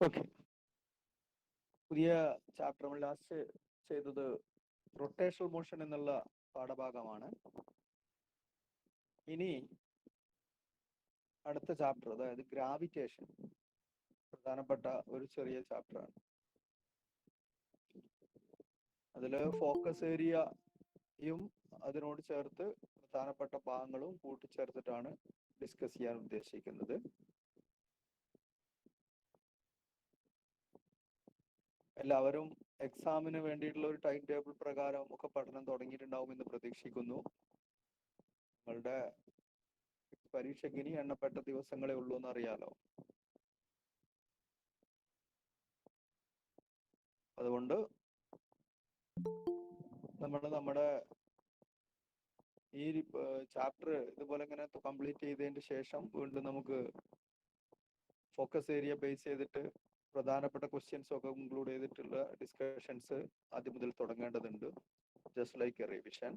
Okay, പുതിയ chapter നമ്മൾ last ചെയ്തത് റൊട്ടേഷണൽ മോഷൻ എന്നുള്ള പാഠഭാഗമാണ്. ഇനി അടുത്ത ചാപ്റ്റർ, അതായത് ഗ്രാവിറ്റേഷൻ, പ്രധാനപ്പെട്ട ഒരു ചെറിയ ചാപ്റ്ററാണ്. അതിൽ ഫോക്കസ് ഏരിയയും അതിനോട് ചേർത്ത് പ്രധാനപ്പെട്ട ഭാഗങ്ങളും കൂട്ടിച്ചേർത്തിട്ടാണ് ഡിസ്കസ് ചെയ്യാൻ ഉദ്ദേശിക്കുന്നത്. എല്ലാവരും എക്സാമിന് വേണ്ടിയിട്ടുള്ള ഒരു ടൈം ടേബിൾ പ്രകാരം ഒക്കെ പഠനം തുടങ്ങിയിട്ടുണ്ടാവുമെന്ന് പ്രതീക്ഷിക്കുന്നു. നിങ്ങളുടെ പരീക്ഷയ്ക്ക് ഇനി എണ്ണപ്പെട്ട ദിവസങ്ങളേ ഉള്ളൂ എന്ന് അറിയാലോ. അതുകൊണ്ട് നമ്മുടെ ഈ ചാപ്റ്റർ ഇതുപോലെ ഇങ്ങനെ കംപ്ലീറ്റ് ചെയ്തതിന് ശേഷം വീണ്ടും നമുക്ക് ഫോക്കസ് ഏരിയ ബേസ് ചെയ്തിട്ട് പ്രധാനപ്പെട്ട ക്വസ്റ്റ്യൻസ് ഒക്കെ ഇൻക്ലൂഡ് ചെയ്തിട്ടുള്ള ഡിസ്കഷൻസ് ആദ്യം മുതൽ തുടങ്ങേണ്ടതുണ്ട്. Just like a revision.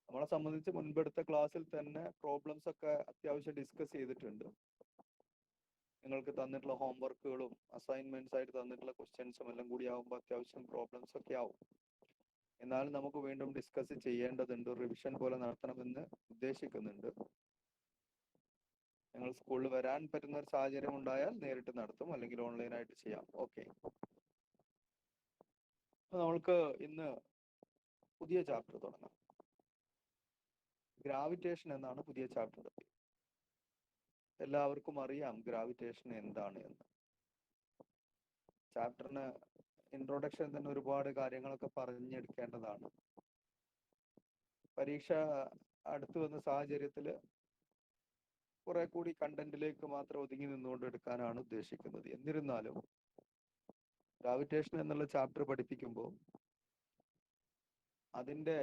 നമ്മളെ സംബന്ധിച്ച് മുൻപെടുത്ത ക്ലാസ്സിൽ തന്നെ പ്രോബ്ലംസ് ഒക്കെ അത്യാവശ്യം ഡിസ്കസ് ചെയ്തിട്ടുണ്ട്. നിങ്ങൾക്ക് തന്നിട്ടുള്ള ഹോംവർക്കുകളും അസൈൻമെന്റ്സ് ആയിട്ട് തന്നിട്ടുള്ള ക്വസ്റ്റ്യൻസും എല്ലാം കൂടി ആകുമ്പോൾ അത്യാവശ്യം പ്രോബ്ലംസ് ഒക്കെ ആവും. എന്നാൽ നമുക്ക് വീണ്ടും ഡിസ്കസ് ചെയ്യേണ്ടതുണ്ട്, റിവിഷൻ പോലെ നടത്തണമെന്ന് ഉദ്ദേശിക്കുന്നുണ്ട്. നിങ്ങൾ സ്കൂളിൽ വരാൻ പറ്റുന്ന ഒരു സാഹചര്യം ഉണ്ടായാൽ നേരിട്ട് നടത്തും, അല്ലെങ്കിൽ ഓൺലൈനായിട്ട് ചെയ്യാം. ഓക്കെ, നമ്മൾക്ക് ഇന്ന് പുതിയ ചാപ്റ്റർ തുടങ്ങാം. ഗ്രാവിറ്റേഷൻ എന്നാണ് പുതിയ ചാപ്റ്റർ. എല്ലാവർക്കും അറിയാം ഗ്രാവിറ്റേഷൻ എന്താണ് എന്ന്. ചാപ്റ്ററിന് ഇൻട്രൊഡക്ഷൻ തന്നെ ഒരുപാട് കാര്യങ്ങളൊക്കെ പറഞ്ഞെടുക്കേണ്ടതാണ്. പരീക്ഷ അടുത്തു വന്ന സാഹചര്യത്തിൽ കുറെ കൂടി കണ്ടന്റിലേക്ക് മാത്രം ഒതുങ്ങി നിന്നുകൊണ്ട് എടുക്കാനാണ് ഉദ്ദേശിക്കുന്നത്. എന്നിരുന്നാലും ഗ്രാവിറ്റേഷൻ എന്നുള്ള ചാപ്റ്റർ പഠിപ്പിക്കുമ്പോൾ അതിൻ്റെ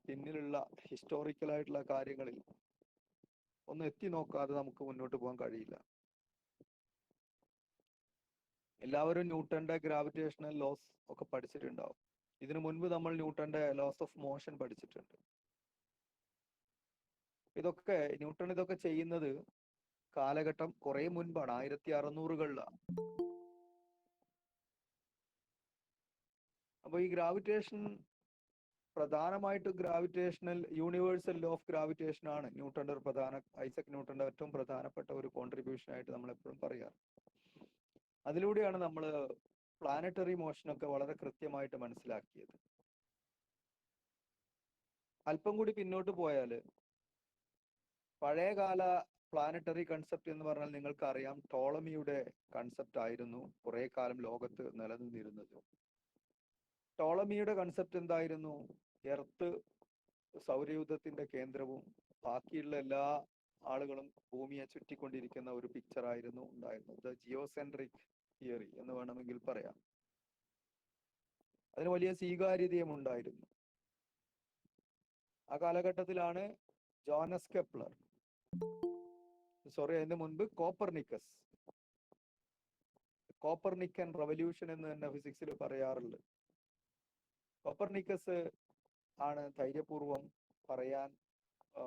പിന്നിലുള്ള ഹിസ്റ്റോറിക്കലായിട്ടുള്ള കാര്യങ്ങളിൽ ഒന്ന് എത്തി നോക്കാതെ നമുക്ക് മുന്നോട്ട് പോകാൻ കഴിയില്ല. എല്ലാവരും ന്യൂട്ടന്റെ ഗ്രാവിറ്റേഷണൽ ലോസ് ഒക്കെ പഠിച്ചിട്ടുണ്ടാവും. ഇതിനു മുൻപ് നമ്മൾ ന്യൂട്ടന്റെ ലോസ് ഓഫ് മോഷൻ പഠിച്ചിട്ടുണ്ട്. ന്യൂട്ടൺ ഇതൊക്കെ ചെയ്യുന്നത് കാലഘട്ടം കുറെ മുൻപാണ്, 1600-കളിലാണ്. അപ്പൊ ഈ ഗ്രാവിറ്റേഷൻ പ്രധാനമായിട്ട് gravitational universal law of gravitation ആണ് ന്യൂട്ടന്റെ ഒരു ഐസക് ന്യൂട്ടന്റെ ഏറ്റവും പ്രധാനപ്പെട്ട ഒരു കോൺട്രിബ്യൂഷൻ ആയിട്ട് നമ്മൾ എപ്പോഴും പറയാറ്. അതിലൂടെയാണ് നമ്മൾ പ്ലാനറ്ററി മോഷനൊക്കെ വളരെ കൃത്യമായിട്ട് മനസ്സിലാക്കിയത്. അല്പം കൂടി പിന്നോട്ട് പോയാൽ പഴയകാല പ്ലാനറ്ററി കൺസെപ്റ്റ് എന്ന് പറഞ്ഞാൽ നിങ്ങൾക്ക് അറിയാം, ടോളമിയുടെ കൺസെപ്റ്റ് ആയിരുന്നു കുറെ കാലം ലോകത്ത് നിലനിന്നിരുന്നത്. ടോളമിയുടെ കൺസെപ്റ്റ് എന്തായിരുന്നു? എർത്ത് സൗരയൂഥത്തിന്റെ കേന്ദ്രവും ബാക്കിയുള്ള എല്ലാ ആളുകളും ഭൂമിയെ ചുറ്റിക്കൊണ്ടിരിക്കുന്ന ഒരു പിക്ചർ ആയിരുന്നു ഉണ്ടായിരുന്നത്. ജിയോസെൻട്രിക് തിയറി എന്ന് വേണമെങ്കിൽ പറയാം. അതിന് വലിയ സ്വീകാര്യതയും ഉണ്ടായിരുന്നു. ആ കാലഘട്ടത്തിലാണ് ജോനസ് കെപ്ലർ, അതിന് മുൻപ് കോപ്പർനിക്കൻ റവല്യൂഷൻ എന്ന് തന്നെ ഫിസിക്സിൽ പറയാറുണ്ട്. കോപ്പർനിക്കസ് ആണ് ധൈര്യപൂർവം പറയാൻ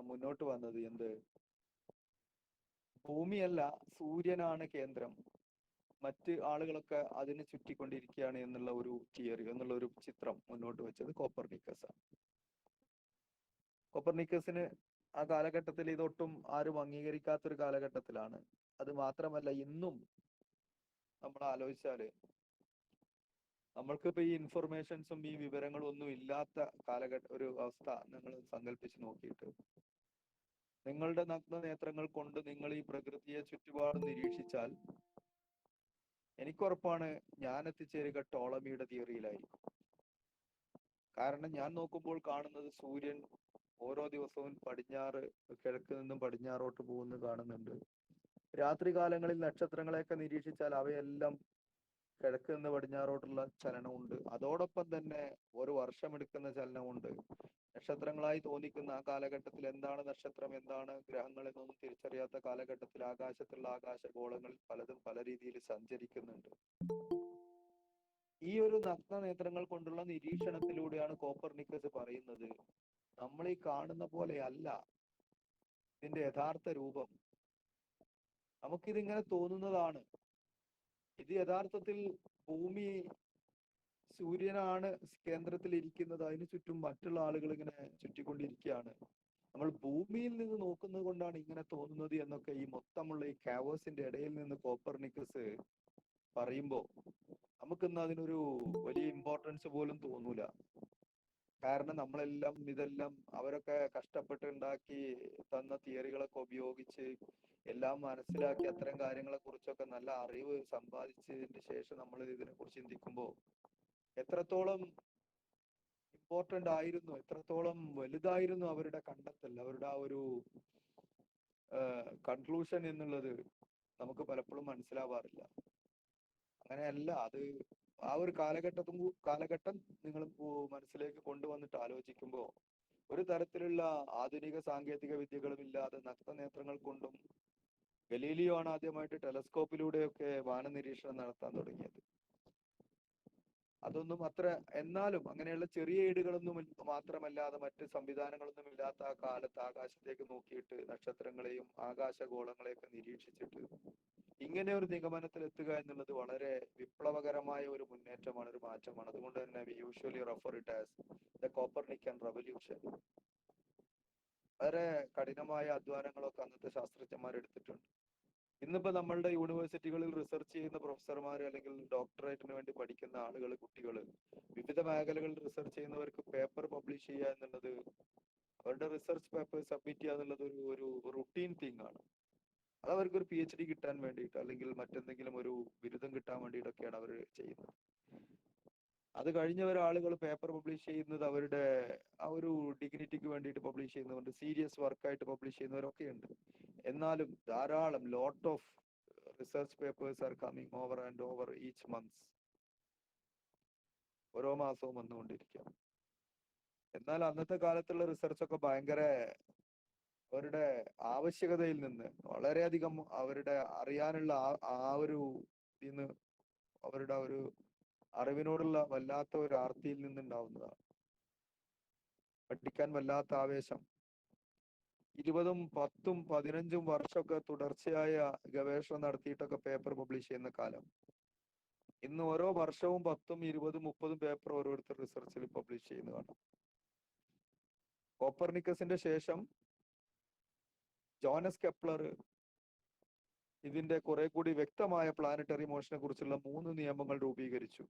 മുന്നോട്ട് വന്നത്, എന്ത്, ഭൂമിയല്ല സൂര്യനാണ് കേന്ദ്രം, മറ്റ് ആളുകളൊക്കെ അതിനെ ചുറ്റിക്കൊണ്ടിരിക്കുകയാണ് എന്നുള്ള ഒരു തിയറി, എന്നുള്ള ഒരു ചിത്രം മുന്നോട്ട് വെച്ചത് കോപ്പർനിക്കസ് ആണ്. കോപ്പർനിക്കസിന് ആ കാലഘട്ടത്തിൽ ഇതൊട്ടും ആരും അംഗീകരിക്കാത്തൊരു കാലഘട്ടത്തിലാണ്. അത് മാത്രമല്ല, ഇന്നും നമ്മൾ ആലോചിച്ചാല് നമ്മൾക്കിപ്പോ ഈ ഇൻഫർമേഷൻസും ഈ വിവരങ്ങളും ഒന്നും ഇല്ലാത്ത ഒരു അവസ്ഥ നിങ്ങൾ സങ്കല്പിച്ച് നോക്കിയിട്ട്, നിങ്ങളുടെ നഗ്ന നേത്രങ്ങൾ കൊണ്ട് നിങ്ങൾ ഈ പ്രകൃതിയെ ചുറ്റുപാടും നിരീക്ഷിച്ചാൽ എനിക്കുറപ്പാണ് ഞാൻ എത്തിച്ചേരുക ടോളമിയുടെ തിയറിയിലായിരിക്കും. കാരണം ഞാൻ നോക്കുമ്പോൾ കാണുന്നത് സൂര്യൻ ഓരോ ദിവസവും കിഴക്ക് നിന്നും പടിഞ്ഞാറോട്ട് പോകുന്നത് കാണുന്നുണ്ട്. രാത്രി കാലങ്ങളിൽ നക്ഷത്രങ്ങളെയൊക്കെ നിരീക്ഷിച്ചാൽ അവയെല്ലാം കിഴക്ക് നിന്ന് പടിഞ്ഞാറോട്ടുള്ള ചലനമുണ്ട്. അതോടൊപ്പം തന്നെ ഒരു വർഷമെടുക്കുന്ന ചലനമുണ്ട്. നക്ഷത്രങ്ങളായി തോന്നിക്കുന്ന ആ കാലഘട്ടത്തിൽ എന്താണ് നക്ഷത്രം, എന്താണ് ഗ്രഹങ്ങൾ എന്നൊന്നും തിരിച്ചറിയാത്ത കാലഘട്ടത്തിൽ ആകാശത്തുള്ള ആകാശഗോളങ്ങളിൽ പലതും പല രീതിയിൽ സഞ്ചരിക്കുന്നുണ്ട്. ഈ ഒരു നഗ്ന നേത്രങ്ങൾ കൊണ്ടുള്ള നിരീക്ഷണത്തിലൂടെയാണ് കോപ്പർനിക്കസ് പറയുന്നത്, നമ്മൾ ഈ കാണുന്ന പോലെ അല്ല ഇതിന്റെ യഥാർത്ഥ രൂപം. നമുക്കിതിങ്ങനെ തോന്നുന്നതാണ്. ഇത് യഥാർത്ഥത്തിൽ ഭൂമി, സൂര്യനാണ് കേന്ദ്രത്തിൽ ഇരിക്കുന്നത്, അതിന് ചുറ്റും മറ്റുള്ള ആളുകൾ ഇങ്ങനെ ചുറ്റിക്കൊണ്ടിരിക്കുകയാണ്. നമ്മൾ ഭൂമിയിൽ നിന്ന് നോക്കുന്നത് കൊണ്ടാണ് ഇങ്ങനെ തോന്നുന്നത് എന്നൊക്കെ ഈ മൊത്തമുള്ള ഈ കാവോസിന്റെ ഇടയിൽ നിന്ന് കോപ്പർനിക്കസ് പറയുമ്പോ നമുക്കിന്ന് അതിനൊരു വലിയ ഇമ്പോർട്ടൻസ് പോലും തോന്നൂല. കാരണം നമ്മളെല്ലാം ഇതെല്ലാം അവരൊക്കെ കഷ്ടപ്പെട്ട് ഉണ്ടാക്കി തന്ന തിയറികളൊക്കെ ഉപയോഗിച്ച് എല്ലാം മനസ്സിലാക്കി അത്തരം കാര്യങ്ങളെ കുറിച്ചൊക്കെ നല്ല അറിവ് സമ്പാദിച്ചതിന് ശേഷം നമ്മൾ ഇതിനെ കുറിച്ച് ചിന്തിക്കുമ്പോൾ എത്രത്തോളം ഇമ്പോർട്ടന്റ് ആയിരുന്നു, എത്രത്തോളം വലുതായിരുന്നു അവരുടെ കണ്ടെത്തൽ, അവരുടെ ആ ഒരു കൺക്ലൂഷൻ എന്നുള്ളത് നമുക്ക് പലപ്പോഴും മനസ്സിലാവാറില്ല. അങ്ങനെയല്ല അത്. ആ ഒരു കാലഘട്ടം നിങ്ങൾ മനസ്സിലേക്ക് കൊണ്ടുവന്നിട്ട് ആലോചിക്കുമ്പോൾ ഒരു തരത്തിലുള്ള ആധുനിക സാങ്കേതിക വിദ്യകളും ഇല്ലാതെ നഗ്നനേത്രങ്ങൾ കൊണ്ടും ഗലീലിയോ ആണ് ആദ്യമായിട്ട് ടെലസ്കോപ്പിലൂടെയൊക്കെ വാനനിരീക്ഷണം നടത്താൻ തുടങ്ങിയത്. അതൊന്നും അത്ര, എന്നാലും അങ്ങനെയുള്ള ചെറിയ ഏടുകളൊന്നും മാത്രമല്ലാതെ മറ്റ് സംവിധാനങ്ങളൊന്നും ഇല്ലാത്ത ആ കാലത്ത് ആകാശത്തേക്ക് നോക്കിയിട്ട് നക്ഷത്രങ്ങളെയും ആകാശഗോളങ്ങളെയൊക്കെ നിരീക്ഷിച്ചിട്ട് ഇങ്ങനെ ഒരു നിഗമനത്തിൽ എത്തുക എന്നുള്ളത് വളരെ വിപ്ലവകരമായ ഒരു മുന്നേറ്റമാണ്, ഒരു മാറ്റമാണ്. അതുകൊണ്ട് തന്നെ V usually refer it as the Copernican revolution. വളരെ കഠിനമായ അധ്വാനങ്ങളൊക്കെ അന്നത്തെ ശാസ്ത്രജ്ഞന്മാർ എടുത്തിട്ടുണ്ട്. ഇന്നിപ്പോ നമ്മളുടെ യൂണിവേഴ്സിറ്റികളിൽ റിസർച്ച് ചെയ്യുന്ന പ്രൊഫസർമാർ അല്ലെങ്കിൽ ഡോക്ടറേറ്റിന് വേണ്ടി പഠിക്കുന്ന ആളുകൾ, കുട്ടികൾ, വിവിധ മേഖലകളിൽ റിസർച്ച് ചെയ്യുന്നവർക്ക് പേപ്പർ പബ്ലിഷ് ചെയ്യുക എന്നുള്ളത്, അവരുടെ റിസർച്ച് പേപ്പർ സബ്മിറ്റ് ചെയ്യുക എന്നുള്ളത് ഒരു റുട്ടീൻ തിങ് ആണ്. അത് അവർക്ക് ഒരു PhD കിട്ടാൻ വേണ്ടിയിട്ട് അല്ലെങ്കിൽ മറ്റെന്തെങ്കിലും ഒരു ബിരുദം കിട്ടാൻ വേണ്ടിയിട്ടൊക്കെയാണ് അവർ ചെയ്യുന്നത്. അത് കഴിഞ്ഞവർ ആളുകൾ പേപ്പർ പബ്ലിഷ് ചെയ്യുന്നത് അവരുടെ ആ ഒരു ഡിഗ്നിറ്റിക്ക് വേണ്ടിയിട്ട് പബ്ലിഷ് ചെയ്യുന്നവരുണ്ട്, സീരിയസ് വർക്കായിട്ട് പബ്ലിഷ് ചെയ്യുന്നവരൊക്കെ ഉണ്ട്. എന്നാലും ധാരാളം lot of research papers are coming over and over each months. ഓരോ മാസവും വന്നുകൊണ്ടിരിക്കുക. എന്നാൽ അന്നത്തെ കാലത്തുള്ള റിസർച്ച് ഒക്കെ ഭയങ്കര അവരുടെ ആവശ്യകതയിൽ നിന്ന് വളരെയധികം അവരുടെ അറിയാനുള്ള ആ ഒരു ഇന്ന് അവരുടെ ഒരു അറിവിനോടുള്ള വല്ലാത്ത ഒരു ആർത്തിയിൽ നിന്നുണ്ടാവുന്നതാണ്. പഠിക്കാൻ വല്ലാത്ത ആവേശം. 20ഉം 10ഉം 15ഉം വർഷമൊക്കെ തുടർച്ചയായ ഗവേഷണം നടത്തിയിട്ടൊക്കെ പേപ്പർ പബ്ലിഷ് ചെയ്യുന്ന കാലം. ഇന്ന് ഓരോ വർഷവും 10ഉം 20ഉം 30ഉം പേപ്പർ ഓരോരുത്തർ റിസർച്ചിൽ പബ്ലിഷ് ചെയ്യുന്നതാണ്. കോപ്പർനിക്കസിന്റെ ശേഷം ജോനസ് കെപ്ലർ ഇതിന്റെ കുറെ കൂടി വ്യക്തമായ പ്ലാനറ്ററി മോഷനെ കുറിച്ചുള്ള 3 നിയമങ്ങൾ രൂപീകരിച്ചു.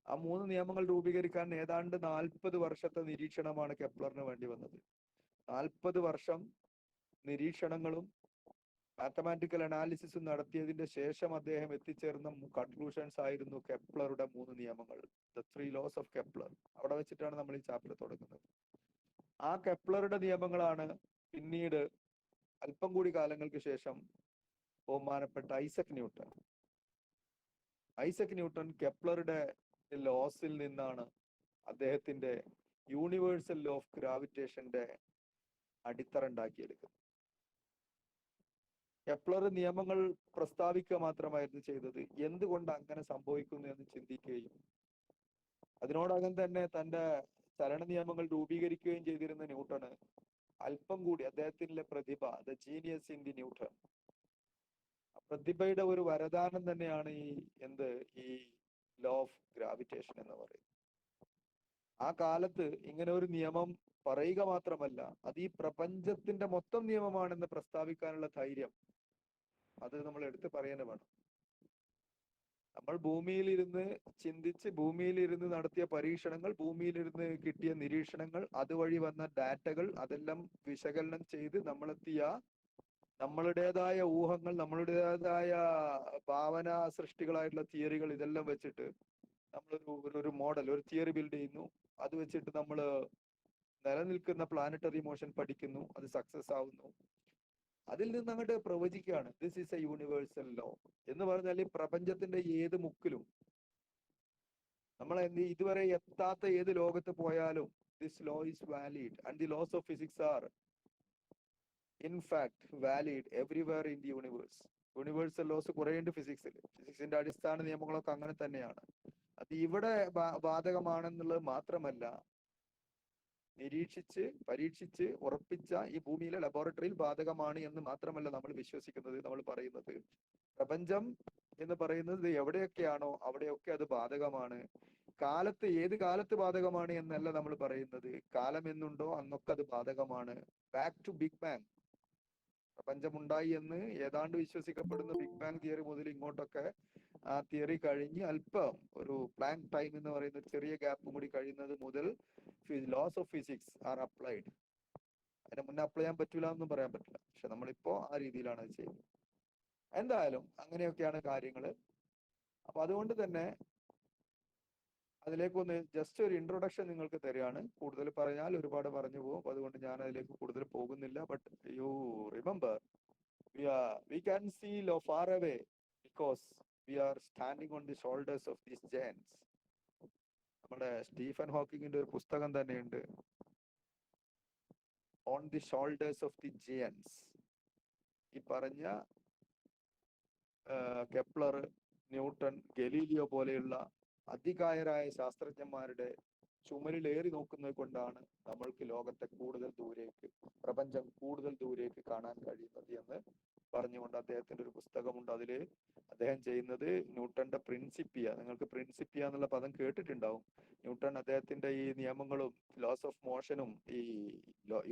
ആ 3 നിയമങ്ങൾ രൂപീകരിക്കാൻ ഏതാണ്ട് 40 വർഷത്തെ നിരീക്ഷണമാണ് കെപ്ലറിന് വേണ്ടി വന്നത്. 40 വർഷം നിരീക്ഷണങ്ങളും മാത്തമാറ്റിക്കൽ അനാലിസിസും നടത്തിയതിന്റെ ശേഷം അദ്ദേഹം എത്തിച്ചേർന്ന കൺക്ലൂഷൻസ് ആയിരുന്നു കെപ്ലറുടെ 3 നിയമങ്ങൾ, ദ 3 ലോസ് ഓഫ് കെപ്ലർ. അവിടെ വെച്ചിട്ടാണ് നമ്മൾ ഈ ചാപ്റ്റർ തുടങ്ങുന്നത്. ആ കെപ്ലറുടെ നിയമങ്ങളാണ് പിന്നീട് അല്പം കൂടി കാലങ്ങൾക്ക് ശേഷം ബഹുമാനപ്പെട്ട ഐസക് ന്യൂട്ടൺ കെപ്ലറുടെ ലോസിൽ നിന്നാണ് അദ്ദേഹത്തിന്റെ യൂണിവേഴ്സൽ ലോ ഓഫ് ഗ്രാവിറ്റേഷന്റെ അടിത്തറ ഉണ്ടാക്കിയെടുക്കുന്നത്. കെപ്ലർ നിയമങ്ങൾ പ്രസ്താവിക്കുക മാത്രമായിരുന്നു ചെയ്തത്. എന്തുകൊണ്ട് അങ്ങനെ സംഭവിക്കുന്നു എന്ന് ചിന്തിക്കുകയും അതിനോടകം തന്നെ തന്റെ ചലന നിയമങ്ങൾ രൂപീകരിക്കുകയും ചെയ്തിരുന്ന ന്യൂട്ടണ് അല്പം കൂടി അദ്ദേഹത്തിന്റെ പ്രതിഭ, the genius in the Newton, പ്രതിഭയുടെ ഒരു വരദാനം തന്നെയാണ് ഈ ലോ ഓഫ് ഗ്രാവിറ്റേഷൻ എന്ന് പറയുന്നത്. ആ കാലത്ത് ഇങ്ങനെ ഒരു നിയമം പറയുക മാത്രമല്ല, അത് ഈ പ്രപഞ്ചത്തിന്റെ മൊത്തം നിയമമാണെന്ന് പ്രസ്താവിക്കാനുള്ള ധൈര്യം അത് നമ്മൾ എടുത്തു പറയാനും വേണം. നമ്മൾ ഭൂമിയിലിരുന്ന് ചിന്തിച്ച്, ഭൂമിയിലിരുന്ന് നടത്തിയ പരീക്ഷണങ്ങൾ, ഭൂമിയിലിരുന്ന് കിട്ടിയ നിരീക്ഷണങ്ങൾ, അതുവഴി വന്ന ഡാറ്റകൾ, അതെല്ലാം വിശകലനം ചെയ്ത് നമ്മളെത്തിയ നമ്മളുടേതായ ഊഹങ്ങൾ, നമ്മളുടേതായ ഭാവന സൃഷ്ടികളായിട്ടുള്ള തിയറികൾ, ഇതെല്ലാം വെച്ചിട്ട് നമ്മളൊരു മോഡൽ, ഒരു തിയറി ബിൽഡ് ചെയ്യുന്നു. അത് വെച്ചിട്ട് നമ്മൾ നിലനിൽക്കുന്ന പ്ലാനറ്ററി മോഷൻ പഠിക്കുന്നു, അത് സക്സസ് ആവുന്നു. അതിൽ നിന്ന് അങ്ങോട്ട് പ്രവചിക്കുകയാണ്, this is a universal law എന്ന് പറഞ്ഞാൽ പ്രപഞ്ചത്തിന്റെ ഏത് മുക്കിലും നമ്മൾ ഇതുവരെ എത്താത്ത ഏത് ലോകത്ത് പോയാലും this law is valid and the laws of physics are in fact valid everywhere in the universe. Universal laws കുറെ ഉണ്ട് ഫിസിക്സിൽ. ഫിസിക്സിന്റെ അടിസ്ഥാന നിയമങ്ങളൊക്കെ അങ്ങനെ തന്നെയാണ്. അത് ഇവിടെ ബാധകമാണെന്നുള്ളത് മാത്രമല്ല, നിരീക്ഷിച്ച് പരീക്ഷിച്ച് ഉറപ്പിച്ച ഈ ഭൂമിയിലെ ലബോറട്ടറിയിൽ ബാധകമാണ് എന്ന് മാത്രമല്ല നമ്മൾ വിശ്വസിക്കുന്നത്, നമ്മൾ പറയുന്നത് പ്രപഞ്ചം എന്ന് പറയുന്നത് എവിടെയൊക്കെയാണോ അവിടെയൊക്കെ അത് ബാധകമാണ്. കാലത്ത് ഏത് കാലത്ത് ബാധകമാണ് എന്നല്ല നമ്മൾ പറയുന്നത്, കാലം എന്നുണ്ടോ അന്നൊക്കെ അത് ബാധകമാണ്. ബാക്ക് ടു ബിഗ് ബാങ്, പ്രപഞ്ചമുണ്ടായി എന്ന് ഏതാണ്ട് വിശ്വസിക്കപ്പെടുന്ന ബിഗ് ബാങ് തിയറി മുതൽ ഇങ്ങോട്ടൊക്കെ ആ തിയറി കഴിഞ്ഞ് അല്പം ഒരു പ്ലാങ്ക് ടൈം എന്ന് പറയുന്ന ഒരു ചെറിയ ഗ്യാപ്പും കൂടി കഴിയുന്നത് മുതൽ laws of physics are applied. അതിന് മുന്നേ അപ്ലൈ ചെയ്യാൻ പറ്റൂല എന്നും പറയാൻ പറ്റില്ല, പക്ഷെ നമ്മളിപ്പോ ആ രീതിയിലാണ് അത് ചെയ്യുന്നത്. എന്തായാലും അങ്ങനെയൊക്കെയാണ് കാര്യങ്ങൾ. അപ്പൊ അതുകൊണ്ട് തന്നെ അതിലേക്കൊന്ന് ജസ്റ്റ് ഒരു ഇൻട്രൊഡക്ഷൻ നിങ്ങൾക്ക് തരികയാണ്. കൂടുതൽ പറഞ്ഞാൽ ഒരുപാട് പറഞ്ഞു പോകും, അതുകൊണ്ട് ഞാൻ അതിലേക്ക് കൂടുതൽ പോകുന്നില്ല. But you remember, we can see far away because we are standing on the shoulders of these giants. നമ്മുടെ സ്റ്റീഫൻ ഹോക്കിങ്ങിന്റെ ഒരു പുസ്തകം തന്നെയുണ്ട്, on the shoulders of the giants. ഈ പറഞ്ഞ കെപ്ലർ, ന്യൂട്ടൺ, ഗലീലിയോ പോലെയുള്ള അതികായരായ ശാസ്ത്രജ്ഞന്മാരുടെ ചുമലിലേറി നോക്കുന്നത് കൊണ്ടാണ് നമ്മൾക്ക് ലോകത്തെ കൂടുതൽ ദൂരേക്ക്, പ്രപഞ്ചം കൂടുതൽ ദൂരേക്ക് കാണാൻ കഴിയുന്നത് എന്ന് പറഞ്ഞുകൊണ്ട് അദ്ദേഹത്തിന്റെ ഒരു പുസ്തകമുണ്ട്. അതില് അദ്ദേഹം ചെയ്യുന്നത് ന്യൂട്ടന്റെ പ്രിൻസിപ്പിയ, നിങ്ങൾക്ക് പ്രിൻസിപ്പിയ എന്നുള്ള പദം കേട്ടിട്ടുണ്ടാവും. ന്യൂട്ടൺ അദ്ദേഹത്തിന്റെ ഈ നിയമങ്ങളും ലോസ് ഓഫ് മോഷനും ഈ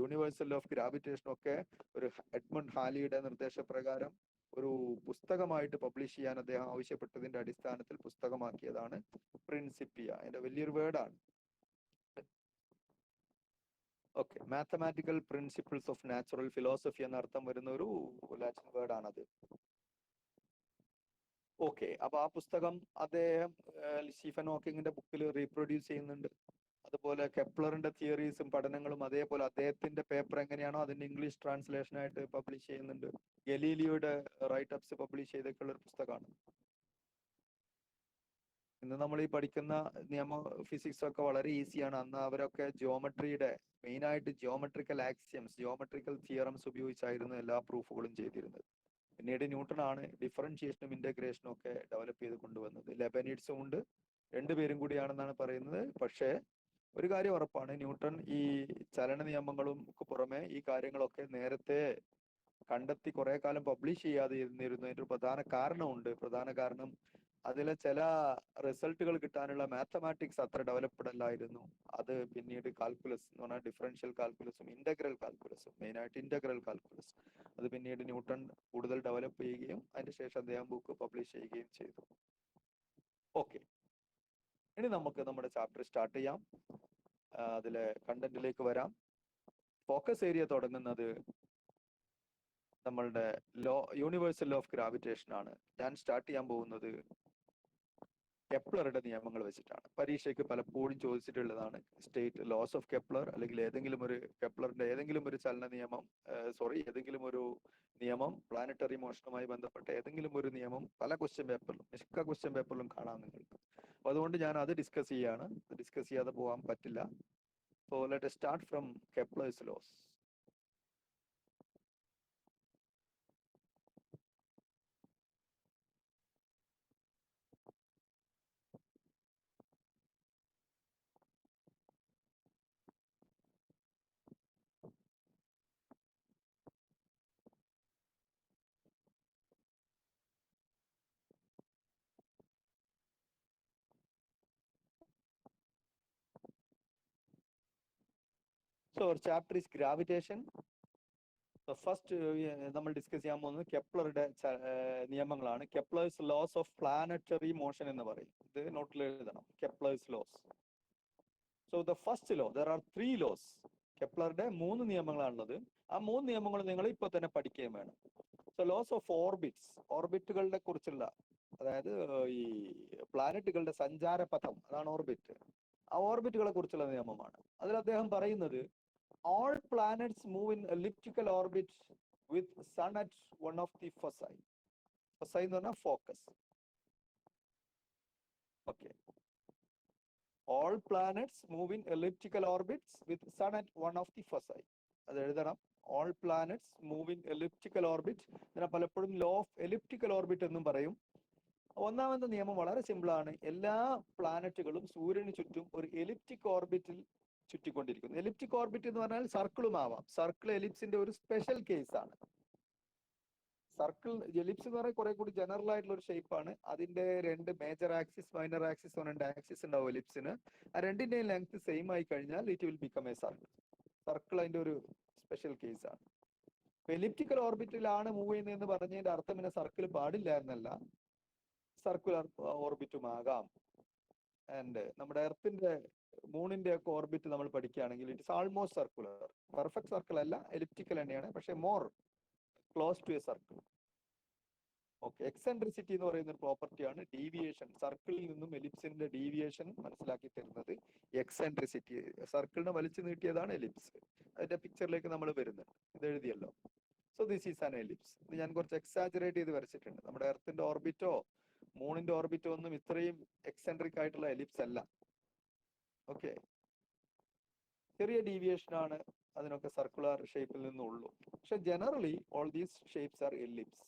യൂണിവേഴ്സൽ ഓഫ് ഗ്രാവിറ്റേഷനും ഒക്കെ ഒരു എഡ്മണ്ട് ഹാലിയുടെ നിർദ്ദേശപ്രകാരം ഒരു പുസ്തകമായിട്ട് പബ്ലിഷ് ചെയ്യാൻ അദ്ദേഹം ആവശ്യപ്പെട്ടതിന്റെ അടിസ്ഥാനത്തിൽ പുസ്തകമാക്കിയതാണ് പ്രിൻസിപ്പിയ. അതിന്റെ വലിയൊരു വേർഡാണ്. Okay, mathematical principles of natural philosophy എന്ന അർത്ഥം വരുന്ന ഒരു ലാറ്റിൻ വേർഡാണത്. ഓക്കെ, അപ്പൊ ആ പുസ്തകം അദ്ദേഹം സ്റ്റീഫൻ ഹോക്കിങ്ങിന്റെ ബുക്കിൽ റീപ്രൊഡ്യൂസ് ചെയ്യുന്നുണ്ട്. അതുപോലെ കെപ്ലറിന്റെ തിയറീസും പഠനങ്ങളും അതേപോലെ അദ്ദേഹത്തിന്റെ പേപ്പർ എങ്ങനെയാണോ അതിന്റെ ഇംഗ്ലീഷ് ട്രാൻസ്ലേഷൻ ആയിട്ട് പബ്ലിഷ് ചെയ്യുന്നുണ്ട്. ഗലീലിയോയുടെ റൈറ്റപ്സ് പബ്ലിഷ് ചെയ്തിട്ടുള്ള ഒരു പുസ്തകമാണ്. ഇന്ന് നമ്മൾ ഈ പഠിക്കുന്ന നിയമ ഫിസിക്സ് ഒക്കെ വളരെ ഈസിയാണ്. അന്ന് അവരൊക്കെ ജിയോമെട്രിയുടെ മെയിനായിട്ട് ജിയോമെട്രിക്കൽ ആക്സിയംസ്, ജിയോമെട്രിക്കൽ തിയറംസ് ഉപയോഗിച്ചായിരുന്നു എല്ലാ പ്രൂഫുകളും ചെയ്തിരുന്നത്. പിന്നീട് ന്യൂട്ടൺ ആണ് ഡിഫറൻഷിയേഷനും ഇന്റഗ്രേഷനും ഒക്കെ ഡെവലപ്പ് ചെയ്ത് കൊണ്ടുവന്നത്. ലെബനീഡ്സും ഉണ്ട്, രണ്ടുപേരും കൂടിയാണെന്നാണ് പറയുന്നത്. പക്ഷേ ഒരു കാര്യം ഉറപ്പാണ്, ന്യൂട്ടൺ ഈ ചലന നിയമങ്ങളും പുറമെ ഈ കാര്യങ്ങളൊക്കെ നേരത്തെ കണ്ടെത്തി കുറെ കാലം പബ്ലിഷ് ചെയ്യാതെ ഇരുന്നിരുന്നതിന്റെ ഒരു പ്രധാന കാരണമുണ്ട്. പ്രധാന കാരണം അതിലെ ചില റിസൾട്ടുകൾ കിട്ടാനുള്ള മാത്തമാറ്റിക്സ് അത്ര ഡെവലപ്ഡ് അല്ലായിരുന്നു. അത് പിന്നീട് കാൽക്കുലസ് എന്ന് പറഞ്ഞാൽ ഡിഫറൻഷ്യൽ കാൽക്കുലസും ഇന്റഗ്രൽ കാൽക്കുലസും, മെയിനായിട്ട് ഇന്റഗ്രൽ കാൽക്കുലസ്, അത് പിന്നീട് ന്യൂട്ടൺ കൂടുതൽ ഡെവലപ്പ് ചെയ്യുകയും അതിന് ശേഷം അദ്ദേഹം ബുക്ക് പബ്ലിഷ് ചെയ്യുകയും ചെയ്തു. ഓക്കെ, ഇനി നമുക്ക് നമ്മുടെ ചാപ്റ്റർ സ്റ്റാർട്ട് ചെയ്യാം. അതിലെ കണ്ടന്റിലേക്ക് വരാം. ഫോക്കസ് ഏരിയ തുടങ്ങുന്നത് നമ്മളുടെ യൂണിവേഴ്സൽ ഓഫ് ഗ്രാവിറ്റേഷൻ ആണ്. ഞാൻ സ്റ്റാർട്ട് ചെയ്യാൻ പോകുന്നത് കെപ്ലറുടെ നിയമങ്ങൾ വെച്ചിട്ടാണ്. പരീക്ഷയ്ക്ക് പലപ്പോഴും ചോദിച്ചിട്ടുള്ളതാണ് സ്റ്റേറ്റ് ലോസ് ഓഫ് കെപ്ലർ, അല്ലെങ്കിൽ ഏതെങ്കിലും ഒരു കെപ്ലറിന്റെ ഏതെങ്കിലും ഒരു ചലന നിയമം, ഏതെങ്കിലും ഒരു നിയമം, പ്ലാനറ്ററി മോഷനുമായി ബന്ധപ്പെട്ട ഏതെങ്കിലും ഒരു നിയമം പല ക്വസ്റ്റ്യൻ പേപ്പറിലും, മിക്ക ക്വസ്റ്റ്യൻ പേപ്പറിലും കാണാം നിങ്ങൾക്ക്. അപ്പൊ അതുകൊണ്ട് ഞാൻ അത് ഡിസ്കസ് ചെയ്യാണ്. ഡിസ്കസ് ചെയ്യാതെ പോകാൻ പറ്റില്ല. So let start from Kepler's laws. So our chapter is gravitation. So first നമ്മൾ ഡിസ്കസ് ചെയ്യാൻ പോകുന്നത് കെപ്ലറുടെ നിയമങ്ങളാണ്. Kepler's laws of planetary motion എന്ന് പറയും. ഇത് നോട്ടിൽ എഴുതണം, Kepler's laws. So the first law, there are 3 laws. കെപ്ലറുടെ 3 നിയമങ്ങളാണുള്ളത്. ആ 3 നിയമങ്ങൾ നിങ്ങൾ ഇപ്പൊ തന്നെ പഠിക്കുകയും വേണം. സോ ലോസ് ഓഫ് ഓർബിറ്റ്സ്, ഓർബിറ്റുകളെ കുറിച്ചുള്ള, അതായത് ഈ പ്ലാനറ്റുകളുടെ സഞ്ചാരപഥം, അതാണ് ഓർബിറ്റ്. ആ ഓർബിറ്റുകളെ കുറിച്ചുള്ള നിയമമാണ്. അതിൽ അദ്ദേഹം പറയുന്നത് all planets move in elliptical orbit with sun at one of the foci. Foci എന്ന് പറഞ്ഞാൽ focus. Okay. All planets move in elliptical orbits with sun at one of the foci. അത് എഴുതണം. All planets move in elliptical orbit. ഇതിനെ പലപ്പോഴും law of elliptical orbit എന്നും പറയും. ഒന്നാമത്തെ നിയമം വളരെ സിമ്പിൾ ആണ്. എല്ലാ പ്ലാനറ്റുകളും സൂര്യന് ചുറ്റും ഒരു എലിപ്റ്റിക് ഓർബിറ്റിൽ ചുറ്റിക്കൊണ്ടിരിക്കുന്നു. എലിപ്റ്റിക് ഓർബിറ്റ് എന്ന് പറഞ്ഞാൽ സർക്കിളും ആവാം. സർക്കിൾ എലിപ്സിന്റെ ഒരു സ്പെഷ്യൽ കേസ് ആണ്. സർക്കിൾ എലിപ്സ് എന്ന് പറഞ്ഞാൽ കുറെ കൂടി ജനറൽ ആയിട്ടുള്ള ഒരു ഷേപ്പാണ്. അതിന്റെ രണ്ട് മേജർ ആക്സിസ് മൈനർ ആക്സിസ് രണ്ട് ആക്സിസ് ഉണ്ടാവും എലിപ്സിന്. ആ രണ്ടിന്റെയും ലെങ്ത് സെയിം ആയി കഴിഞ്ഞാൽ it will become A circle. Circle അതിന്റെ ഒരു സ്പെഷ്യൽ കേസ് ആണ്. എലിപ്റ്റിക്കൽ ഓർബിറ്റിലാണ് മൂവ് ചെയ്യുന്നതെന്ന് പറഞ്ഞതിന്റെ അർത്ഥം പിന്നെ സർക്കിൾ പാടില്ല എന്നല്ല, സർക്കുലർ ഓർബിറ്റും ആകാം. ആൻഡ് നമ്മുടെ എർത്തിന്റെ മൂണിന്റെ ഒക്കെ ഓർബിറ്റ് നമ്മൾ പഠിക്കുകയാണെങ്കിൽ it is almost circular. Perfect circle അല്ല, എലിപ്റ്റിക്കൽ തന്നെയാണ്, പക്ഷെ more close to a circle. Okay, eccentricity എന്ന് പറയുന്ന ഒരു പ്രോപ്പർട്ടിയാണ് ഡീവിയേഷൻ. സർക്കിളിൽ നിന്നും എലിപ്സിന്റെ ഡീവിയേഷൻ മനസ്സിലാക്കി തരുന്നത് എക്സെൻട്രിസിറ്റി. സർക്കിളിനെ വലിച്ചു നീട്ടിയതാണ് എലിപ്സ്. അതിന്റെ പിക്ചറിലേക്ക് നമ്മൾ വരുന്നുണ്ട്. ഇത് എഴുതിയല്ലോ. So this is an ellipse. ഇത് ഞാൻ കുറച്ച് എക്സാജറേറ്റ് ചെയ്ത് വരച്ചിട്ടുണ്ട്. നമ്മുടെ എർത്തിന്റെ ഓർബിറ്റോ മൂണിന്റെ ഓർബിറ്റോ ഒന്നും ഇത്രയും എക്സെൻട്രിക് ആയിട്ടുള്ള എലിപ്സ് അല്ല. ഓക്കെ, ചെറിയ ഡീവിയേഷൻ ആണ് അതിനൊക്കെ സർക്കുലർ ഷേപ്പിൽ നിന്നുള്ളൂ. പക്ഷെ generally all these shapes are ellipse.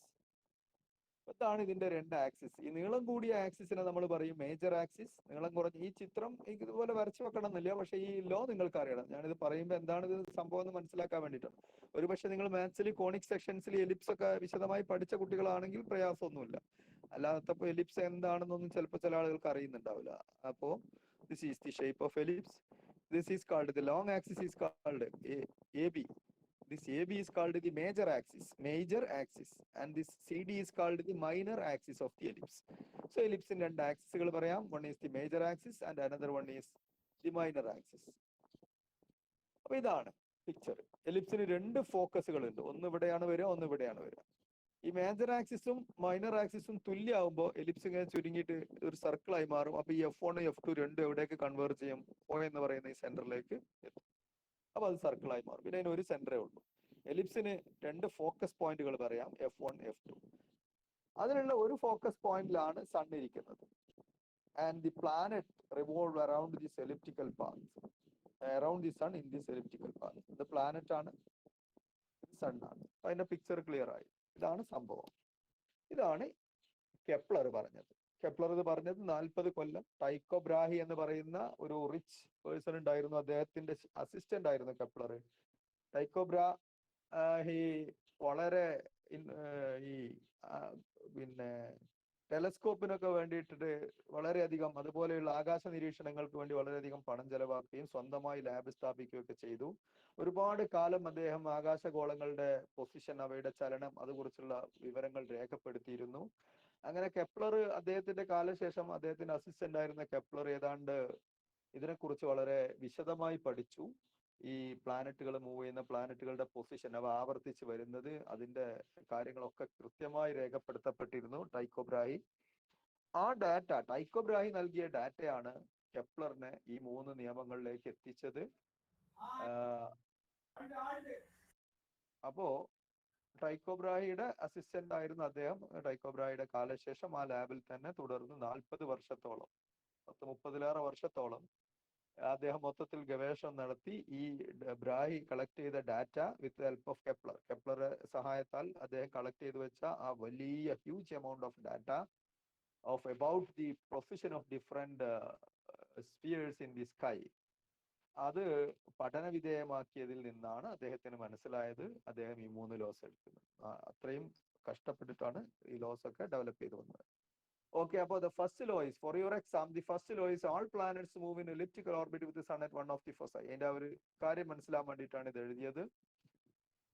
ഇതാണ് ഇതിന്റെ രണ്ട് ആക്സിസ്. ഈ നീളം കൂടിയ ആക്സിസിനെ നമ്മൾ പറയും മേജർ ആക്സിസ്. നീളം കുറഞ്ഞ ഈ ചിത്രം ഇതുപോലെ വരച്ചു വെക്കണം എന്നില്ല, പക്ഷെ ഈ ലോ നിങ്ങൾക്ക് അറിയണം. ഞാനിത് പറയുമ്പോൾ എന്താണ് ഇത് സംഭവം എന്ന് മനസ്സിലാക്കാൻ വേണ്ടിയിട്ടാണ്. ഒരു പക്ഷെ നിങ്ങൾ മാത്സിൽ കോണിക് സെക്ഷൻസിൽ എലിപ്സ് ഒക്കെ വിശദമായി പഠിച്ച കുട്ടികളാണെങ്കിൽ പ്രയാസമൊന്നുമില്ല. അല്ലാത്തപ്പോൾ എലിപ്സ് എന്താണെന്നൊന്നും ചിലപ്പോൾ ചില ആളുകൾക്ക് അറിയുന്നുണ്ടാവില്ല. അപ്പോ this is the shape of ellipse. This is called, the long axis is called AB. This AB is called the major axis, and this CD is called the minor axis of the ellipse. So ellipse in രണ്ട് ആക്സിസുകൾ പറയാം. One is the major axis and another one is the minor axis. അപ്പൊ ഇതാണ് picture. എലിപ്സിന് രണ്ട് ഫോക്കസുകൾ ഉണ്ട്. ഒന്ന് ഇവിടെയാണ് വരിക, ഒന്ന് ഇവിടെയാണ് വരിക. ഈ മേജർ ആക്സിസും മൈനർ ആക്സിസും തുല്യമാകുമ്പോൾ എലിപ്സ് ഇങ്ങനെ ചുരുങ്ങിയിട്ട് ഒരു സർക്കിളായി മാറും. അപ്പൊ ഈ F1 F2 രണ്ടും എവിടേക്ക് കൺവേർട്ട് ചെയ്യും? O എന്ന് പറയുന്ന ഈ സെന്ററിലേക്ക് എത്തും. അപ്പൊ അത് സർക്കിളായി മാറും. പിന്നെ അതിന് ഒരു സെന്ററേ ഉള്ളൂ. എലിപ്സിന് രണ്ട് ഫോക്കസ് പോയിന്റുകൾ പറയാം, F1 F2. അതിനുള്ള ഒരു ഫോക്കസ് പോയിന്റിലാണ് സൺ ഇരിക്കുന്നത്. And the planet revolve around this elliptical path, around the sun in this elliptical path. ഇത് പ്ലാനറ്റ് ആണ്, സൺ ആണ്. അതിന്റെ പിക്ചർ ക്ലിയർ ആയി. ഇതാണ് സംഭവം. ഇതാണ് കെപ്ലർ പറഞ്ഞത്. കെപ്ലർ ഇത് പറഞ്ഞത് 40 കൊല്ലം ടൈക്കോ ബ്രാഹി എന്ന് പറയുന്ന ഒരു റിച്ച് പേഴ്സൺ ഉണ്ടായിരുന്നു. അദ്ദേഹത്തിന്റെ അസിസ്റ്റന്റ് ആയിരുന്നു കെപ്ലർ. ടൈക്കോ ബ്രാഹി വളരെ ഈ പിന്നെ ടെലസ്കോപ്പിനൊക്കെ വേണ്ടിയിട്ട് വളരെയധികം, അതുപോലെയുള്ള ആകാശ നിരീക്ഷണങ്ങൾക്ക് വേണ്ടി വളരെയധികം പണം ചെലവാക്കുകയും സ്വന്തമായി ലാബ് സ്ഥാപിക്കുകയൊക്കെ ചെയ്തു. ഒരുപാട് കാലം അദ്ദേഹം ആകാശഗോളങ്ങളുടെ പൊസിഷൻ, അവയുടെ ചലനം, അതുകുറിച്ചുള്ള വിവരങ്ങൾ രേഖപ്പെടുത്തിയിരുന്നു. അങ്ങനെ കെപ്ലർ, അദ്ദേഹത്തിന്റെ കാലശേഷം അദ്ദേഹത്തിന്റെ അസിസ്റ്റന്റ് ആയിരുന്ന കെപ്ലർ ഏതാണ്ട് ഇതിനെക്കുറിച്ച് വളരെ വിശദമായി പഠിച്ചു. ഈ പ്ലാനറ്റുകൾ മൂവ് ചെയ്യുന്ന പ്ലാനറ്റുകളുടെ പൊസിഷൻ, അവ ആവർത്തിച്ച് വരുന്നത്, അതിന്റെ കാര്യങ്ങളൊക്കെ കൃത്യമായി രേഖപ്പെടുത്തപ്പെട്ടിരുന്നു ടൈക്കോ ബ്രാഹി. ആ ഡാറ്റ, ടൈക്കോ ബ്രാഹി നൽകിയ ഡാറ്റയാണ് കെപ്ലറിനെ ഈ 3 നിയമങ്ങളിലേക്ക് എത്തിച്ചത്. അപ്പോ ടൈക്കോ ബ്രാഹിയുടെ അസിസ്റ്റന്റ് ആയിരുന്ന അദ്ദേഹം ടൈക്കോ ബ്രാഹിയുടെ കാലശേഷം ആ ലാബിൽ തന്നെ തുടർന്ന് 40 വർഷത്തോളം, 30-ലേറെ വർഷത്തോളം അദ്ദേഹം മൊത്തത്തിൽ ഗവേഷണം നടത്തി. ഈ ബ്രാഹി കളക്ട് ചെയ്ത data with help of Kepler, കെപ്ലറെ സഹായത്താൽ അദ്ദേഹം കളക്ട് ചെയ്ത് വെച്ച ആ വലിയ huge amount of data of about the position of different spheres in the sky, അത് പഠന വിധേയമാക്കിയതിൽ നിന്നാണ് അദ്ദേഹത്തിന് മനസ്സിലായത് അദ്ദേഹം ഈ 3 ലോസ് എടുക്കുന്നത്. അത്രയും കഷ്ടപ്പെട്ടിട്ടാണ് ഈ ലോസ് ഒക്കെ ഡെവലപ്പ് ചെയ്ത് വന്നത്. Okay, അപ്പോൾ the first law is, for your exam, the first law is all planets move in elliptical orbit with the sun at one of the foci. അതിന്റെ ഒരു കാര്യം മനസ്സിലാൻ വേണ്ടിയിട്ടാണ് ഇത് എഴുതിയത്.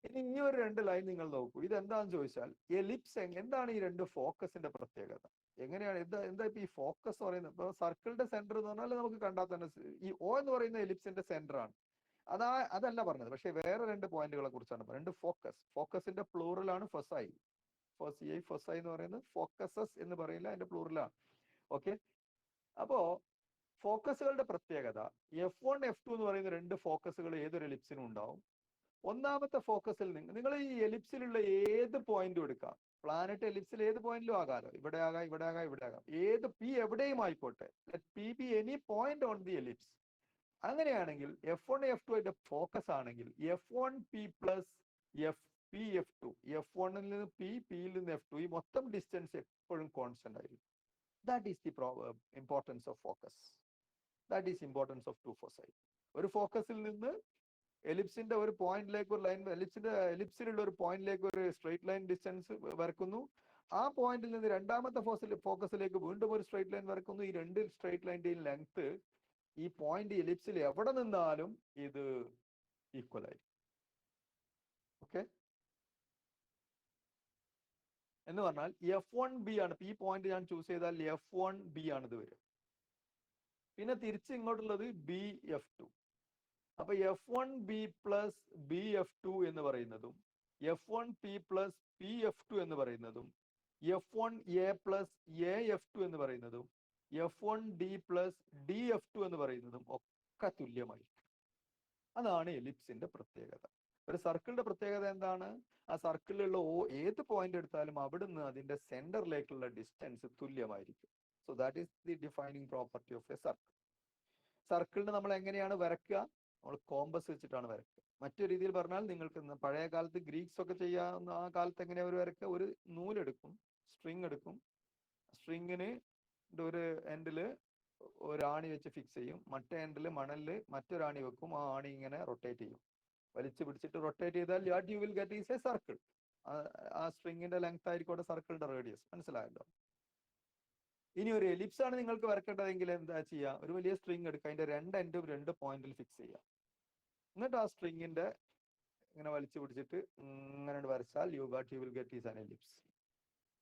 ഇനി ഈ ഒരു 2 ലൈൻ നിങ്ങൾ നോക്കൂ. ഇത് എന്താണെന്ന് ചോദിച്ചാൽ, എലിപ്സ് എന്താണ് ഈ 2 ഫോക്കസിന്റെ പ്രത്യേകത? എങ്ങനെയാണ് എന്താ ഇപ്പൊ ഈ ഫോക്കസ് പറയുന്നത്? ഇപ്പൊ സർക്കിളിന്റെ സെന്റർ എന്ന് പറഞ്ഞാൽ നമുക്ക് കണ്ടാൽ തന്നെ ഈ O എന്ന് പറയുന്ന എലിപ്സിന്റെ സെന്റർ ആണ്. അതല്ല പറഞ്ഞത്, പക്ഷെ വേറെ 2 പോയിന്റുകളെ കുറിച്ചാണ് പറയുന്നത്. 2 ഫോക്കസ്. ഫോക്കസിന്റെ പ്ലൂറൽ ആണ് ഫൊസൈ. ഫൊസൈ എന്ന് പറയുന്നത് ഫോക്കസസ് എന്ന് പറയില്ല, അതിന്റെ പ്ലൂറലാണ്. ഓക്കെ, അപ്പോ ഫോക്കസുകളുടെ പ്രത്യേകത, F1 F2 എന്ന് പറയുന്ന 2 ഫോക്കസുകൾ ഏതൊരു എലിപ്സിനും ഉണ്ടാവും. ഒന്നാമത്തെ ഫോക്കസിൽ നിങ്ങൾ ഈ എലിപ്സിലുള്ള ഏത് പോയിന്റും എടുക്കാം. പ്ലാനറ്റ് എലിപ്സിൽ ഏത് പോയിന്റിലും ആകാലോ, ഇവിടെ ആകാം, ഇവിടെ ആകാം, ഇവിടെ ആകാം, ഏത് പി എവിടെയും ആയിക്കോട്ടെ. P B any point on the ellipse. അങ്ങനെയാണെങ്കിൽ F1 F2 അതിന്റെ ഫോക്കസ് ആണെങ്കിൽ F1P പ്ലസ് F2, F1 നിന്ന് പിയിൽ നിന്ന് F2, ഈ മൊത്തം ഡിസ്റ്റൻസ് എപ്പോഴും കോൺസ്റ്റന്റ് ആയിരിക്കും. That is the importance of focus. That is importance of 2 ഫോസൈ. ഒരു ഫോക്കസിൽ നിന്ന് എലിപ്സിന്റെ ഒരു പോയിന്റിലേക്ക് ഒരു ലൈൻ, എലിപ്സിലുള്ള ഒരു പോയിന്റിലേക്ക് ഒരു സ്ട്രെയിറ്റ് ലൈൻ ഡിസ്റ്റൻസ് വരക്കുന്നു. ആ പോയിന്റിൽ നിന്ന് രണ്ടാമത്തെ ഫോക്കസിലേക്ക് വീണ്ടും ഒരു സ്ട്രെയിറ്റ് ലൈൻ വരക്കുന്നു. ഈ രണ്ട് സ്ട്രെയിറ്റ് ലൈൻ്റെയും ലെങ്ത് ഈ പോയിന്റ് എലിപ്സിൽ എവിടെ നിന്നാലും ഇത് ഈക്വൽ ആയി. ഓക്കെ, എന്ന് പറഞ്ഞാൽ F1B ആണ്. ഈ പോയിന്റ് ഞാൻ ചൂസ് ചെയ്താൽ F1B ആണ് ഇത് വരും. പിന്നെ തിരിച്ച് ഇങ്ങോട്ടുള്ളത് BF2. അപ്പൊ F1B പ്ലസ് BF2 എന്ന് പറയുന്നതും F1P പ്ലസ് PF2 എന്ന് പറയുന്നതും F1A പ്ലസ് AF2 എന്ന് പറയുന്നതും F1D പ്ലസ് DF2 എന്ന് പറയുന്നതും ഒക്കെ തുല്യമായിരിക്കും. അതാണ് എലിപ്സിന്റെ പ്രത്യേകത. ഒരു സർക്കിളിന്റെ പ്രത്യേകത എന്താണ്? ആ സർക്കിളിലുള്ള ഏത് പോയിന്റ് എടുത്താലും അവിടുന്ന് അതിന്റെ സെന്ററിലേക്കുള്ള ഡിസ്റ്റൻസ് തുല്യമായിരിക്കും. So that is the defining property of A circle. സർക്കിളിന് നമ്മൾ എങ്ങനെയാണ് വരയ്ക്കുക? നമ്മൾ കോമ്പസ് വെച്ചിട്ടാണ് വരയ്ക്കുക. മറ്റൊരു രീതിയിൽ പറഞ്ഞാൽ, നിങ്ങൾക്ക് പഴയ കാലത്ത് ഗ്രീക്സ് ഒക്കെ ചെയ്യാവുന്ന ആ കാലത്ത് എങ്ങനെ അവർ വരയ്ക്കുക? ഒരു നൂലെടുക്കും, സ്ട്രിങ് എടുക്കും, സ്ട്രിങ്ങിന് ഒരു എൻഡില് ഒരാണി വെച്ച് ഫിക്സ് ചെയ്യും, മറ്റേ എൻഡില് മണലില് മറ്റൊരാണി വെക്കും, ആ ആണി ഇങ്ങനെ റൊട്ടേറ്റ് ചെയ്യും. വലിച്ചു പിടിച്ചിട്ട് റൊട്ടേറ്റ് ചെയ്താൽ what you will get is A circle. ആ സ്ട്രിങ്ങിന്റെ ലെങ്ത് ആയിരിക്കും സർക്കിളിന്റെ റേഡിയസ്. മനസ്സിലായല്ലോ? ഇനി ഒരു എലിപ്സ് ആണ് നിങ്ങൾക്ക് വരക്കേണ്ടതെങ്കിൽ എന്താ ചെയ്യുക? ഒരു വലിയ സ്ട്രിങ് എടുക്കുക, അതിന്റെ രണ്ട് എൻഡും രണ്ട് പോയിന്റിൽ ഫിക്സ് ചെയ്യുക. എന്നിട്ട് ആ സ്ട്രിങ്ങിന്റെ ഇങ്ങനെ വലിച്ചു പിടിച്ചിട്ട് ഇങ്ങനെ വരച്ചാൽ U will get is an ellipse.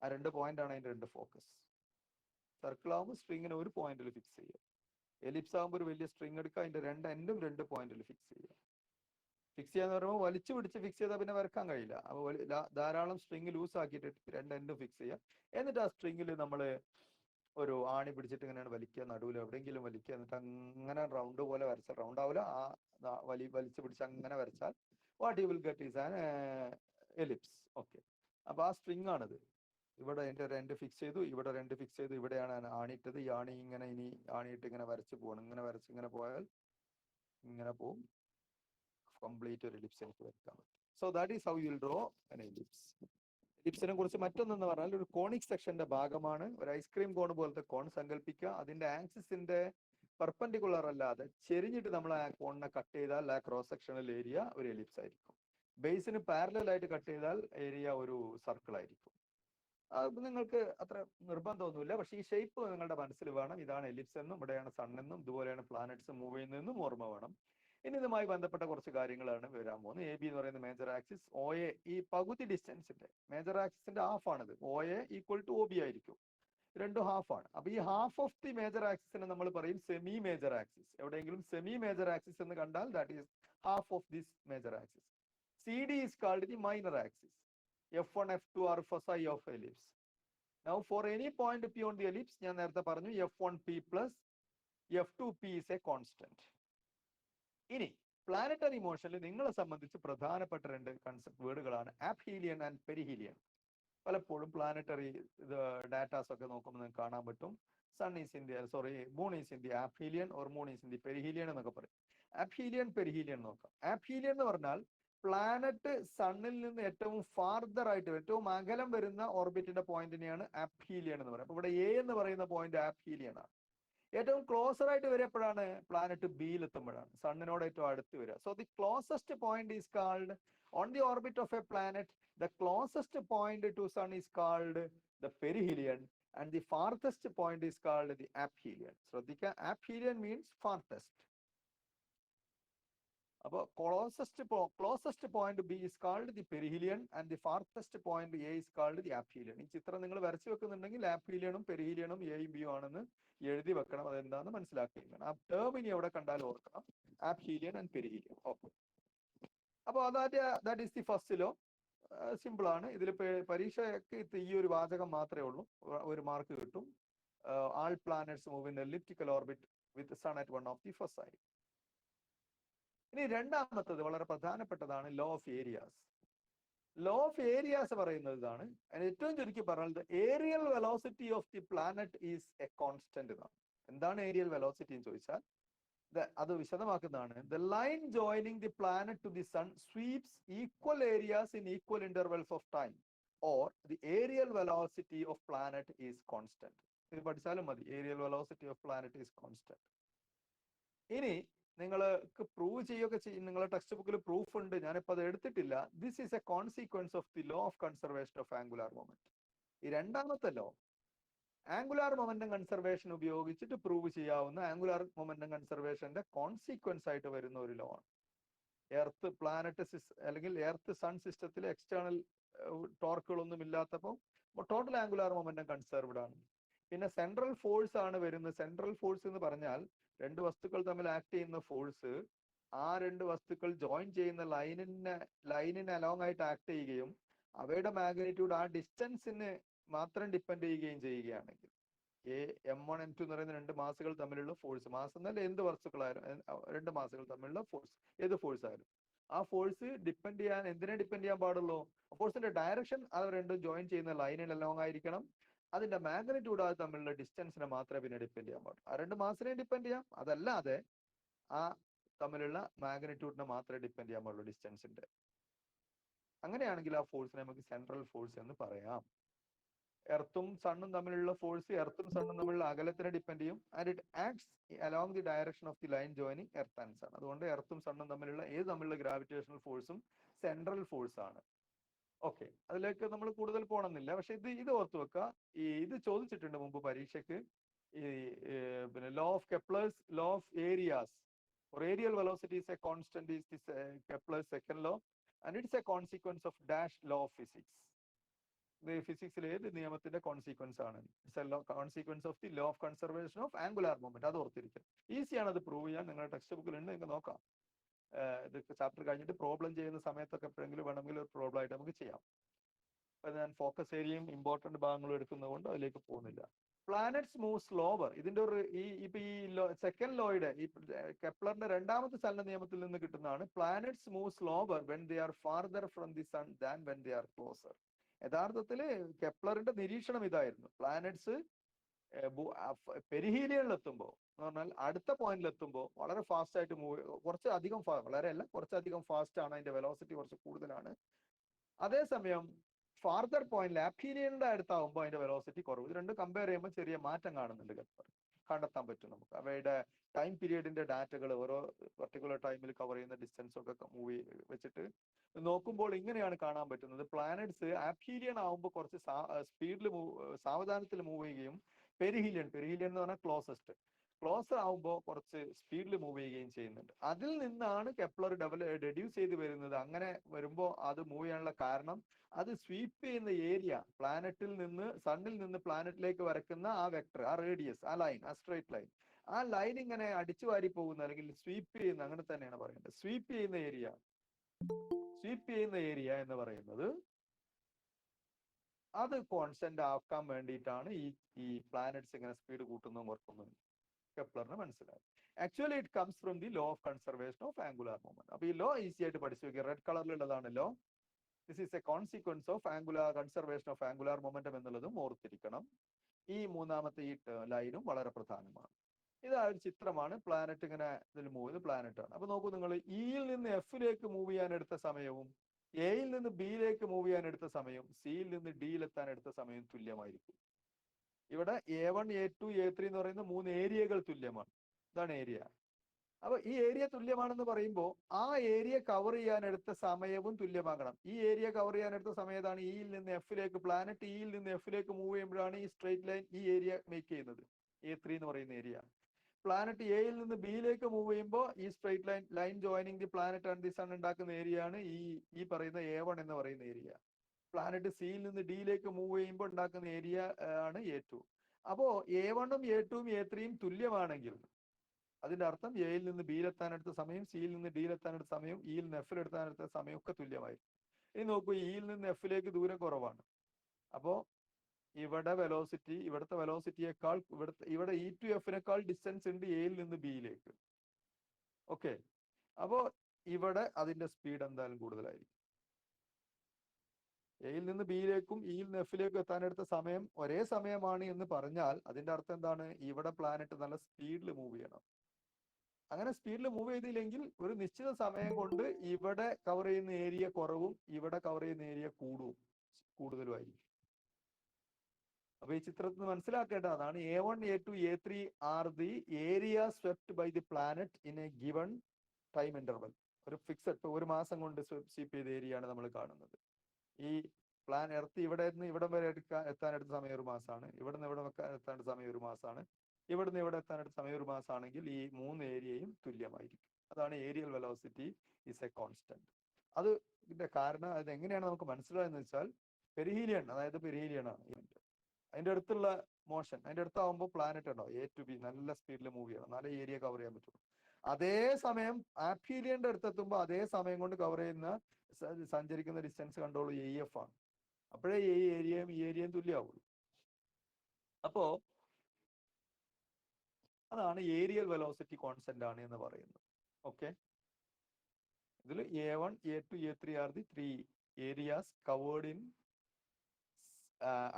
ആ രണ്ട് പോയിന്റ് ആണ് അതിന്റെ രണ്ട് ഫോക്കസ്. സർക്കിൾ ആകുമ്പോൾ സ്ട്രിങ്ങിനെ ഒരു പോയിന്റിൽ ഫിക്സ് ചെയ്യുക. എലിപ്സ് ആകുമ്പോൾ ഒരു വലിയ സ്ട്രിങ് എടുക്കുക, അതിന്റെ രണ്ട് എൻഡും രണ്ട് പോയിന്റിൽ ഫിക്സ് ചെയ്യുക. ഫിക്സ് ചെയ്യാന്ന് പറയുമ്പോൾ വലിച്ചു പിടിച്ച് ഫിക്സ് ചെയ്താൽ പിന്നെ വരക്കാൻ കഴിയില്ല. അപ്പോൾ ധാരാളം സ്ട്രിങ് ലൂസ് ആക്കിയിട്ട് രണ്ട് എൻഡും ഫിക്സ് ചെയ്യുക. എന്നിട്ട് ആ സ്ട്രിങ്ങിൽ നമ്മൾ ഒരു ആണി പിടിച്ചിട്ട് ഇങ്ങനെയാണ് വലിക്കുക, നടുവിൽ എവിടെയെങ്കിലും വലിക്കുക, എന്നിട്ട് അങ്ങനെ റൗണ്ട് പോലെ വരച്ചാൽ, റൗണ്ട് ആവില്ല, ആ വലിച്ചു പിടിച്ച് അങ്ങനെ വരച്ചാൽ what you will get is an ellipse. Okay, അപ്പൊ ആ സ്ട്രിങ് ആണിത്. ഇവിടെ എൻ്റെ രണ്ട് ഫിക്സ് ചെയ്തു, ഇവിടെ രണ്ട് ഫിക്സ് ചെയ്തു, ഇവിടെയാണ് ആണിയിട്ടത്. ഈ ആണി ഇങ്ങനെ ഇനി ആണിയിട്ട് ഇങ്ങനെ വരച്ച് പോകണം. ഇങ്ങനെ വരച്ച് ഇങ്ങനെ പോയാൽ ഇങ്ങനെ പോവും. കംപ്ലീറ്റ് ഒരു എലിപ്സ് എനിക്ക് വരയ്ക്കാൻ പറ്റും. So that is how you will draw an ellipse. എലിപ്സിനെ കുറിച്ച് മറ്റൊന്നെന്ന് പറഞ്ഞാൽ, ഒരു കോണിക് സെക്ഷന്റെ ഭാഗമാണ്. ഒരു ഐസ്ക്രീം കോൺ പോലത്തെ കോൺ സങ്കല്പിക്കുക. അതിന്റെ ആക്സിസിന്റെ പെർപെൻഡിക്കുലർ അല്ലാതെ ചെരിഞ്ഞിട്ട് നമ്മൾ ആ കോണിനെ കട്ട് ചെയ്താൽ ആ ക്രോസ് സെക്ഷണൽ ഏരിയ ഒരു എലിപ്സ് ആയിരിക്കും. ബേസിന് പാരലൽ ആയിട്ട് കട്ട് ചെയ്താൽ ഏരിയ ഒരു സർക്കിൾ ആയിരിക്കും. അത് നിങ്ങൾക്ക് അത്ര നിർബന്ധമൊന്നുമില്ല, പക്ഷേ ഈ ഷേപ്പ് നിങ്ങളുടെ മനസ്സിൽ വേണം. ഇതാണ് എലിപ്സ് എന്നും ഇവിടെയാണ് സൺ എന്നും ഇതുപോലെയാണ് പ്ലാനറ്റ്സ് മൂവ് ചെയ്യുന്നതെന്നും ഓർമ്മ വേണം. ഇനി ഇതുമായി ബന്ധപ്പെട്ട കുറച്ച് കാര്യങ്ങളാണ് വരാൻ പോകുന്നത്. AB എന്ന് പറയുന്ന മേജർ ആക്സിസ്, OA ഈ പകുതി ഡിസ്റ്റൻസിന്റെ മേജർ ആക്സിസിന്റെ ഹാഫ് ആണിത്. OA ഈക്വൽ ടു OB ആയിരിക്കും. രണ്ടും ഹാഫ് ആണ്. അപ്പൊ ഈ ഹാഫ് ഓഫ് ദി മേജർ ആക്സിസിനെ നമ്മൾ പറയും സെമി മേജർ ആക്സിസ്. എവിടെയെങ്കിലും സെമി മേജർ ആക്സിസ് എന്ന് കണ്ടാൽ that is half of this major axis. CD is called the minor axis. F1, F2 are foci of ellipse. Now for any point P on the ellipse, ഞാൻ നേരത്തെ പറഞ്ഞു F1P plus F2P is a constant. ഇനി planetary മോഷനിൽ നിങ്ങളെ സംബന്ധിച്ച് പ്രധാനപ്പെട്ട രണ്ട് concept വേർഡുകളാണ് ആപ്ഹീലിയൻ ആൻഡ് പെരിഹീലിയൻ. പലപ്പോഴും പ്ലാനറ്ററി ഡാറ്റാസ് ഒക്കെ നോക്കുമ്പോൾ നിങ്ങൾക്ക് കാണാൻ പറ്റും sun is in the moon is in the aphelion or moon is in the perihelion എന്നൊക്കെ പറയും. ആപ്ഹീലിയൻ പെരിഹീലിയൻ നോക്കാം. ആപ്ഹീലിയൻ എന്ന് പറഞ്ഞാൽ പ്ലാനറ്റ് സണ്ണിൽ നിന്ന് ഏറ്റവും ഫാർദർ ആയിട്ട് ഏറ്റവും അകലം വരുന്ന ഓർബിറ്റിന്റെ പോയിന്റിനെയാണ് ആപ്ഹീലിയൻ എന്ന് പറയുന്നത്. അപ്പൊ ഇവിടെ A എന്ന് പറയുന്ന പോയിന്റ് ആപ്ഹീലിയൻ ആണ്. ഏറ്റവും ക്ലോസർ ആയിട്ട് വരിക എപ്പോഴാണ്? പ്ലാനറ്റ് ബിയിൽ എത്തുമ്പോഴാണ്, സണ്ണിനോട് ഏറ്റവും അടുത്ത് വരിക. So the closest point is called on the orbit of a planet, the closest point to sun is called the perihelion and the farthest point is called the aphelion. ശ്രദ്ധിക്കുക, aphelion means farthest. അപ്പോൾ closest point B is called the perihelion and the farthest point A is called the aphelion. ഈ ചിത്രം നിങ്ങൾ വരച്ചു വെക്കുന്നുണ്ടെങ്കിൽ ആപ്ഹീലിയനും പെരിഹീലിയനും Aയും Bയും ആണെന്ന് എഴുതി വെക്കണം. അതെന്താണെന്ന് മനസ്സിലാക്കിയിരിക്കണം. ആ ടേം ഇനി എവിടെ കണ്ടാലും ഓർക്കണം, ആപ്ഹീലിയൻ ആൻഡ് പെരിഹീലിയൻ. ഓക്കെ, അപ്പോൾ that is the first law. Simple ആണ്. ഇതിൽ പരീക്ഷയ്ക്ക് ഈ ഒരു വാചകം മാത്രമേ ഉള്ളൂ, ഒരു മാർക്ക് കിട്ടും. All planets move in elliptical orbit with sun at one of the foci. ഇനി രണ്ടാമത്തത് വളരെ പ്രധാനപ്പെട്ടതാണ് law of areas. Law of areas പറയുന്നത് ഇതാണ്. ഏറ്റവും ചുരുക്കി പറഞ്ഞാൽ areal velocity of the planet is a constant എന്നാണ്. എന്താണ് ഏരിയൽ വെലോസിറ്റി എന്ന് ചോദിച്ചാൽ അത് വിശദമാക്കുന്നതാണ്. The line joining the planet to the sun sweeps equal areas in equal intervals of time or the areal velocity of planet is constant. ഇത് പഠിച്ചാലും മതി, aerial velocity of planet is constant. ഇനി നിങ്ങൾക്ക് prove ചെയ്യുകയൊക്കെ ചെയ്യും. നിങ്ങളുടെ text ബുക്കിൽ proof ഉണ്ട്, ഞാനിപ്പോൾ അത് എടുത്തിട്ടില്ല. This is a consequence of the law of conservation of angular moment. ഈ രണ്ടാമത്തെ ലോ ആംഗുലാർ മൊമെന്റം കൺസർവേഷൻ ഉപയോഗിച്ചിട്ട് പ്രൂവ് ചെയ്യാവുന്ന ആംഗുലാർ മൊമെന്റം കൺസർവേഷന്റെ കോൺസിക്വൻസ് ആയിട്ട് വരുന്ന ഒരു ലോ ആണ്. എർത്ത് പ്ലാനറ്റ് അല്ലെങ്കിൽ എർത്ത് സൺ സിസ്റ്റത്തിൽ എക്സ്റ്റേണൽ ടോർക്കുകളൊന്നും ഇല്ലാത്തപ്പോൾ ടോട്ടൽ ആംഗുലാർ മൊമെന്റം കൺസർവ്ഡ് ആണ്. പിന്നെ സെൻട്രൽ ഫോഴ്സ് ആണ് വരുന്നത്. സെൻട്രൽ ഫോഴ്സ് എന്ന് പറഞ്ഞാൽ രണ്ട് വസ്തുക്കൾ തമ്മിൽ ആക്ട് ചെയ്യുന്ന ഫോഴ്സ് ആ രണ്ട് വസ്തുക്കൾ ജോയിൻ ചെയ്യുന്ന ലൈനിന് അലോങ് ആയിട്ട് ആക്ട് ചെയ്യുകയും അവയുടെ മാഗ്നിറ്റ്യൂഡ് ആ ഡിസ്റ്റൻസിന് മാത്രം ഡിപ്പെൻഡ് ചെയ്യുകയും ചെയ്യുകയാണെങ്കിൽ M1 M2 എന്ന് പറയുന്ന രണ്ട് മാസുകൾ തമ്മിലുള്ള ഫോഴ്സ്, മാസ് എന്നാൽ എന്ത് വസ്തുക്കളായാലും രണ്ട് മാസുകൾ തമ്മിലുള്ള ഫോഴ്സ്, ഏത് ഫോഴ്സ് ആയാലും ആ ഫോഴ്സ് ഡിപ്പെൻഡ് ചെയ്യാൻ എന്തിനെ ഡിപ്പെൻഡ് ചെയ്യാൻ പാടുള്ളൂ? ഫോഴ്സിന്റെ ഡയറക്ഷൻ അത് രണ്ടും ജോയിൻ ചെയ്യുന്ന ലൈനിൽ അലോങ് ആയിരിക്കണം. അതിന്റെ മാഗ്നിറ്റ്യൂഡ് അത് തമ്മിലുള്ള ഡിസ്റ്റൻസിനെ മാത്രമേ പിന്നെ ഡിപ്പെൻഡ് ചെയ്യാൻ പാടുള്ളൂ. ആ രണ്ട് മാസിനെയും ഡിപ്പെൻഡ് ചെയ്യാം, അതല്ലാതെ ആ തമ്മിലുള്ള മാഗ്നിറ്റ്യൂഡിനെ മാത്രമേ ഡിപ്പെൻഡ് ചെയ്യാൻ പാടുള്ളൂ ഡിസ്റ്റൻസിന്റെ. അങ്ങനെയാണെങ്കിൽ ആ ഫോഴ്സിനെ നമുക്ക് സെൻട്രൽ ഫോഴ്സ് എന്ന് പറയാം. എർത്തും സണ്ണും തമ്മിലുള്ള ഫോഴ്സ് എർത്തും സണ്ണും തമ്മിലുള്ള അകലത്തിനെ ഡിപ്പെൻഡ് ചെയ്യും. And it acts along the direction of the line joining earth and sun. അതുകൊണ്ട് എർത്തും സണ്ണും തമ്മിലുള്ള ഗ്രാവിറ്റേഷണൽ ഫോഴ്സും സെൻട്രൽ ഫോഴ്സ് ആണ്. ഓക്കെ, അതിലേക്ക് നമ്മൾ കൂടുതൽ പോകണമെന്നില്ല. പക്ഷെ ഇത് ഓർത്തു വെക്കുക. ഇത് ചോദിച്ചിട്ടുണ്ട് മുമ്പ് പരീക്ഷയ്ക്ക്. പിന്നെ law of Kepler's law of areas or aerial velocity is a constant is this Kepler's second law and it's a consequence of dash law of physics. ഫിസിക്സിലെ ഏത് നിയമത്തിന്റെ കോൺസിക്വൻസ് ആണ്? Consequence of the law of conservation of angular moment. അത് ഓർത്തിരിക്കും. ഈസിയാണ് അത് prove ചെയ്യാൻ. നിങ്ങളുടെ text ബുക്കിൽ ഉണ്ട്, നിങ്ങൾക്ക് നോക്കാം. ഇത് ചാപ്റ്റർ കഴിഞ്ഞിട്ട് പ്രോബ്ലം ചെയ്യുന്ന സമയത്തൊക്കെ എപ്പോഴെങ്കിലും വേണമെങ്കിൽ ഒരു പ്രോബ്ലം ആയിട്ട് നമുക്ക് ചെയ്യാം. അപ്പൊ ഞാൻ ഫോക്കസ് ഏരിയയും ഇമ്പോർട്ടന്റ് ഭാഗങ്ങളും എടുക്കുന്നതുകൊണ്ട് അതിലേക്ക് പോകുന്നില്ല. Planets move slower. ഇതിന്റെ ഒരു ഈ സെക്കൻഡ് ലോയുടെ ഈ കെപ്ലറിന്റെ രണ്ടാമത്തെ ചലന നിയമത്തിൽ നിന്ന് കിട്ടുന്നതാണ്. Planets move slower when they are farther from the sun than when they are closer. യഥാർത്ഥത്തില് കെപ്ലറിന്റെ നിരീക്ഷണം ഇതായിരുന്നു. പ്ലാനറ്റ്സ് പെരിഹീലിയനിൽ എത്തുമ്പോൾ എന്ന് പറഞ്ഞാൽ അടുത്ത പോയിന്റിൽ എത്തുമ്പോൾ വളരെ ഫാസ്റ്റ് ആയിട്ട് കുറച്ചധികം വളരെ അല്ല കുറച്ചധികം ഫാസ്റ്റ് ആണ്, അതിന്റെ വെലോസിറ്റി കുറച്ച് കൂടുതലാണ്. അതേസമയം ഫാർദർ പോയിന്റിൽ ആപ്ഹീലിയന്റെ അടുത്താവുമ്പോൾ അതിന്റെ വെലോസിറ്റി കുറവ്. ഇത് രണ്ടും കമ്പയർ ചെയ്യുമ്പോൾ ചെറിയ മാറ്റം കാണുന്നുണ്ട്. കെപ്ലർ കണ്ടെത്താൻ പറ്റും നമുക്ക്. അവയുടെ ടൈം പീരീഡിന്റെ ഡാറ്റകൾ ഓരോ പർട്ടിക്കുലർ ടൈമിൽ കവർ ചെയ്യുന്ന ഡിസ്റ്റൻസ് ഒക്കെ മൂവ് വെച്ചിട്ട് നോക്കുമ്പോൾ ഇങ്ങനെയാണ് കാണാൻ പറ്റുന്നത്. പ്ലാനറ്റ്സ് ആപ്ഹീലിയൻ ആവുമ്പോൾ കുറച്ച് സ്പീഡിൽ സാവധാനത്തിൽ മൂവ് ചെയ്യുകയും പെരിഹീലിയൻ എന്ന് പറഞ്ഞാൽ ക്ലോസർ ആവുമ്പോൾ കുറച്ച് സ്പീഡിൽ മൂവ് ചെയ്യുകയും ചെയ്യുന്നുണ്ട്. അതിൽ നിന്നാണ് കെപ്ലർ ഡെഡ്യൂസ് ചെയ്ത് വരുന്നത്. അങ്ങനെ വരുമ്പോൾ അത് മൂവ് ചെയ്യാനുള്ള കാരണം അത് സ്വീപ്പ് ചെയ്യുന്ന ഏരിയ, പ്ലാനറ്റിൽ നിന്ന് സണ്ണിൽ നിന്ന് പ്ലാനറ്റിലേക്ക് വരയ്ക്കുന്ന ആ വെക്ടർ, ആ റേഡിയസ്, ആ ലൈൻ, ആ സ്ട്രേറ്റ് ലൈൻ, ആ ലൈൻ ഇങ്ങനെ അടിച്ചു വാരി പോകുന്ന അല്ലെങ്കിൽ സ്വീപ്പ് ചെയ്യുന്ന, അങ്ങനെ തന്നെയാണ് പറയുന്നത്. സ്വീപ്പ് ചെയ്യുന്ന ഏരിയ എന്ന് പറയുന്നത് അത് കോൺസ്റ്റന്റ് ആക്കാൻ വേണ്ടിയിട്ടാണ് ഈ പ്ലാനറ്റ്സ് ഇങ്ങനെ സ്പീഡ് കൂട്ടുന്നതും കുറക്കുന്നതും കെപ്ലറിന് മനസ്സിലായി. Actually it comes from the law of conservation of angular moment. അപ്പൊ ഈ ലോ ഈസി ആയിട്ട് പഠിച്ചു വെക്കുക. റെഡ് കളറിലുള്ളതാണ് law. This is a consequence of conservation of angular momentum എന്നുള്ളതും ഓർത്തിരിക്കണം. ഈ മൂന്നാമത്തെ ഈ ലൈനും വളരെ പ്രധാനമാണ്. ഇതാ ഒരു ചിത്രമാണ്. പ്ലാനറ്റ് ഇങ്ങനെ ഇതിൽ മൂവ് ചെയ്ത് പ്ലാനറ്റ് ആണ്. അപ്പൊ നോക്കൂ, നിങ്ങൾ ഇയിൽ നിന്ന് എഫിലേക്ക് മൂവ് ചെയ്യാൻ എടുത്ത സമയവും എയിൽ നിന്ന് ബിയിലേക്ക് മൂവ് ചെയ്യാൻ എടുത്ത സമയവും സിയിൽ നിന്ന് ഡിയിലെത്താൻ എടുത്ത സമയവും തുല്യമായിരിക്കും. ഇവിടെ A1 A2 A3 എന്ന് പറയുന്ന 3 ഏരിയകൾ തുല്യമാണ്. ഇതാണ് ഏരിയ. അപ്പൊ ഈ ഏരിയ തുല്യമാണെന്ന് പറയുമ്പോൾ ആ ഏരിയ കവർ ചെയ്യാൻ എടുത്ത സമയവും തുല്യമാകണം. ഈ ഏരിയ കവർ ചെയ്യാൻ എടുത്ത സമയത്താണ് ഇയിൽ നിന്ന് എഫിലേക്ക്, പ്ലാനറ്റ് ഇയിൽ നിന്ന് എഫിലേക്ക് മൂവ് ചെയ്യുമ്പോഴാണ് ഈ സ്ട്രേറ്റ് ലൈൻ ഈ ഏരിയ മേക്ക് ചെയ്യുന്നത്. A3 എന്ന് പറയുന്ന ഏരിയ. പ്ലാനറ്റ് എയിൽ നിന്ന് ബിയിലേക്ക് മൂവ് ചെയ്യുമ്പോൾ ഈ straight line joining the planet and the sun ഉണ്ടാക്കുന്ന ഏരിയയാണ് ഈ പറയുന്ന A1 എന്ന് പറയുന്ന ഏരിയ. പ്ലാനറ്റ് സിയിൽ നിന്ന് ഡിയിലേക്ക് മൂവ് ചെയ്യുമ്പോൾ ഉണ്ടാക്കുന്ന ഏരിയ ആണ് A2. അപ്പോ A1ഉം A2ഉം A3യും തുല്യമാണെങ്കിൽ അതിന്റെ അർത്ഥം എയിൽ നിന്ന് ബിയിലെത്താൻ എടുത്ത സമയം, സിയിൽ നിന്ന് ഡിയിലെത്താൻ എടുത്ത സമയം, ഇയിൽ നിന്ന് എഫിലെത്താൻ എടുത്ത സമയം ഒക്കെ തുല്യമായിരിക്കും. ഇനി നോക്കൂ, ഇയിൽ നിന്ന് എഫിലേക്ക് ദൂരം കുറവാണ്. അപ്പോ ഇവിടുത്തെ വെലോസിറ്റിയേക്കാൾ ഇവിടെ E to Fനേക്കാൾ ഡിസ്റ്റൻസ് ഉണ്ട് എയിൽ നിന്ന് ബിയിലേക്ക്. ഓക്കെ, അപ്പോ ഇവിടെ അതിന്റെ സ്പീഡ് എന്തായാലും കൂടുതലായിരിക്കും. എയിൽ നിന്ന് ബിയിലേക്കും ഇയിൽ നിന്ന് എഫിലേക്കും എത്താനെടുത്ത സമയം ഒരേ സമയമാണ് എന്ന് പറഞ്ഞാൽ അതിന്റെ അർത്ഥം എന്താണ്? ഇവിടെ പ്ലാനറ്റ് നല്ല സ്പീഡിൽ മൂവ് ചെയ്യണം. അങ്ങനെ സ്പീഡിൽ മൂവ് ചെയ്തില്ലെങ്കിൽ ഒരു നിശ്ചിത സമയം കൊണ്ട് ഇവിടെ കവർ ചെയ്യുന്ന ഏരിയ കുറവും ഇവിടെ കവർ ചെയ്യുന്ന ഏരിയ കൂടുതലുമായിരിക്കും. അപ്പൊ ഈ ചിത്രത്തിൽ നിന്ന് മനസ്സിലാക്കേണ്ട അതാണ് A1, A2, A3 are the area swept by the planet in a given time interval. ഒരു ഫിക്സഡ് ഒരു മാസം കൊണ്ട് സ്വീപ്പ് ചെയ്ത ഏരിയയാണ് നമ്മൾ കാണുന്നത്. ഈ പ്ലാൻ എർത്ത് ഇവിടെ നിന്ന് ഇവിടം വരെ എത്താനെടുത്ത സമയം ഒരു മാസമാണ്, ഇവിടെ നിന്ന് ഇവിടെ എത്താൻ സമയം ഒരു മാസമാണ്, ഇവിടെ നിന്ന് ഇവിടെ എത്താനെടുത്ത സമയം ഒരു മാസമാണെങ്കിൽ ഈ 3 ഏരിയയും തുല്യമായിരിക്കും. അതാണ് aerial velocity is a constant. അത് ഇതിന്റെ കാരണം അത് എങ്ങനെയാണ് നമുക്ക് മനസ്സിലായെന്ന് വെച്ചാൽ പെരിഹീലിയൻ, അതായത് പെരിഹീലിയൻ ആണ് അതിന്റെ അടുത്തുള്ള മോഷൻ, അതിന്റെ അടുത്താവുമ്പോൾ പ്ലാനറ്റ് ഉണ്ടോ A to B നല്ല സ്പീഡിൽ മൂവ് ചെയ്യണം, നല്ല ഏരിയ കവർ ചെയ്യാൻ പറ്റും. അതേ സമയം ആഫീലിയന്റെ അടുത്തെത്തുമ്പോൾ അതേ സമയം കൊണ്ട് കവർ ചെയ്യുന്ന സഞ്ചരിക്കുന്ന ഡിസ്റ്റൻസ് കണ്ടോളൂ AF ആണ്. അപ്പോഴേ ഈ ഏരിയയും തുല്യമാവുള്ളൂ. അപ്പോ അതാണ് ഏരിയൽ വെലോസിറ്റി കോൺസ്റ്റന്റ് ആണ് എന്ന് പറയുന്നത്. ഓക്കെ, ഇതിൽ A1, A2, A3 are the 3 areas covered in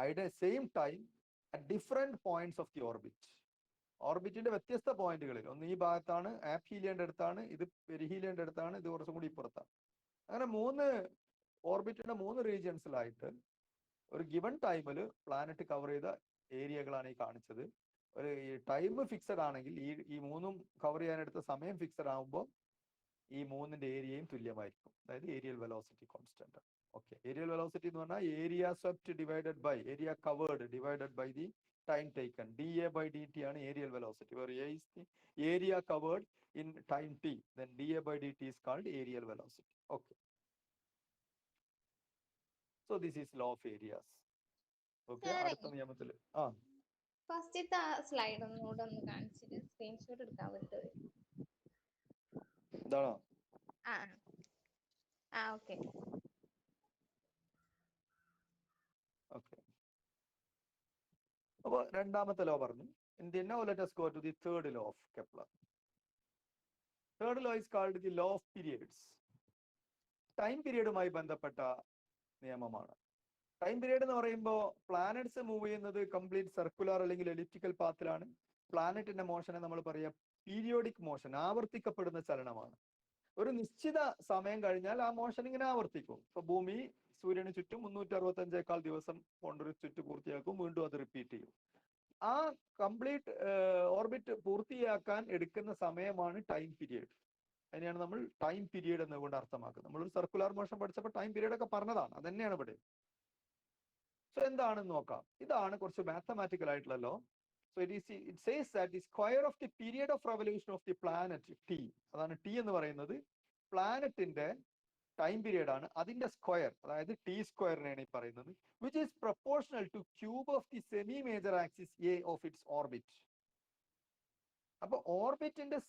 at the same time at different points of the orbit. ഓർബിറ്റിന്റെ വ്യത്യസ്ത പോയിന്റുകളിൽ, ഒന്ന് ഈ ഭാഗത്താണ്, ആപ്ഹീലിയന്റെ അടുത്താണ്, ഇത് പെരിഹീലിയന്റെ അടുത്താണ്, ഇത് കുറച്ചും കൂടി ഇപ്പുറത്താണ്. അങ്ങനെ 3 ഓർബിറ്റിന്റെ 3 റീജിയൻസിലായിട്ട് ഒരു ഗിവൺ ടൈമിൽ പ്ലാനറ്റ് കവർ ചെയ്ത ഏരിയകളാണ് ഈ കാണിച്ചത്. ഒരു ടൈം ഫിക്സഡ് ആണെങ്കിൽ ഈ 3ഉം കവർ ചെയ്യാനെടുത്ത സമയം ഫിക്സഡ് ആകുമ്പോൾ ഈ 3ന്റെ ഏരിയയും തുല്യമായിരിക്കും. അതായത് areal velocity constant. Okay, areal velocity എന്ന് പറഞ്ഞാൽ area swept divided by area covered divided by the time taken. dA/dt ആണ് aerial velocity, where A is the area covered in time t, then dA/dt is called aerial velocity. Okay, so this is law of areas. Okay, അടുത്ത നിയമത്തിൽ ഫസ്റ്റത്തെ slide ഒന്നുകൂടെ ഒന്ന് കാണിച്ചിട്ട് screenshot എടുക്കാൻ പറ്റുമോ? ഇതാണോ? ഓക്കെ. ഓക്കെ, അപ്പോൾ രണ്ടാമത്തെ ലോ പറഞ്ഞു. Now let us go to the third law of Kepler. Third law is called the law of periods. Time പീരീഡുമായി ബന്ധപ്പെട്ട നിയമമാണ്. ടൈം പീരീഡ് എന്ന് പറയുമ്പോൾ പ്ലാനറ്റ്സ് മൂവ് ചെയ്യുന്നത് കംപ്ലീറ്റ് സർക്കുലർ അല്ലെങ്കിൽ എലിപ്റ്റിക്കൽ പാത്തിലാണ്. പ്ലാനറ്റിന്റെ മോഷനെ നമ്മൾ പറയുക പീരിയോഡിക് മോഷൻ, ആവർത്തിക്കപ്പെടുന്ന ചലനമാണ്. ഒരു നിശ്ചിത സമയം കഴിഞ്ഞാൽ ആ മോഷൻ ഇങ്ങനെ ആവർത്തിക്കും. ഇപ്പൊ ഭൂമി സൂര്യന് ചുറ്റും 365 ദിവസം കൊണ്ടൊരു ചുറ്റു പൂർത്തിയാക്കും, വീണ്ടും അത് റിപ്പീറ്റ് ചെയ്യും. ആ കംപ്ലീറ്റ് ഓർബിറ്റ് പൂർത്തിയാക്കാൻ എടുക്കുന്ന സമയമാണ് ടൈം പീരിയഡ്. അതിനെയാണ് നമ്മൾ ടൈം പീരിയഡ് എന്നുകൊണ്ട് അർത്ഥമാക്കുന്നത്. നമ്മളൊരു സർക്കുലർ മോഷൻ പഠിച്ചപ്പോൾ ടൈം പീരിയഡ് ഒക്കെ പറഞ്ഞതാണ്, അത് തന്നെയാണ് ഇവിടെ. സോ എന്താണെന്ന് നോക്കാം. ഇതാണ് കുറച്ച് മാത്തമാറ്റിക്കൽ ആയിട്ടുള്ള law. So it says that the square of the period of revolution of the planet t, അതാണ് ടി എന്ന് പറയുന്നത് പ്ലാനറ്റിന്റെ ടൈം പീരിയഡ് ആണ്. അതിന്റെ സ്ക്വയർ, അതായത് ടി സ്ക്വയറിനെയാണ് ഈ പറയുന്നത്, which is proportional two cube of the semi major axis A of its orbit. അപ്പൊ ഓർബിറ്റിന്റെ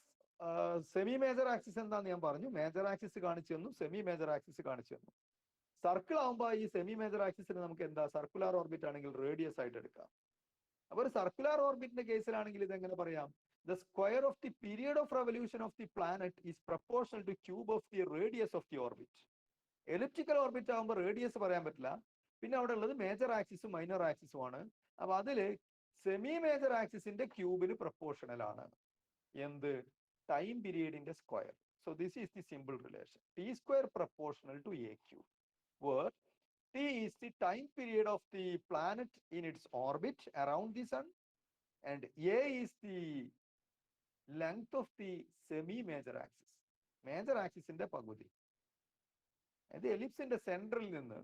semi major axis എന്താന്ന് ഞാൻ പറഞ്ഞു. മേജർ ആക്സിസ് കാണിച്ചു തന്നു, സെമി മേജർ ആക്സിസ് കാണിച്ചു തന്നു. സർക്കിൾ ആകുമ്പോൾ ഈ സെമി മേജർ ആക്സിസിന് നമുക്ക് എന്താ, സർക്കുലർ ഓർബിറ്റ് ആണെങ്കിൽ റേഡിയസ് ആയിട്ട് എടുക്കാം. അപ്പൊ ഒരു സർക്കുലർ ഓർബിറ്റിന്റെ കേസിലാണെങ്കിൽ ഇത് എങ്ങനെ പറയാം? The square of the period of revolution of the planet is proportional to cube of the radius of the orbit. Elliptical orbit ആകുമ്പോൾ റേഡിയസ് പറയാൻ പറ്റില്ല. പിന്നെ അവിടെ ഉള്ളത് മേജർ ആക്സിസും മൈനർ ആക്സിസും ആണ്. അപ്പൊ അതില് സെമി മേജർ ആക്സിസിന്റെ ക്യൂബിന് പ്രൊപ്പോർഷണൽ ആണ് എന്ത്? ടൈം പീരീഡിന്റെ square. So this is the simple relation. T square proportional to a cube, where t is the time period of the planet in its orbit around the sun and a is the length of the semi major axis. Major ആക്സിസിന്റെ പകുതി. അത് എലിപ്സിന്റെ central നിന്ന്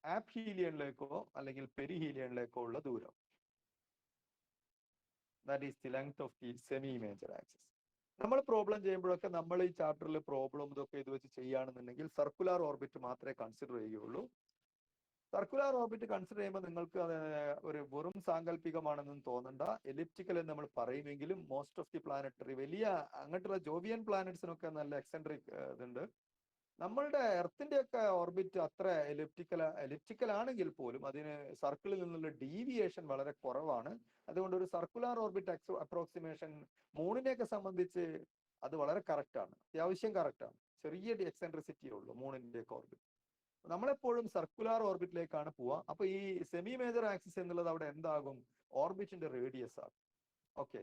ആപ്ഹീലിയനിലേക്കോ അല്ലെങ്കിൽ പെരിഹീലിയനിലേക്കോ ഉള്ള ദൂരം. That is the length of the semi major axis. നമ്മൾ problem ചെയ്യുമ്പോഴൊക്കെ നമ്മൾ ഈ ചാപ്റ്ററിൽ പ്രോബ്ലം ഇതൊക്കെ ഇത് വെച്ച് ചെയ്യുകയാണെന്നുണ്ടെങ്കിൽ സർക്കുലർ ഓർബിറ്റ് മാത്രമേ കൺസിഡർ ചെയ്യുകയുള്ളൂ. സർക്കുലർ ഓർബിറ്റ് കൺസിഡർ ചെയ്യുമ്പോൾ നിങ്ങൾക്ക് ഒരു വെറും സാങ്കല്പികമാണെന്നും തോന്നണ്ട. എലിപ്റ്റിക്കൽ എന്ന് നമ്മൾ പറയുമെങ്കിലും മോസ്റ്റ് ഓഫ് ദി പ്ലാനറ്ററി വലിയ അങ്ങോട്ടുള്ള ജോവിയൻ പ്ലാനറ്റ്സിനൊക്കെ നല്ല എക്സെൻട്രിക് ഇതുണ്ട്. നമ്മളുടെ എർത്തിന്റെ ഒക്കെ ഓർബിറ്റ് അത്ര എലിപ്റ്റിക്കൽ ആണെങ്കിൽ പോലും അതിന് സർക്കിളിൽ നിന്നുള്ള ഡീവിയേഷൻ വളരെ കുറവാണ്. അതുകൊണ്ട് ഒരു സർക്കുലർ ഓർബിറ്റ് അപ്രോക്സിമേഷൻ മൂണിനെയൊക്കെ സംബന്ധിച്ച് അത് വളരെ കറക്റ്റ് ആണ്, അത്യാവശ്യം കറക്റ്റ് ആണ്. ചെറിയ എക്സെൻട്രിസിറ്റിയേ ഉള്ളൂ മൂണിന്റെയൊക്കെ ഓർബിറ്റ്. നമ്മളെപ്പോഴും സർക്കുലർ ഓർബിറ്റിലേക്കാണ് പോവുക. അപ്പൊ ഈ സെമി മേജർ ആക്സിസ് എന്നുള്ളത് അവിടെ എന്താകും? ഓർബിറ്റിന്റെ റേഡിയസ് ആകും. Okay,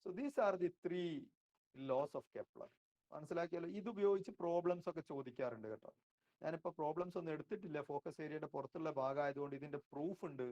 so these are the 3 laws of Kepler. മനസ്സിലാക്കിയല്ലോ? ഇത് ഉപയോഗിച്ച് പ്രോബ്ലംസ് ഒക്കെ ചോദിക്കാറുണ്ട് കേട്ടോ. ഞാനിപ്പോൾ പ്രോബ്ലംസ് ഒന്നും എടുത്തിട്ടില്ല, ഫോക്കസ് ഏരിയയുടെ പുറത്തുള്ള ഭാഗമായതുകൊണ്ട് ഇതിന്റെ പ്രൂഫ് ഉണ്ട്.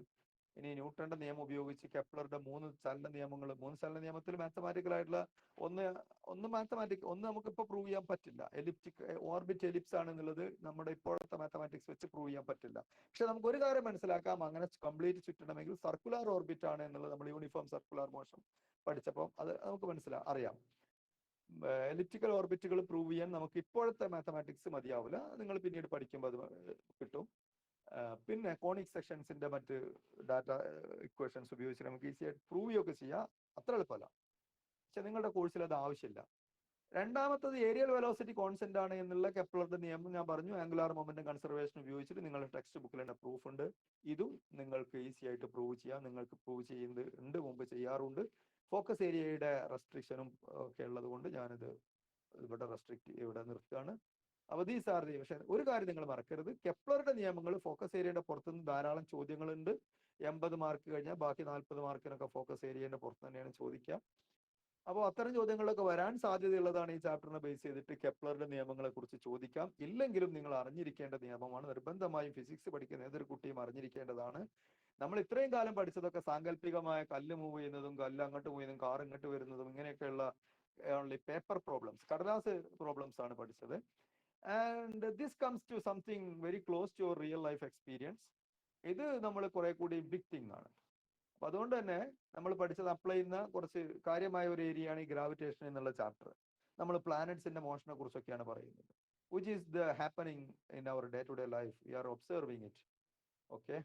ഇനി ന്യൂട്ടന്റെ നിയമം ഉപയോഗിച്ച് കെപ്ലറുടെ മൂന്ന് ചലന നിയമത്തിൽ മാത്തമാറ്റിക്കൽ ആയിട്ടുള്ള ഒന്ന് ഒന്ന് നമുക്കിപ്പോൾ പ്രൂവ് ചെയ്യാൻ പറ്റില്ല. എലിപ്റ്റിക് ഓർബിറ്റ് എലിപ്സ് ആണ് എന്നുള്ളത് നമ്മുടെ ഇപ്പോഴത്തെ മാത്തമാറ്റിക്സ് വെച്ച് പ്രൂവ് ചെയ്യാൻ പറ്റില്ല. പക്ഷെ നമുക്ക് ഒരു കാര്യം മനസ്സിലാക്കാം, അങ്ങനെ കംപ്ലീറ്റ് ചുറ്റണമെങ്കിൽ സർക്കുലർ ഓർബിറ്റ് ആണ് എന്നുള്ളത് നമ്മൾ യൂണിഫോം സർക്കുലർ മോഷൻ പഠിച്ചപ്പോൾ അത് നമുക്ക് അറിയാം. എലിപ്റ്റിക്കൽ ഓർബിറ്റുകൾ പ്രൂവ് ചെയ്യാൻ നമുക്ക് ഇപ്പോഴത്തെ മാത്തമാറ്റിക്സ് മതിയാവില്ല, നിങ്ങൾ പിന്നീട് പഠിക്കുമ്പോൾ അത് കിട്ടും. പിന്നെ കോണിക് സെക്ഷൻസിന്റെ മറ്റ് ഡാറ്റ ഇക്വേഷൻസ് ഉപയോഗിച്ച് നമുക്ക് ഈസി ആയിട്ട് പ്രൂവ് ചെയ്യുകയൊക്കെ ചെയ്യാം. അത്ര എളുപ്പമല്ല, പക്ഷെ നിങ്ങളുടെ കോഴ്സിൽ അത് ആവശ്യമില്ല. രണ്ടാമത്തത് ഏരിയൽ വെലോസിറ്റി കോൺസ്റ്റന്റ് ആണ് എന്നുള്ള കെപ്ലറുടെ നിയമം ഞാൻ പറഞ്ഞു. ആംഗുലാർ മൊമെന്റം കൺസർവേഷൻ ഉപയോഗിച്ചിട്ട് നിങ്ങളുടെ ടെക്സ്റ്റ് ബുക്കിൽ തന്നെ പ്രൂഫ് ഉണ്ട്. ഇതും നിങ്ങൾക്ക് ഈസി ആയിട്ട് പ്രൂവ് ചെയ്യാം. നിങ്ങൾക്ക് പ്രൂവ് ചെയ്യുന്നുണ്ട്, മുമ്പ് ചെയ്യാറുണ്ട്. ഫോക്കസ് ഏരിയയുടെ റെസ്ട്രിക്ഷനും ഒക്കെ ഉള്ളത് കൊണ്ട് ഞാനിത് ഇവിടെ നിർത്തുകയാണ്. അപ്പൊ ദീസ് ആർ ദി. പക്ഷെ ഒരു കാര്യം നിങ്ങൾ മറക്കരുത്, കെപ്ലറുടെ നിയമങ്ങൾ ഫോക്കസ് ഏരിയയുടെ പുറത്തുനിന്ന് ധാരാളം ചോദ്യങ്ങളുണ്ട്. 80 മാർക്ക് കഴിഞ്ഞാൽ ബാക്കി 40 മാർക്കിനൊക്കെ ഫോക്കസ് ഏരിയയുടെ പുറത്ത് തന്നെയാണ് ചോദിക്കുക. അപ്പോൾ അത്തരം ചോദ്യങ്ങളൊക്കെ വരാൻ സാധ്യതയുള്ളതാണ്. ഈ ചാപ്റ്ററിനെ ബേസ് ചെയ്തിട്ട് കെപ്ലറുടെ നിയമങ്ങളെ കുറിച്ച് ചോദിക്കാം. ഇല്ലെങ്കിലും നിങ്ങൾ അറിഞ്ഞിരിക്കേണ്ട നിയമമാണ്, നിർബന്ധമായും ഫിസിക്സ് പഠിക്കുന്ന ഏതൊരു കുട്ടിയും അറിഞ്ഞിരിക്കേണ്ടതാണ്. നമ്മൾ ഇത്രയും കാലം പഠിച്ചതൊക്കെ സാങ്കല്പികമായ കല്ല് മൂവ് ചെയ്യുന്നതും കല്ല് അങ്ങോട്ട് മൂവ് ചെയ്യുന്നതും കാർ ഇങ്ങോട്ട് വരുന്നതും ഇങ്ങനെയൊക്കെയുള്ള ഓൺലി പേപ്പർ പ്രോബ്ലംസ്, കടലാസ് പ്രോബ്ലംസ് ആണ് പഠിച്ചത്. And this comes to something very close to your real life experience. ഇത് നമ്മൾ കുറെ കൂടി ബിഗ് തിങ് ആണ്. അപ്പൊ അതുകൊണ്ട് തന്നെ നമ്മൾ പഠിച്ചത് അപ്ലൈ ചെയ്യുന്ന കുറച്ച് കാര്യമായ ഒരു ഏരിയയാണ് ഈ ഗ്രാവിറ്റേഷൻ എന്നുള്ള ചാപ്റ്റർ. നമ്മൾ പ്ലാനറ്റ്സിന്റെ മോഷനെ കുറിച്ചൊക്കെയാണ് പറയുന്നത്. Which is the happening in our day to day life, we are observing it. Okay,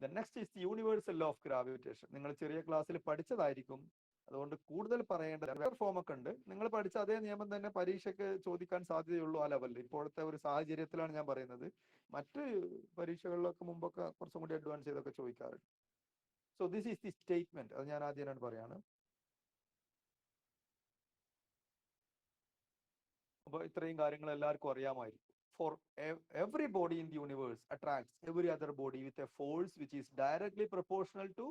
the next is the universal law of gravitation. നിങ്ങൾ ചെറിയ ക്ലാസ്സിൽ പഠിച്ചതായിരിക്കും, അതുകൊണ്ട് കൂടുതൽ പറയേണ്ട ഫോം ഒക്കെ ഉണ്ട്. നിങ്ങൾ പഠിച്ച അതേ നിയമം തന്നെ പരീക്ഷയ്ക്ക് ചോദിക്കാൻ സാധ്യതയുള്ളൂ ആ ലെവലിൽ. ഇപ്പോഴത്തെ ഒരു സാഹചര്യത്തിലാണ് ഞാൻ പറയുന്നത്. മറ്റ് പരീക്ഷകളിലൊക്കെ മുമ്പൊക്കെ കുറച്ചും കൂടി അഡ്വാൻസ് ചെയ്തൊക്കെ ചോദിക്കാറുണ്ട്. So this is the statement. അത് ഞാൻ ആദ്യം പറയാണ്. അപ്പൊ ഇത്രയും കാര്യങ്ങൾ എല്ലാവർക്കും അറിയാമായിരിക്കും. For every body in the universe attracts every other body with a force which is directly proportional to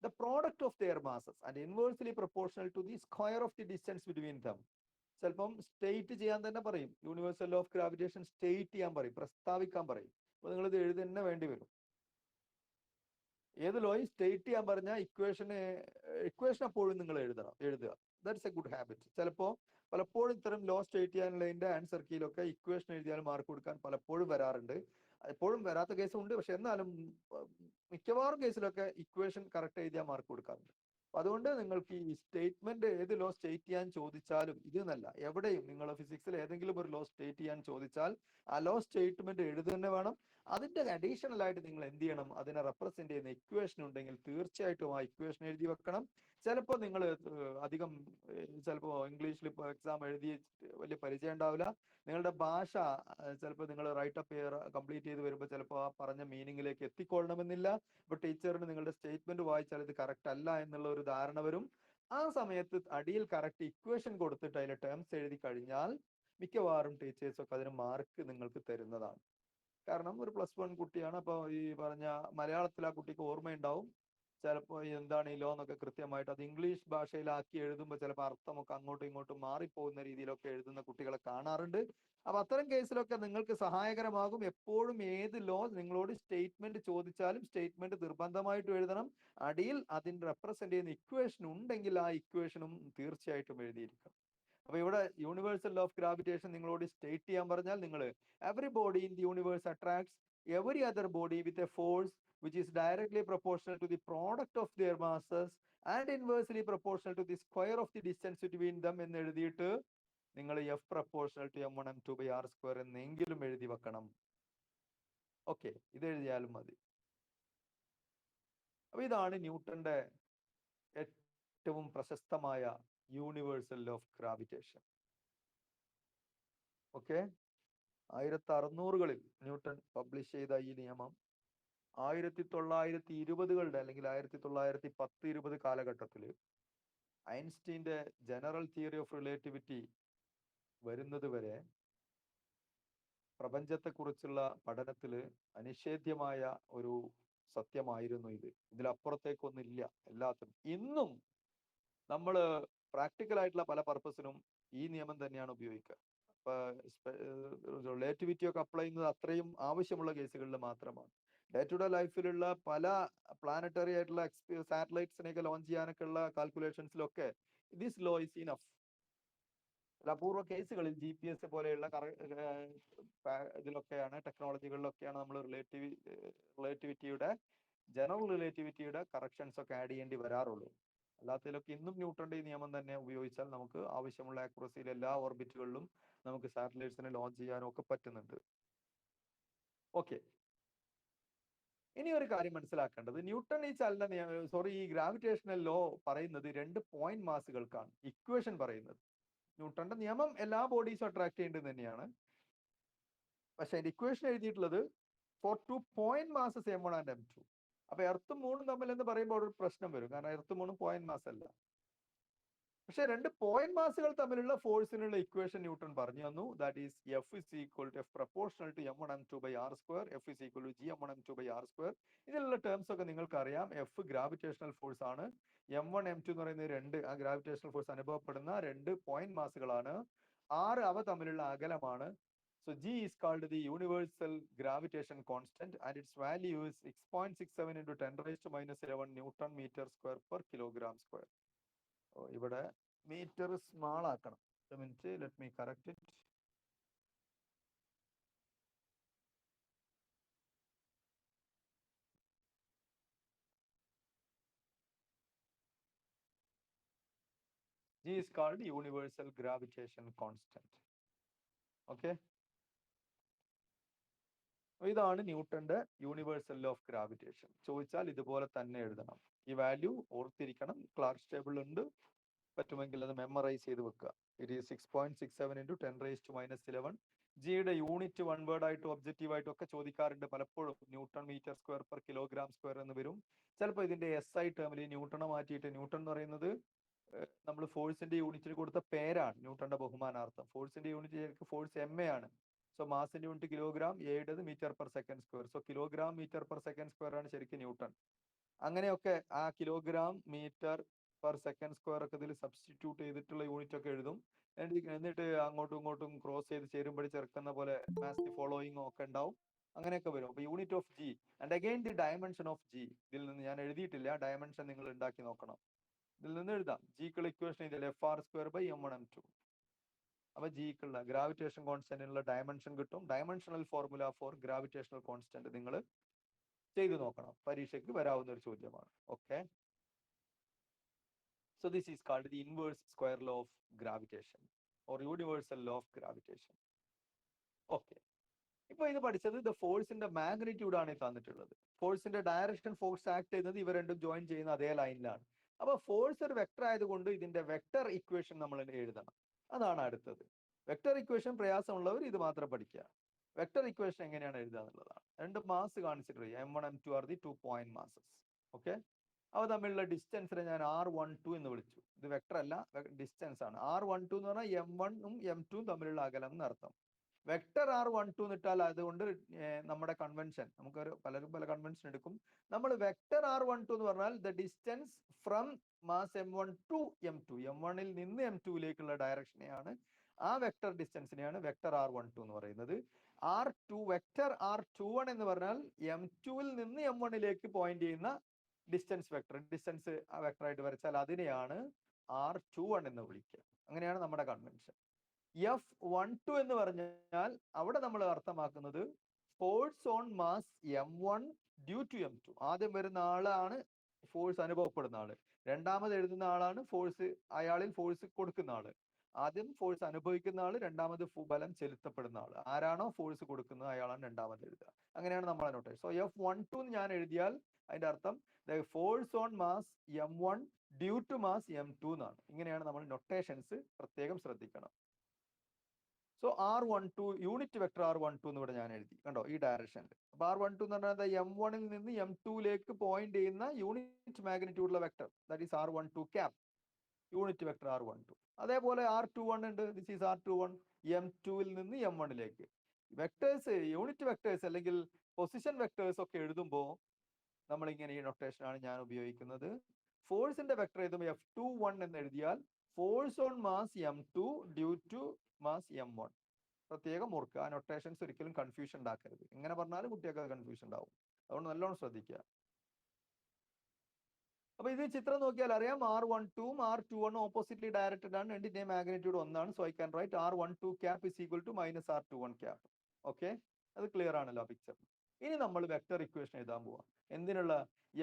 the product of their masses and inversely proportional to the square of the distance between them. ചിലപ്പം state ചെയ്യാൻ തന്നെ പറയും, universal law of gravitation state ചെയ്യാൻ പറയും, പ്രസ്താവിക്കാൻ പറയും. അപ്പൊ നിങ്ങൾ ഇത് എഴുതന്നെ വേണ്ടി വരും. ഏത് ലോയും സ്റ്റേറ്റ് ചെയ്യാൻ പറഞ്ഞാൽ ഇക്വേഷൻ എപ്പോഴും നിങ്ങൾ എഴുതുക. That's A good habit. പലപ്പോഴും ഇത്തരം ലോ സ്റ്റേറ്റ് ചെയ്യാനുള്ളതിന്റെ ആൻസർ കീയിലൊക്കെ ഇക്വേഷൻ എഴുതിയാൽ മാർക്ക് കൊടുക്കാൻ പലപ്പോഴും വരാറുണ്ട്. എപ്പോഴും വരാത്ത കേസും ഉണ്ട്, പക്ഷെ എന്നാലും മിക്കവാറും കേസിലൊക്കെ ഇക്വേഷൻ കറക്റ്റ് എഴുതിയാൽ മാർക്ക് കൊടുക്കാറുണ്ട്. അപ്പൊ അതുകൊണ്ട് നിങ്ങൾക്ക് ഈ സ്റ്റേറ്റ്മെന്റ് ഏത് ലോ സ്റ്റേറ്റ് ചെയ്യാൻ ചോദിച്ചാലും, ഇതെന്നല്ല എവിടെയും നിങ്ങൾ ഫിസിക്സിൽ ഏതെങ്കിലും ഒരു ലോ സ്റ്റേറ്റ് ചെയ്യാൻ ചോദിച്ചാൽ ആ ലോ സ്റ്റേറ്റ്മെന്റ് എഴുതുക വേണം. അതിന്റെ അഡീഷണൽ ആയിട്ട് നിങ്ങൾ എന്ത് ചെയ്യണം, അതിനെ റെപ്രസെന്റ് ചെയ്യുന്ന ഇക്വേഷൻ ഉണ്ടെങ്കിൽ തീർച്ചയായിട്ടും ആ ഇക്വേഷൻ എഴുതി വെക്കണം. ചിലപ്പോൾ നിങ്ങൾ ചിലപ്പോൾ ഇംഗ്ലീഷിൽ ഇപ്പോൾ എക്സാം എഴുതി വലിയ പരിചയം ഉണ്ടാവില്ല. നിങ്ങളുടെ ഭാഷ ചിലപ്പോൾ നിങ്ങൾ റൈറ്റപ്പ് കംപ്ലീറ്റ് ചെയ്ത് വരുമ്പോൾ ചിലപ്പോൾ ആ പറഞ്ഞ മീനിങ്ങിലേക്ക് എത്തിക്കൊള്ളണമെന്നില്ല. ഇപ്പൊ ടീച്ചറിന് നിങ്ങളുടെ സ്റ്റേറ്റ്മെന്റ് വായിച്ചാൽ ഇത് കറക്റ്റ് അല്ല എന്നുള്ള ഒരു ധാരണ വരും. ആ സമയത്ത് അടിയിൽ കറക്റ്റ് ഇക്വേഷൻ കൊടുത്തിട്ട് അതിലെ ടേംസ് എഴുതി കഴിഞ്ഞാൽ മിക്കവാറും ടീച്ചേഴ്സ് ഒക്കെ അതിന് മാർക്ക് നിങ്ങൾക്ക് തരുന്നതാണ്. കാരണം ഒരു +1 കുട്ടിയാണ്, അപ്പോൾ ഈ പറഞ്ഞ മലയാളത്തിൽ ആ കുട്ടിക്ക് ഓർമ്മയുണ്ടാവും. ചിലപ്പോൾ എന്താണ് ഈ ലോ എന്നൊക്കെ കൃത്യമായിട്ട് അത് ഇംഗ്ലീഷ് ഭാഷയിലാക്കി എഴുതുമ്പോൾ ചിലപ്പോൾ അർത്ഥമൊക്കെ അങ്ങോട്ടും ഇങ്ങോട്ടും മാറിപ്പോകുന്ന രീതിയിലൊക്കെ എഴുതുന്ന കുട്ടികളെ കാണാറുണ്ട്. അപ്പൊ അത്തരം കേസിലൊക്കെ നിങ്ങൾക്ക് സഹായകരമാകും. എപ്പോഴും ഏത് ലോ നിങ്ങളോട് സ്റ്റേറ്റ്മെന്റ് ചോദിച്ചാലും സ്റ്റേറ്റ്മെന്റ് നിർബന്ധമായിട്ടും എഴുതണം. അടിയിൽ അതിന് റെപ്രസെന്റ് ചെയ്യുന്ന ഇക്വേഷൻ ഉണ്ടെങ്കിൽ ആ ഇക്വേഷനും തീർച്ചയായിട്ടും എഴുതിയിരിക്കണം. അപ്പൊ ഇവിടെ യൂണിവേഴ്സൽ ലോ ഓഫ് ഗ്രാവിറ്റേഷൻ നിങ്ങളോട് സ്റ്റേറ്റ് ചെയ്യാൻ പറഞ്ഞാൽ നിങ്ങൾ every body in the universe attracts every other body with a force which is directly proportional to the product of their masses and inversely proportional to the square of the distance between them എന്ന് എഴുതിയിട്ട് നിങ്ങൾ F proportional to m1 m2 by r square എന്നെങ്കിലും എഴുതി വെക്കണം. Okay, ഇത് എഴുതിയാലും മതി. അപ്പൊ ഇതാണ് ന്യൂട്ടന്റെ ഏറ്റവും പ്രശസ്തമായ universal law of gravitation. Okay, 1600കളിൽ ന്യൂട്ടൺ പബ്ലിഷ് ചെയ്ത ഈ നിയമം 1920കളുടെ അല്ലെങ്കിൽ 1910-20 കാലഘട്ടത്തിൽ ഐൻസ്റ്റീന്റെ ജനറൽ തിയറി ഓഫ് റിലേറ്റിവിറ്റി വരുന്നത് വരെ പ്രപഞ്ചത്തെക്കുറിച്ചുള്ള പഠനത്തിൽ അനിഷേധ്യമായ ഒരു സത്യമായിരുന്നു ഇത്. ഇതിലപ്പുറത്തേക്കൊന്നില്ല എല്ലാത്തിനും. ഇന്നും നമ്മൾ പ്രാക്ടിക്കൽ ആയിട്ടുള്ള പല പർപ്പസിനും ഈ നിയമം തന്നെയാണ് ഉപയോഗിക്കുക. റിലേറ്റിവിറ്റി ഒക്കെ അപ്ലൈ ചെയ്യുന്നത് അത്രയും ആവശ്യമുള്ള കേസുകളിൽ മാത്രമാണ്. ഡേ ടു ഡേ ലൈഫിലുള്ള പല പ്ലാനറ്ററി ആയിട്ടുള്ള സാറ്റലൈറ്റ്സിനെയൊക്കെ ലോഞ്ച് ചെയ്യാനൊക്കെ ഉള്ള കാൽക്കുലേഷൻസിലൊക്കെ ദിസ് ലോ ഇസ് ഇനഫ്. അപൂർവ കേസുകളിൽ GPS പോലെയുള്ള ഇതിലൊക്കെയാണ്, ടെക്നോളജികളിലൊക്കെയാണ് നമ്മൾ റിലേറ്റിവിറ്റിയുടെ ജനറൽ റിലേറ്റിവിറ്റിയുടെ കറക്ഷൻസ് ഒക്കെ ആഡ് ചെയ്യേണ്ടി വരാറുള്ളൂ. അല്ലാത്തതിലൊക്കെ ഇന്നും ന്യൂട്ടന്റെ ഈ നിയമം തന്നെ ഉപയോഗിച്ചാൽ നമുക്ക് ആവശ്യമുള്ള ആക്യുറസിയിൽ എല്ലാ ഓർബിറ്റുകളിലും നമുക്ക് സാറ്റലൈറ്റ്സിനെ ലോഞ്ച് ചെയ്യാനും ഒക്കെ പറ്റുന്നുണ്ട്. ഓക്കെ, ഇനി ഒരു കാര്യം മനസ്സിലാക്കേണ്ടത്, ന്യൂട്ടൺ ഈ ഗ്രാവിറ്റേഷണൽ ലോ പറയുന്നത് 2 പോയിന്റ് മാസുകൾക്കാണ്. ഇക്വേഷൻ പറയുന്നത് ന്യൂട്ടന്റെ നിയമം എല്ലാ ബോഡീസും അട്രാക്ട് ചെയ്യേണ്ടത് തന്നെയാണ്. പക്ഷെ ഇക്വേഷൻ എഴുതിയിട്ടുള്ളത് four 2 point masses M1 and M2. അപ്പൊ എർത്തും മൂണും തമ്മിൽ എന്ന് പറയുമ്പോൾ ഒരു പ്രശ്നം വരും, കാരണം എർത്തും മൂണും പോയിന്റ് മാസ് അല്ല. പക്ഷെ 2 പോയിന്റ് മാസുകൾ തമ്മിലുള്ള ഫോഴ്സിനുള്ള ഇക്വേഷൻ ന്യൂട്ടൺ പറഞ്ഞു തന്നു. That is F is equal to F proportional to M1 M2 by R square. F is equal to G M1 M2 by R square. ഇതിലുള്ള ടേംസ് ഒക്കെ നിങ്ങൾക്ക് അറിയാം. F ഗ്രാവിറ്റേഷണൽ ഫോഴ്സ് ആണ്, M1 M2 എന്ന് പറയുന്ന 2 ആ ഗ്രാവിറ്റേഷണൽ ഫോഴ്സ് അനുഭവപ്പെടുന്ന 2 point മാസുകളാണ്. R അവ തമ്മിലുള്ള അകലമാണ്. So G is called the universal gravitation constant and its value is 6.67 into 10 raised to minus 11 Newton meter square per kilogram square. ഇവിടെ metre small ആക്കണം. Minute, let me correct it. G is called universal gravitation constant. Okay, ഇതാണ് ന്യൂട്ടന്റെ universal law of gravitation. ചോദിച്ചാൽ ഇതുപോലെ തന്നെ എഴുതണം. ഈ value ഓർത്തിരിക്കണം. ക്ലാർക്സ് ടേബിൾ ഉണ്ട്, പറ്റുമെങ്കിൽ അത് മെമ്മറൈസ് ചെയ്ത് വെക്കുക. It is 6.67 into 10 raised to minus 11. ജിയുടെ യൂണിറ്റ് വൺ വേർഡ് ആയിട്ടും ഒബ്ജക്റ്റീവ് ആയിട്ടും ഒക്കെ ചോദിക്കാറുണ്ട് പലപ്പോഴും. Newton metre square per kilogram square എന്ന് വരും. ചിലപ്പോൾ ഇതിന്റെ SI ടേമിൽ ന്യൂട്ടണെ മാറ്റിയിട്ട്, ന്യൂട്ടൺ എന്ന് പറയുന്നത് നമ്മൾ ഫോഴ്സിന്റെ യൂണിറ്റിൽ കൊടുത്ത പേരാണ്, ന്യൂട്ടന്റെ ബഹുമാനാർത്ഥം. ഫോഴ്സിന്റെ യൂണിറ്റ് ഫോഴ്സ് MA ആണ്. സോ മാസിന്റെ യൂണിറ്റ് കിലോഗ്രാം, എയുടേത് metre per second square. So kilogram metre per second square ആണ് ശരിക്കും ന്യൂട്ടൺ. അങ്ങനെയൊക്കെ ആ kilogram metre per second square ഒക്കെ ഇതിൽ സബ്സ്റ്റിറ്റ്യൂട്ട് ചെയ്തിട്ടുള്ള യൂണിറ്റ് ഒക്കെ എഴുതും. എന്നിട്ട് അങ്ങോട്ടും ഇങ്ങോട്ടും ക്രോസ് ചെയ്ത് ചേരുമ്പോൾ ചേർക്കുന്ന പോലെ മാസ് ഫോളോയിങ് ഒക്കെ ഉണ്ടാവും. അങ്ങനെയൊക്കെ വരും. അപ്പൊ unit of G and again the dimension of G. ഇതിൽ നിന്ന് ഞാൻ എഴുതിയിട്ടില്ല, ഡയമെൻഷൻ നിങ്ങൾ ഉണ്ടാക്കി നോക്കണം. ഇതിൽ നിന്ന് എഴുതാം. ജിക്കുള്ള ഇക്വേഷൻ ഇതിൽ FR square by M1 M2. അപ്പൊ ജിക്കുള്ള ഗ്രാവിറ്റേഷൻ കോൺസ്റ്റന്റിനുള്ള ഡയമെൻഷൻ കിട്ടും. Dimensional formula for gravitational constant നിങ്ങൾ ചെയ്തു നോക്കണം, പരീക്ഷയ്ക്ക് വരാവുന്ന ഒരു ചോദ്യമാണ്. Okay, so this is called the inverse square law of gravitation or universal law of gravitation. Okay, ഇപ്പൊ ഇത് പഠിച്ചത് ദ ഫോഴ്സിന്റെ മാഗ്നിറ്റ്യൂഡ് ആണ് തന്നിട്ടുള്ളത്. ഫോഴ്സിന്റെ ഡയറക്ഷൻ ഫോഴ്സ് ആക്ട് ചെയ്യുന്നത് ഇവ രണ്ടും ജോയിൻ ചെയ്യുന്ന അതേ ലൈനിലാണ്. അപ്പൊ ഫോഴ്സ് ഒരു വെക്ടർ ആയതുകൊണ്ട് ഇതിന്റെ വെക്ടർ ഇക്വേഷൻ നമ്മൾ എഴുതണം. അതാണ് അടുത്തത്. വെക്ടർ ഇക്വേഷൻ പ്രയാസമുള്ളവർ ഇത് മാത്രം പഠിക്കുക. വെക്ടർ ഇക്വേഷൻ എങ്ങനെയാണ് എഴുതുക എന്നുള്ളതാണ്. 2 മാസ് കൺസിഡർ ചെയ്യുക. M1 M2 are the 2 point masses. Okay, അവ തമ്മിലുള്ള ഡിസ്റ്റൻസിനെ ഞാൻ R12 എന്ന് വിളിച്ചു. ഇത് വെക്ടർ അല്ല, ഡിസ്റ്റൻസ് ആണ്. R12 എന്ന് പറഞ്ഞാൽ M1ഉം M2ഉം തമ്മിലുള്ള അകലം എന്നർത്ഥം. വെക്ടർ R12 എന്നിട്ടാൽ അതുകൊണ്ട് നമ്മുടെ കൺവെൻഷൻ, പലരും പല കൺവെൻഷൻ എടുക്കും. നമ്മൾ വെക്ടർ R12 എന്ന് പറഞ്ഞാൽ the distance from mass M1 to M2, M1ൽ നിന്ന് M2ലേക്കുള്ള ഡയറക്ഷനെയാണ്, ആ വെക്ടർ ഡിസ്റ്റൻസിനെയാണ് വെക്ടർ R12 എന്ന് പറയുന്നത്. വെക്ടർ R21 എന്ന് പറഞ്ഞാൽ M2ൽ നിന്ന് M1ലേക്ക് പോയിന്റ് ചെയ്യുന്ന ഡിസ്റ്റൻസ് വെക്ടർ, ഡിസ്റ്റൻസ് ആ വെക്ടർ ആയിട്ട് വരച്ചാൽ അതിനെയാണ് R21 എന്ന് വിളിക്കുക. അങ്ങനെയാണ് നമ്മുടെ കൺവെൻഷൻ. F12 എന്ന് പറഞ്ഞാൽ അവിടെ നമ്മൾ അർത്ഥമാക്കുന്നത് force on mass M1 due to M2. ആദ്യം വരുന്ന ആളാണ് ഫോഴ്സ് അനുഭവപ്പെടുന്ന ആള്, രണ്ടാമത് എഴുതുന്ന ആളാണ് ഫോഴ്സ്, അയാളിൽ ഫോഴ്സ് കൊടുക്കുന്ന ആള്. ആദ്യം ഫോഴ്സ് അനുഭവിക്കുന്ന ആള്, രണ്ടാമത് ബലം ചെലുത്തപ്പെടുന്ന ആള്. ആരാണോ ഫോഴ്സ് കൊടുക്കുന്നത് അയാളാണ് രണ്ടാമത് എഴുതുക. അങ്ങനെയാണ് നമ്മളെ നോട്ടേഷൻ. സോ F12 ഞാൻ എഴുതിയാൽ അതിന്റെ അർത്ഥം force on mass M1 due to mass M2 എന്നാണ്. ഇങ്ങനെയാണ് നമ്മൾ നൊട്ടേഷൻസ് പ്രത്യേകം ശ്രദ്ധിക്കണം. So R12 unit vector R12 എന്ന് ഇവിടെ ഞാൻ എഴുതി, കണ്ടോ, ഈ ഡയറക്ഷനിൽ. അപ്പൊ R12 എന്ന് പറഞ്ഞാൽ M1ൽ നിന്ന് M2ലേക്ക് പോയിന്റ് ചെയ്യുന്ന യൂണിറ്റ് മാഗ്നിറ്റ്യൂഡുള്ള vector, that is R12 cap, unit vector R12. അതേപോലെ R21 ഉണ്ട്, ദിസ് ഈസ് R21, M2ൽ നിന്ന് M1ലേക്ക്. വെക്ടേഴ്സ്, യൂണിറ്റ് വെക്ടേഴ്സ് അല്ലെങ്കിൽ പൊസിഷൻ വെക്ടേഴ്സ് ഒക്കെ എഴുതുമ്പോൾ നമ്മൾ ഇങ്ങനെ ഈ നൊട്ടേഷൻ ആണ് ഞാൻ ഉപയോഗിക്കുന്നത്. ഫോഴ്സിന്റെ വെക്ടർ എഴുതുമ്പോൾ F21 എന്ന് എഴുതിയാൽ force on mass M2 due to mass M1. പ്രത്യേകം ഓർക്കുക. ആ നൊട്ടേഷൻസ് ഒരിക്കലും കൺഫ്യൂഷൻ ഉണ്ടാക്കരുത്. എങ്ങനെ പറഞ്ഞാലും കുട്ടികൾക്ക് കൺഫ്യൂഷൻ ഉണ്ടാവും. അതുകൊണ്ട് നല്ലോണം ശ്രദ്ധിക്കുക. അപ്പൊ ഇത് ചിത്രം നോക്കിയാൽ അറിയാം R12 R21 ഓപ്പോസിറ്റ്ലി ഡയറക്റ്റഡ് ആണ്. രണ്ടിന്റെയും മാഗ്നിറ്റ്യൂഡ് ഒന്നാണ്. So I can write R12 cap is equal to minus R21 cap. Okay, അത് ക്ലിയർ ആണല്ലോ പിക്ചർ. ഇനി നമ്മൾ വെക്ടർ ഇക്വേഷൻ എഴുതാൻ പോവാം. എന്തിനുള്ള?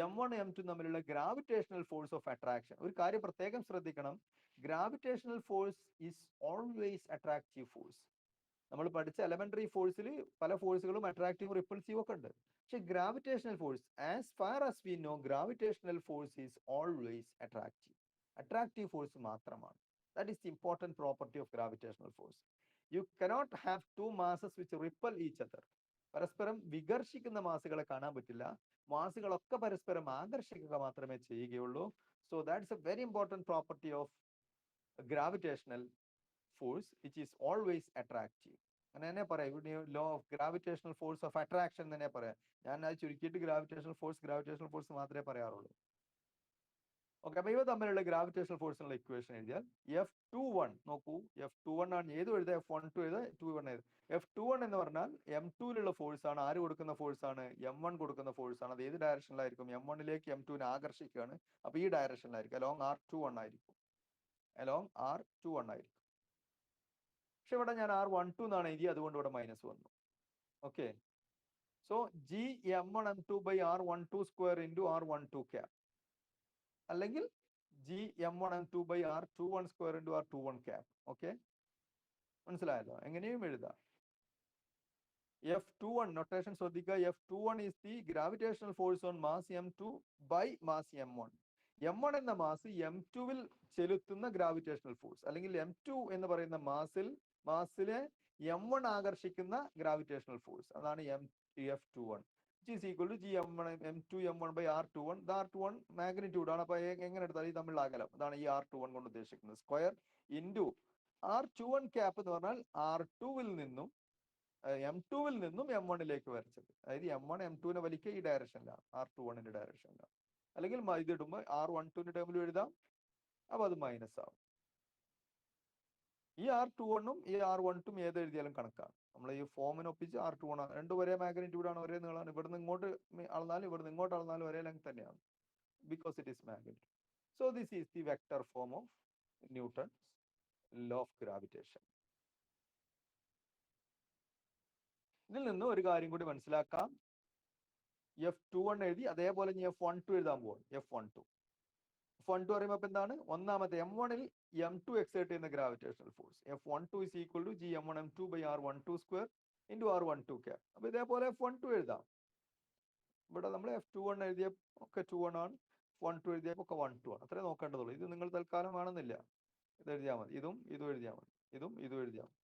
M1 M2 തമ്മിലുള്ള ഗ്രാവിറ്റേഷണൽ ഫോഴ്സ് ഓഫ് അട്രാക്ഷൻ. ഒരു കാര്യം പ്രത്യേകം ശ്രദ്ധിക്കണം, gravitational force is always attractive force. നമ്മൾ പഠിച്ച എലമെന്ററി ഫോഴ്സിൽ പല ഫോഴ്സുകളും അട്രാക്റ്റീവ് റിപ്പൾസീവ് ഒക്കെ ഉണ്ട്. പക്ഷെ gravitational force, as far as we know, gravitational force is always attractive. Attractive force മാത്രമാണ്. That is the important property of gravitational force. You cannot have two masses which repel each other. പരസ്പരം വികർഷിക്കുന്ന മാസുകളെ കാണാൻ പറ്റില്ല. മാസുകളൊക്കെ പരസ്പരം ആകർഷിക്കുക മാത്രമേ ചെയ്യുകയുള്ളൂ. So that's A very important property of gravitational force which is always attractive. അങ്ങനെ തന്നെ പറയാം, law of gravitational force of attraction തന്നെ പറയാം. ഞാൻ അത് ചുരുക്കിയിട്ട് ഗ്രാവിറ്റേഷണൽ ഫോഴ്സ് മാത്രമേ പറയാറുള്ളൂ. ഓക്കെ, അപ്പൊ ഇവ തമ്മിലുള്ള ഗ്രാവിറ്റേഷണൽ ഫോഴ്സിനുള്ള ഇക്വേഷൻ എഴുതിയാൽ F21 നോക്കൂ, F21 ആണ്. ഏതും എഴുതുക, F12 എഴുതുക, F21 എഴുതുക. F21 എന്ന് പറഞ്ഞാൽ M2ലുള്ള ഫോഴ്സ് ആണ്. ആര് കൊടുക്കുന്ന ഫോഴ്സ് ആണ്? M1 കൊടുക്കുന്ന ഫോഴ്സ് ആണ്. അത് ഏത് ഡയറക്ഷനിലായിരിക്കും? M1ലേക്ക് M2നെ ആകർഷിക്കുകയാണ്. അപ്പൊ ഈ ഡയറക്ഷനിലായിരിക്കും, അലോങ് R21 ആയിരിക്കും. അലോങ് R21 ആയിരിക്കും. പക്ഷെ ഇവിടെ ഞാൻ R12 എന്നാണ് എഴുതി, അതുകൊണ്ട് ഇവിടെ മൈനസ് വന്നു. Okay, so G M1 M2 by R12 square into R12 cap, അല്ലെങ്കിൽ G M1 M2 by R21 square into R21 cap. Okay, മനസ്സിലായല്ലോ? എങ്ങനെയും എഴുതാം. F21 നൊട്ടേഷൻ ശ്രദ്ധിക്കുക. F21 is the gravitational force on mass M2 by mass M1. M1 എന്ന mass M2വിൽ ചെലുത്തുന്ന gravitational force, അല്ലെങ്കിൽ M2 എന്ന് പറയുന്ന മാസിലെ M1 ആകർഷിക്കുന്ന ഗ്രാവിറ്റേഷണൽ ഫോഴ്സ്, അതാണ് F21. which is equal to G M2 M1 by R21. ഇത് R21 magnitude ആണ്. അപ്പൊ എങ്ങനെ എടുത്താൽ ഈ തമ്മിലുള്ള അകലം, അതാണ് ഈ R21 കൊണ്ട് ഉദ്ദേശിക്കുന്നത്. സ്ക്വയർ ഇൻറ്റു R21 ക്യാപ് എന്ന് പറഞ്ഞാൽ R2വിൽ നിന്നും M2വിൽ നിന്നും M1ലേക്ക് വരച്ചത്. അതായത് M1 M2നെ വലിക്കുക ഈ ഡയറക്ഷനിലാണ്, R21ന്റെ ഡയറക്ഷനിലാണ്. അല്ലെങ്കിൽ ഇത് ഇടുമ്പോൾ R12ന്റെ ടേമിലും എഴുതാം. അപ്പൊ അത് മൈനസ് ആവും. ഈ R21ഉം ഈ R12ഉം ഏത് എഴുതിയാലും കണക്കാണ്. നമ്മൾ ഈ ഫോമിനൊപ്പിച്ച് R21 രണ്ടും ഒരേ മാഗ്നിറ്റ്യൂഡാണ്, ഒരേ നീളമാണ്. ഇവിടുന്ന് ഇങ്ങോട്ട് അളന്നാലും ഇവിടുന്ന് ഇങ്ങോട്ട് അളന്നാലും ഒരേ ലെങ്ത് തന്നെയാണ്, because it is magnitude. So this is the vector form of Newton's law of gravitation. ഇതിൽ നിന്ന് ഒരു കാര്യം കൂടി മനസ്സിലാക്കാം. F21 എഴുതി, അതേപോലെ F12 എഴുതാൻ പോകും. F12 പറയുമ്പോൾ ഇപ്പൊ എന്താണ്? ഒന്നാമത്തെ M1ൽ M2 എക്സേർട്ട് ചെയ്യുന്ന gravitational force. F12 is equal to G M1 M2 by R12 square into R12 cap. അപ്പൊ ഇതേപോലെ F12 എഴുതാം. ഇവിടെ നമ്മൾ F21 എഴുതിയ ഒക്കെ 21 ആണ്, F12 എഴുതിയപ്പോൾ ഒക്കെ 12 ആണ്. അത്രേ നോക്കേണ്ടതുള്ളൂ. ഇത് നിങ്ങൾ തൽക്കാലം വേണമെന്നില്ല, ഇത് എഴുതിയാൽ മതി. ഇതും എഴുതിയാൽ മതി, ഇതും എഴുതിയാൽ മതി.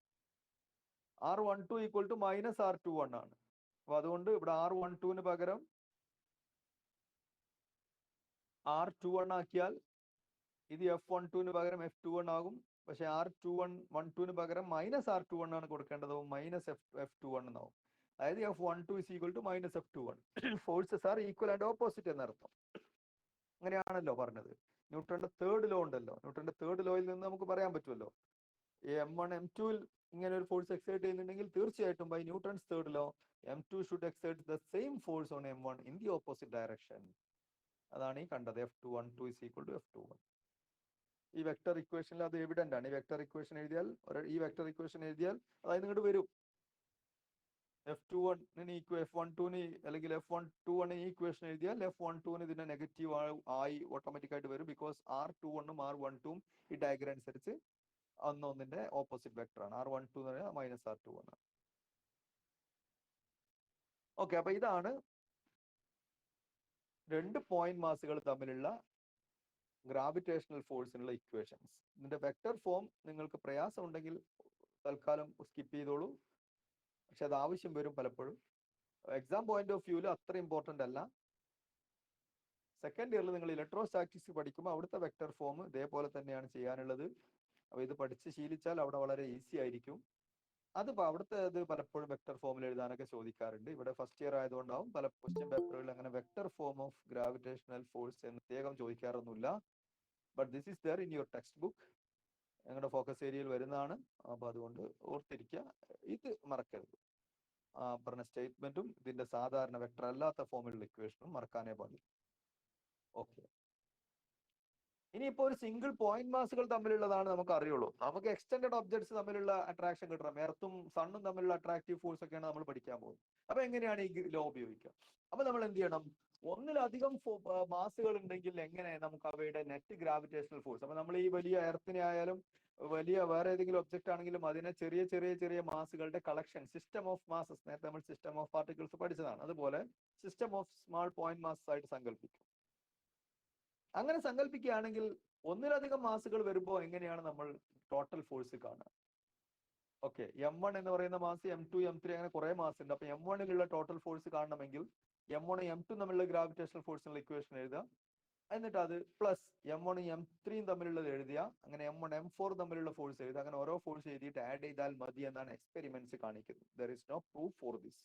R12 equal to minus R21 ആണ്. അപ്പൊ അതുകൊണ്ട് ഇവിടെ R12ന് പകരം R21 ആക്കിയാൽ ഇത് F12ന് പകരം F21 ആകും. പക്ഷെ R12ന് പകരം മൈനസ് R21 ആണ് കൊടുക്കേണ്ടത്, മൈനസ് F21 എന്നാവും. അതായത് F12 is equal to minus F21. Forces are equal and opposite എന്നർത്ഥം. അങ്ങനെയാണല്ലോ പറഞ്ഞത്. ന്യൂട്ടന്റെ തേർഡ് ലോ ഉണ്ടല്ലോ, ന്യൂട്ടന്റെ തേർഡ് ലോയിൽ നിന്ന് നമുക്ക് പറയാൻ പറ്റുമല്ലോ, M1 M2ൽ ഇങ്ങനെ ഒരു ഫോഴ്സ് എക്സേർട്ട് ചെയ്യുന്നുണ്ടെങ്കിൽ തീർച്ചയായിട്ടും by Newton's third law M2 should exert the same force on M1 in the opposite direction. അതാണ് ഈ കണ്ടത്, F12 is equal to F21. ഈ വെക്ടർ ഇക്വേഷനിൽ അത് എവിഡന്റ് ആണ്. ഈ വെക്ടർ ഇക്വേഷൻ എഴുതിയാൽ അതായത് ഇങ്ങോട്ട് വരും. F12ന് അല്ലെങ്കിൽ F12ന് ഈക്വേഷൻ എഴുതിയാൽ F12ന് ഇതിന്റെ നെഗറ്റീവ് ആയി ഓട്ടോമാറ്റിക് ആയിട്ട് വരും. ബിക്കോസ് R21ഉം R12ഉം ഈ ഡയഗ്രം അനുസരിച്ച് ഒന്നിന്റെ ഓപ്പോസിറ്റ് വെക്ടർ ആണ്. R12 എന്ന് പറഞ്ഞാൽ മൈനസ് R21 ആണ്. ഓക്കെ, അപ്പൊ ഇതാണ് രണ്ട് പോയിന്റ് മാസുകൾ തമ്മിലുള്ള ഗ്രാവിറ്റേഷണൽ ഫോഴ്സിനുള്ള ഇക്വേഷൻസ്. ഇതിന്റെ വെക്ടർ ഫോം നിങ്ങൾക്ക് പ്രയാസം ഉണ്ടെങ്കിൽ തൽക്കാലം സ്കിപ്പ് ചെയ്തോളൂ. പക്ഷെ അത് ആവശ്യം വരും പലപ്പോഴും. എക്സാം പോയിന്റ് ഓഫ് വ്യൂവിൽ അത്ര ഇമ്പോർട്ടൻ്റ് അല്ല. സെക്കൻഡ് ഇയറിൽ നിങ്ങൾ ഇലക്ട്രോസ്റ്റാറ്റിക്സ് പഠിക്കുമ്പോൾ അവിടുത്തെ വെക്ടർ ഫോം ഇതേപോലെ തന്നെയാണ് ചെയ്യാനുള്ളത്. അപ്പോൾ ഇത് പഠിച്ച് ശീലിച്ചാൽ അവിടെ വളരെ ഈസി ആയിരിക്കും. അവിടുത്തെ അത് പലപ്പോഴും വെക്ടർ ഫോമിൽ എഴുതാനൊക്കെ ചോദിക്കാറുണ്ട്. ഇവിടെ ഫസ്റ്റ് ഇയർ ആയതുകൊണ്ടാവും പല ക്വസ്റ്റ്യൻ പേപ്പറുകളിൽ അങ്ങനെ vector form of gravitational force എന്ന് പ്രത്യേകം ചോദിക്കാറൊന്നുമില്ല. But this is there in your textbook. നിങ്ങളുടെ ഫോക്കസ് ഏരിയയിൽ വരുന്നതാണ്. അപ്പോൾ അതുകൊണ്ട് ഓർത്തിരിക്കുക, ഇത് മറക്കരുത്. പറഞ്ഞ സ്റ്റേറ്റ്മെന്റും ഇതിന്റെ സാധാരണ വെക്ടർ അല്ലാത്ത ഫോമിലുള്ള ഇക്വേഷനും മറക്കാനേ പാടില്ല. ഓക്കെ, ഇനിയിപ്പോ ഒരു സിംഗിൾ പോയിന്റ് മാസുകൾ തമ്മിലുള്ളതാണ് നമുക്ക് അറിയുള്ളൂ. നമുക്ക് എക്സ്റ്റെൻഡഡ് ഒബ്ജക്ട്സ് തമ്മിലുള്ള അട്രാക്ഷൻ കിട്ടണം. എർത്തും സണ്ണും തമ്മിലുള്ള അട്രാക്റ്റീവ് ഫോഴ്സ് ഒക്കെയാണ് നമ്മൾ പഠിക്കാൻ പോകുന്നത്. അപ്പൊ എങ്ങനെയാണ് ഈ ലോ ഉപയോഗിക്കുക? അപ്പൊ നമ്മൾ എന്ത് ചെയ്യണം? ഒന്നിലധികം മാസുകൾ ഉണ്ടെങ്കിൽ എങ്ങനെ നമുക്ക് അവയുടെ നെറ്റ് ഗ്രാവിറ്റേഷണൽ ഫോഴ്സ്, അപ്പൊ നമ്മൾ ഈ വലിയ എർത്തിനെ ആയാലും വലിയ വേറെ ഏതെങ്കിലും ഒബ്ജക്റ്റ് ആണെങ്കിലും അതിനെ ചെറിയ ചെറിയ ചെറിയ മാസുകളുടെ കളക്ഷൻ, സിസ്റ്റം ഓഫ് മാസസ്, നേരത്തെ നമ്മൾ സിസ്റ്റം ഓഫ് പാർട്ടിക്കിൾസ് പഠിച്ചതാണ്. അതുപോലെ system of small point masses ആയിട്ട് സങ്കല്പിക്കും. അങ്ങനെ സങ്കല്പിക്കുകയാണെങ്കിൽ ഒന്നിലധികം മാസുകൾ വരുമ്പോൾ എങ്ങനെയാണ് നമ്മൾ ടോട്ടൽ ഫോഴ്സ് കാണുക? ഓക്കെ, M1 എന്ന് പറയുന്ന മാസ്, M2, M3 അങ്ങനെ കുറെ മാസ് ഉണ്ട്. അപ്പൊ M1ലുള്ള ടോട്ടൽ ഫോഴ്സ് കാണണമെങ്കിൽ M1 M2 തമ്മിലുള്ള ഗ്രാവിറ്റേഷണൽ ഫോഴ്സിനുള്ള ഇക്വേഷൻ എഴുതുക. എന്നിട്ട് അത് പ്ലസ് M1 M3 തമ്മിലുള്ളത് എഴുതിയ, അങ്ങനെ M1 M4 തമ്മിലുള്ള ഫോഴ്സ് എഴുതുക. അങ്ങനെ ഓരോ ഫോഴ്സ് എഴുതിയിട്ട് ആഡ് ചെയ്താൽ മതി എന്നാണ് എക്സ്പെരിമെന്റ്സ് കാണിക്കുന്നത്. There is no proof for this.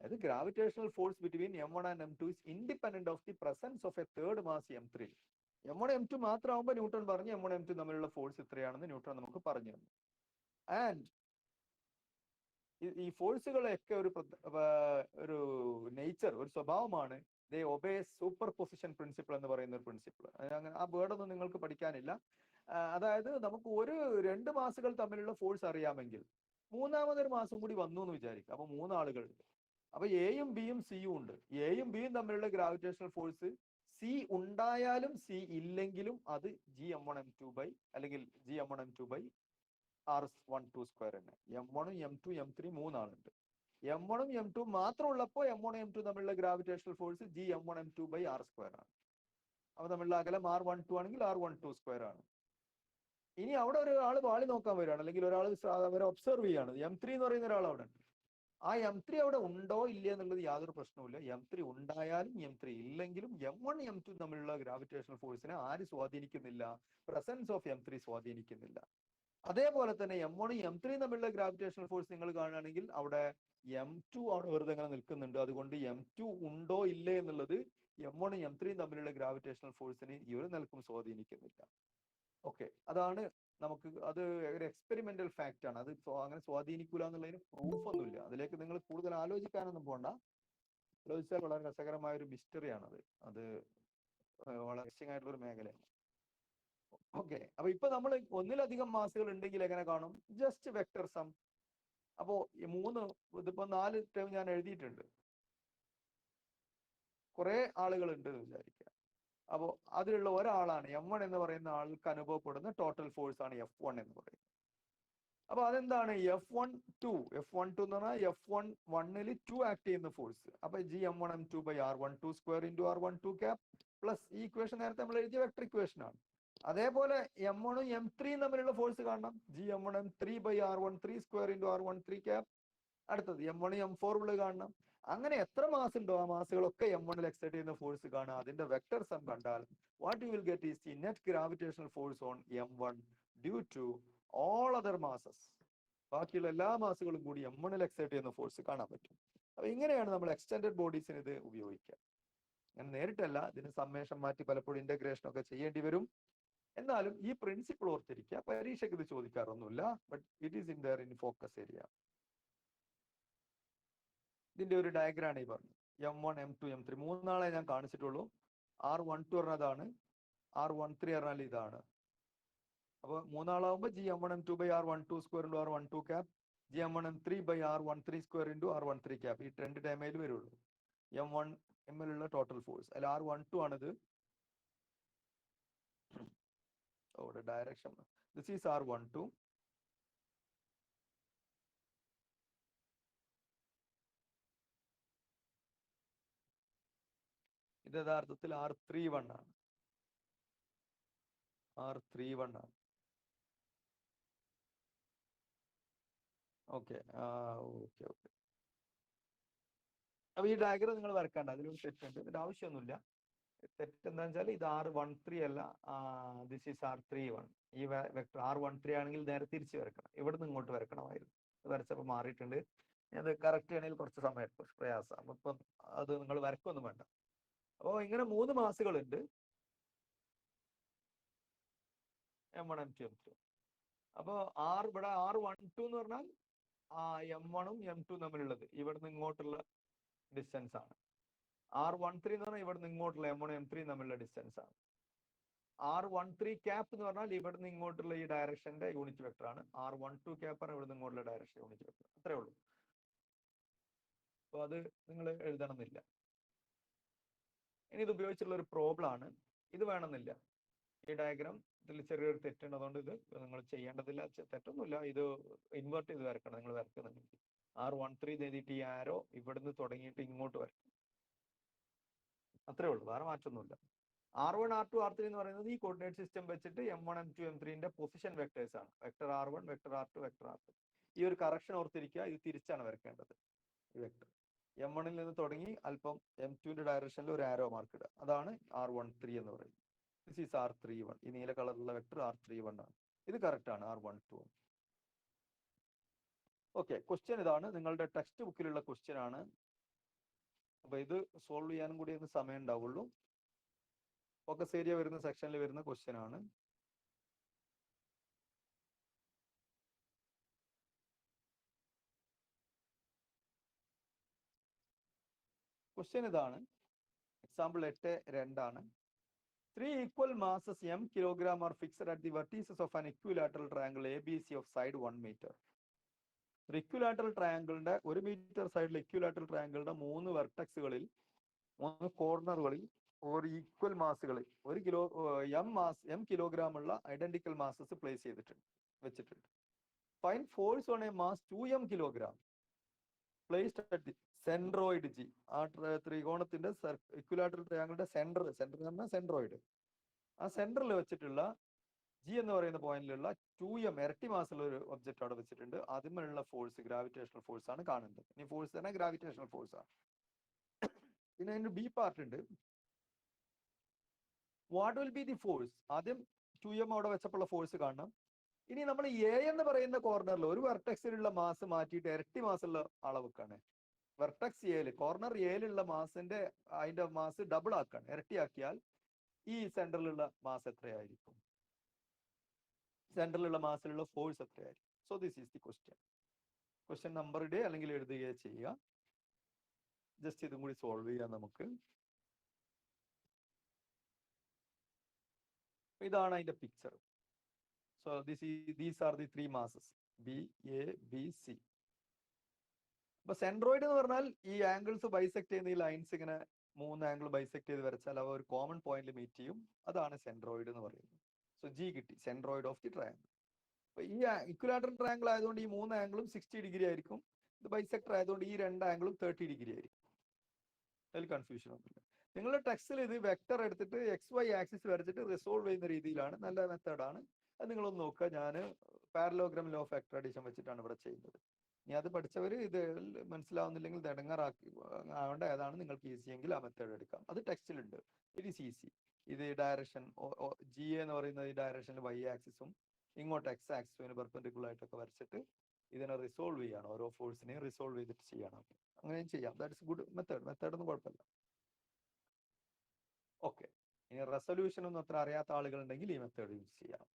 അതായത് gravitational force between M1 and M2 is independent of the presence of a third mass M3. M1 M2 മാത്രമാകുമ്പോൾ ന്യൂട്ടൺ പറഞ്ഞു M1 M2 തമ്മിലുള്ള ഫോഴ്സ് ഇത്രയാണെന്ന് ന്യൂട്ടൺ നമുക്ക് പറഞ്ഞു തന്നു. ആൻഡ് ഈ ഫോഴ്സുകളെയൊക്കെ ഒരു നേച്ചർ, ഒരു സ്വഭാവമാണ്. ദേ ഒബേ സൂപ്പർ പൊസിഷൻ പ്രിൻസിപ്പിൾ എന്ന് പറയുന്ന ഒരു പ്രിൻസിപ്പിൾ. അങ്ങനെ ആ വേർഡൊന്നും നിങ്ങൾക്ക് പഠിക്കാനില്ല. അതായത് നമുക്ക് രണ്ട് മാസുകൾ തമ്മിലുള്ള ഫോഴ്സ് അറിയാമെങ്കിൽ മൂന്നാമതൊരു മാസം കൂടി വന്നു എന്ന് വിചാരിക്കുക. അപ്പൊ മൂന്നാളുകളുണ്ട്. അപ്പൊ എയും ബിയും സിയും ഉണ്ട്. എയും ബിയും തമ്മിലുള്ള ഗ്രാവിറ്റേഷണൽ ഫോഴ്സ് സി ഉണ്ടായാലും സി ഇല്ലെങ്കിലും അത് Gm1m2 ബൈ അല്ലെങ്കിൽ Gm1m2 ബൈ R12 സ്ക്വയർ തന്നെ. M1, M2, M3 മൂന്നാളുണ്ട്. M1ഉം M2 മാത്രം ഉള്ളപ്പോൾ M1, M2 തമ്മിലുള്ള gravitational force Gm1m2 by R square ആണ്. അപ്പൊ തമ്മിലുള്ള അകലം R12 ആണെങ്കിൽ R12 സ്ക്വയർ ആണ്. ഇനി അവിടെ ഒരാൾ വാളി നോക്കാൻ വരികയാണ്, അല്ലെങ്കിൽ ഒരാൾ അവരെ ഒബ്സർവ് ചെയ്യാണ്. M3 എന്ന് പറയുന്ന ഒരാൾ അവിടെ ഉണ്ട്. ആ M3 അവിടെ ഉണ്ടോ ഇല്ല എന്നുള്ളത് യാതൊരു പ്രശ്നവുമില്ല. M3 ഉണ്ടായാലും M3 ഇല്ലെങ്കിലും M1 M2 തമ്മിലുള്ള ഗ്രാവിറ്റേഷണൽ ഫോഴ്സിനെ ആര് സ്വാധീനിക്കുന്നില്ല? Presence of M3 സ്വാധീനിക്കുന്നില്ല. അതേപോലെ തന്നെ M1 M3 തമ്മിലുള്ള ഗ്രാവിറ്റേഷണൽ ഫോഴ്സ് നിങ്ങൾ കാണുകയാണെങ്കിൽ അവിടെ M2 അവിടെ വെറുതെ അങ്ങനെ നിൽക്കുന്നുണ്ട്. അതുകൊണ്ട് M2 ഉണ്ടോ ഇല്ലേ എന്നുള്ളത് M1 M3 തമ്മിലുള്ള ഗ്രാവിറ്റേഷണൽ ഫോഴ്സിനെ ഒരു നിലക്കും സ്വാധീനിക്കുന്നില്ല. ഓക്കെ, അതാണ് നമുക്ക്, അത് ഒരു എക്സ്പെരിമെന്റൽ ഫാക്റ്റ് ആണ്. അത് അങ്ങനെ സ്വാധീനിക്കൂല എന്നുള്ളതിന് പ്രൂഫ് ഒന്നുമില്ല. അതിലേക്ക് നിങ്ങൾ കൂടുതൽ ആലോചിക്കാനൊന്നും പോണ്ട. ആലോചിച്ചാൽ വളരെ രസകരമായ ഒരു മിസ്റ്ററിയാണത്. അത് വളരെ ഇൻട്രസ്റ്റിംഗ് ആയിട്ടുള്ള ഒരു മേഖലയാണ്. ഓക്കെ, അപ്പൊ ഇപ്പൊ നമ്മൾ ഒന്നിലധികം മാസുകൾ ഉണ്ടെങ്കിൽ എങ്ങനെ കാണും? Just vector some. അപ്പോ ഇതിപ്പോ 4 ടേം ഞാൻ എഴുതിയിട്ടുണ്ട്. കുറെ ആളുകൾ ഉണ്ട് എന്ന് വിചാരിക്കുക. അപ്പോൾ അതിലുള്ള ഒരാളാണ് M1 എന്ന് പറയുന്ന ആൾക്ക് അനുഭവപ്പെടുന്ന ടോട്ടൽ ഫോഴ്സ് ആണ് F1 എന്ന് പറയുന്നത്. അപ്പൊ അതെന്താണ്? F12 എന്ന് പറഞ്ഞാൽ F11 2 ആക്ട് ചെയ്യുന്ന ഫോഴ്സ്. അപ്പൊ Gm1m2 by R12 square into R12 cap plus ഈ ഇക്വേഷൻ നേരത്തെ നമ്മൾ എഴുതിയ വെക്ടർ ഇക്വേഷൻ ആണ്. അതേപോലെ M1ഉം M3 തമ്മിലുള്ള ഫോഴ്സ് കാണണം. Gm1m3 by R13 square into R13 cap. അടുത്തത് M1 M4 ഉള്ളത് കാണണം. അങ്ങനെ എത്ര മാസ് ഉണ്ടോ ആ മാസുകളൊക്കെ M1ൽ എക്സൈറ്റ് ചെയ്യുന്ന ഫോഴ്സ് കാണുക. അതിന്റെ വെക്ടർ സം കണ്ടാൽ what you will get is the net gravitational force on M1 due to all other masses. ബാക്കിയുള്ള എല്ലാ മാസുകളും കൂടി M1ൽ എക്സൈറ്റ് ചെയ്യുന്ന ഫോഴ്സ് കാണാൻ പറ്റും. അപ്പൊ ഇങ്ങനെയാണ് നമ്മൾ എക്സ്റ്റെൻഡഡ് ബോഡീസിന് ഇത് ഉപയോഗിക്കുക. ഞാൻ നേരിട്ടല്ല, ഇതിന് സമ്മേഷൻ മാറ്റി പലപ്പോഴും ഇന്റഗ്രേഷൻ ഒക്കെ ചെയ്യേണ്ടി വരും. എന്നാലും ഈ പ്രിൻസിപ്പിൾ ഓർത്തിരിക്കുക. പരീക്ഷയ്ക്ക് ഇത് ചോദിക്കാറൊന്നുമില്ല, but it is in there in focus area. ഇതിന്റെ ഒരു ഡയഗ്രാണ് ഈ പറഞ്ഞു. M1 M2 M3 മൂന്നാളെ ഞാൻ കാണിച്ചിട്ടുള്ളൂ. R12 പറഞ്ഞതാണ്, R13 പറഞ്ഞാൽ ഇതാണ്. അപ്പൊ മൂന്നാളാവുമ്പോൾ Gm1m2 by R12 square into R12 cap, Gm1m3 by R13 square into R13 cap. ഈ രണ്ട് ടൈമേൽ വരുള്ളൂ. M1 എമ്മിലുള്ള ടോട്ടൽ ഫോഴ്സ് അല്ല R12 ആണിത്. Direction this is R12. ഇത് യഥാർത്ഥത്തിൽ R31 ആണ്. R31 ആണ്. Okay okay okay. അപ്പൊ ഈ ഡയഗ്രം നിങ്ങൾ വരക്കണ്ട, അതിലൊരു തെറ്റുണ്ട്. ഇതിന്റെ ആവശ്യമൊന്നുമില്ല. തെറ്റെന്താ വെച്ചാൽ ഇത് R13 അല്ല, ദിസ് ഈസ് R31. ഈ വെക്ടർ R13 ആണെങ്കിൽ നേരെ തിരിച്ച് വരക്കണം. ഇവിടെ നിന്ന് ഇങ്ങോട്ട് വരക്കണമായിരുന്നു. വരച്ചപ്പോൾ മാറിയിട്ടുണ്ട്. അത് കറക്റ്റ് ചെയ്യണമെങ്കിൽ കുറച്ച് സമയം എടുക്കും, പ്രയാസം. അപ്പൊ ഇപ്പം അത് നിങ്ങൾ വരക്കൊന്നും വേണ്ട. അപ്പോൾ ഇങ്ങനെ 3 മാസുകളുണ്ട്. M1 M2 M3. അപ്പോൾ ഇവിടെ R12 എന്ന് പറഞ്ഞാൽ M1ഉം M2 തമ്മിലുള്ളത് ഇവിടുന്ന് ഇങ്ങോട്ടുള്ള ഡിസ്റ്റൻസ് ആണ്. R13 എന്ന് പറഞ്ഞാൽ ഇവിടുന്ന് ഇങ്ങോട്ടുള്ള M1 M3 തമ്മിലുള്ള ഡിസ്റ്റൻസ് ആണ്. R13 ക്യാപ്പ് എന്ന് പറഞ്ഞാൽ ഇവിടുന്ന് ഇങ്ങോട്ടുള്ള ഈ ഡയറക്ഷന്റെ യൂണിറ്റ് വെക്ടർ ആണ്. R12 ക്യാപ്പ് ആണ് ഇവിടുന്ന് ഇങ്ങോട്ടുള്ള ഡയറക്ഷൻ യൂണിറ്റ് വെക്ടർ. അത്രേ ഉള്ളൂ. അപ്പോൾ അത് നിങ്ങൾ എഴുതണമെന്നില്ല. ഇനി ഇത് ഉപയോഗിച്ചുള്ള ഒരു പ്രോബ്ലം ആണ്. ഇത് വേണമെന്നില്ല. ഈ ഡയഗ്രാം ഇതിൽ ചെറിയൊരു തെറ്റുണ്ട്, അതുകൊണ്ട് ഇത് നിങ്ങൾ ചെയ്യേണ്ടതില്ല. തെറ്റൊന്നുമില്ല. ഇത് ഇൻവേർട്ട് ചെയ്ത് വരക്കണം നിങ്ങൾ വരക്കുന്നുണ്ടെങ്കിൽ. R13 എഴുതിയിട്ട് ഈ ആരോ ഇവിടുന്ന് തുടങ്ങിയിട്ട് ഇങ്ങോട്ട് വരക്കും. അത്രേ ഉള്ളൂ, വേറെ മാറ്റമൊന്നുമില്ല. R1 R2 R3 എന്ന് പറയുന്നത് ഈ കോർഡിനേറ്റ് സിസ്റ്റം വെച്ചിട്ട് M1 M2 M3ന്റെ പൊസിഷൻ വെക്ടേഴ്സ് ആണ്. Vector R1 vector R2 vector R3. ഈ ഒരു കറക്ഷൻ ഓർത്തിരിക്കുക, ഇത് തിരിച്ചാണ് വരക്കേണ്ടത്. ഈ വെക്ടർ M1 ൽ നിന്ന് തുടങ്ങി അല്പം M2ന്റെ ഡയറക്ഷനിൽ ഒരു ആരോ മാർക്ക് ഇടുക. അതാണ് R13 എന്ന് പറയുന്നത്. This is R31. ഈ നീല കളറിലുള്ള വെക്ടർ R31 ആണ്. ഇത് കറക്റ്റ് ആണ്, R12. ഓക്കെ, ക്വസ്റ്റ്യൻ ഇതാണ്. നിങ്ങളുടെ ടെക്സ്റ്റ് ബുക്കിലുള്ള ക്വസ്റ്റ്യൻ ആണ്. അപ്പൊ ഇത് സോൾവ് ചെയ്യാനും കൂടി ഒന്ന് സമയം ഉണ്ടാവുള്ളൂ. ഫോക്കസ് ഏരിയ വരുന്ന സെക്ഷനിൽ വരുന്ന ക്വസ്റ്റ്യൻ ആണ്. ക്വസ്റ്റ്യൻ ഇതാണ്. എക്സാമ്പിൾ 8.2 ആണ്. 3 equal masses m kilogram are fixed at the vertices of an equilateral triangle ABC of side 1 meter. ഒരു ഇക്വിലാറ്ററൽ ട്രയാങ്കിളിന്റെ 1 മീറ്റർ സൈഡിലെ ഇക്വിലാറ്ററൽ ട്രയാങ്കിളിന്റെ 3 വെർട്ടക്സുകളിൽ 3 കോർണറുകളിൽ ഒരു ഈക്വൽ മാസുകളിൽ 1 കിലോ m കിലോഗ്രാം ഉള്ള ഐഡന്റിക്കൽ മാസസ് പ്ലേസ് ചെയ്തിട്ടുണ്ട്, വെച്ചിട്ടുണ്ട്. Find force on A mass 2m kilogram placed at the centroid G. ആ ത്രികോണത്തിന്റെ ഇക്വിലാറ്ററൽ ട്രയാങ്കിളിന്റെ സെന്റർ എന്ന് പറഞ്ഞാൽ സെൻട്രോയിഡ്. ആ സെന്ററിൽ വെച്ചിട്ടുള്ള G എന്ന് പറയുന്ന പോയിന്റിലുള്ള 2m ഇരട്ടി മാസുള്ള ഒരു ഒബ്ജക്റ്റ് അവിടെ വെച്ചിട്ടുണ്ട്. അതിന്മേലുള്ള ഫോഴ്സ് ഗ്രാവിറ്റേഷണൽ ഫോഴ്സ് ആണ് കാണേണ്ടത്. ഇനി ഫോഴ്സ് തന്നെ ഗ്രാവിറ്റേഷണൽ ഫോഴ്സ് ആണ്. പിന്നെ അതിന്റെ ബി പാർട്ട് ഉണ്ട്. What will be the force? ആദ്യം 2m അവിടെ വെച്ചപ്പോൾ ഫോഴ്സ് കാണണം. ഇനി നമ്മൾ എ എന്ന് പറയുന്ന കോർണറിൽ ഒരു വെർട്ടെക്സിലുള്ള മാസ് മാറ്റിയിട്ട് ഇരട്ടി മാസുള്ള അളവെക്കാണ്. വെർട്ടെക്സ് എയിൽ കോർണർ എയിലുള്ള മാസിന്റെ അതിന്റെ മാസ് ഡബിൾ ആക്കാണ്. ഇരട്ടിയാക്കിയാൽ ഈ സെന്ററിലുള്ള മാസ് എത്രയായിരിക്കും? സെന്ററിലുള്ള മാസിലുള്ള ഫോഴ്സ് എത്രയായിരിക്കും? So this is the question. Question number ഇടുക അല്ലെങ്കിൽ എഴുതുകയോ ചെയ്യുക. ജസ്റ്റ് ഇതും കൂടി സോൾവ് ചെയ്യാം നമുക്ക്. ഇതാണ് അതിന്റെ picture. So these are the 3 masses B, A, B, C. അപ്പൊ സെൻട്രോയിഡ് എന്ന് പറഞ്ഞാൽ ഈ ആംഗിൾസ് ബൈസെക്ട് ചെയ്യുന്ന ഈ ലൈൻസ് ഇങ്ങനെ 3 ആംഗിൾ ബൈസെക്ട് ചെയ്ത് വരച്ചാൽ അവ ഒരു കോമൺ പോയിന്റിൽ മീറ്റ് ചെയ്യും. അതാണ് സെൻട്രോയിഡ് എന്ന് പറയുന്നത്. സോ G കിട്ടി, സെൻട്രോയിഡ് ഓഫ് ദി ട്രയാങ്കിൾ. അപ്പൊ ഈ ഇക്വിലാറ്ററൽ ട്രയാങ്കിൾ ആയതുകൊണ്ട് ഈ 3 ആംഗിളും 60 ഡിഗ്രി ആയിരിക്കും. ഇത് ബൈസെക്ടർ ആയതുകൊണ്ട് ഈ 2 ആംഗിളും 30 ഡിഗ്രി ആയിരിക്കും. അതിൽ കൺഫ്യൂഷൻ ഒന്നുമില്ല. നിങ്ങളുടെ ടെക്സ്റ്റിൽ ഇത് വെക്ടർ എടുത്തിട്ട് XY ആക്സിസ് വരച്ചിട്ട് റിസോൾവ് ചെയ്യുന്ന രീതിയിലാണ്. നല്ല മെത്തേഡാണ്. അത് നിങ്ങളൊന്ന് നോക്കുക. ഞാൻ parallelogram law of vector addition വെച്ചിട്ടാണ് ഇവിടെ ചെയ്യുന്നത്. ഇനി അത് പഠിച്ചവർ ഇത് മനസ്സിലാവുന്നില്ലെങ്കിൽ ഇത് ഇടങ്ങാറാക്കി ആവേണ്ട ഏതാണ് നിങ്ങൾക്ക് ഈസി എങ്കിൽ ആ മെത്തേഡ് എടുക്കാം. അത് ടെക്സ്റ്റിലുണ്ട്. It is easy. ഇത് ഡയറക്ഷൻ G എന്ന് പറയുന്നത് ഈ ഡയറക്ഷനിൽ Y ആക്സിസും ഇങ്ങോട്ട് X ആക്സിസിന് പെർപെൻഡിക്കുലർ ആയിട്ടൊക്കെ വരച്ചിട്ട് ഇതിനെ റിസോൾവ് ചെയ്യണം. ഓരോ ഫോഴ്സിനെയും റിസോൾവ് ചെയ്തിട്ട് ചെയ്യണം. അങ്ങനെയും ചെയ്യാം. ദാറ്റ്സ് ഗുഡ് മെത്തേഡ് ഒന്നും കുഴപ്പമില്ല. ഓക്കെ, ഇനി റെസൊല്യൂഷൻ ഒന്നും അത്ര അറിയാത്ത ആളുകളുണ്ടെങ്കിൽ ഈ മെത്തേഡ് യൂസ് ചെയ്യാം.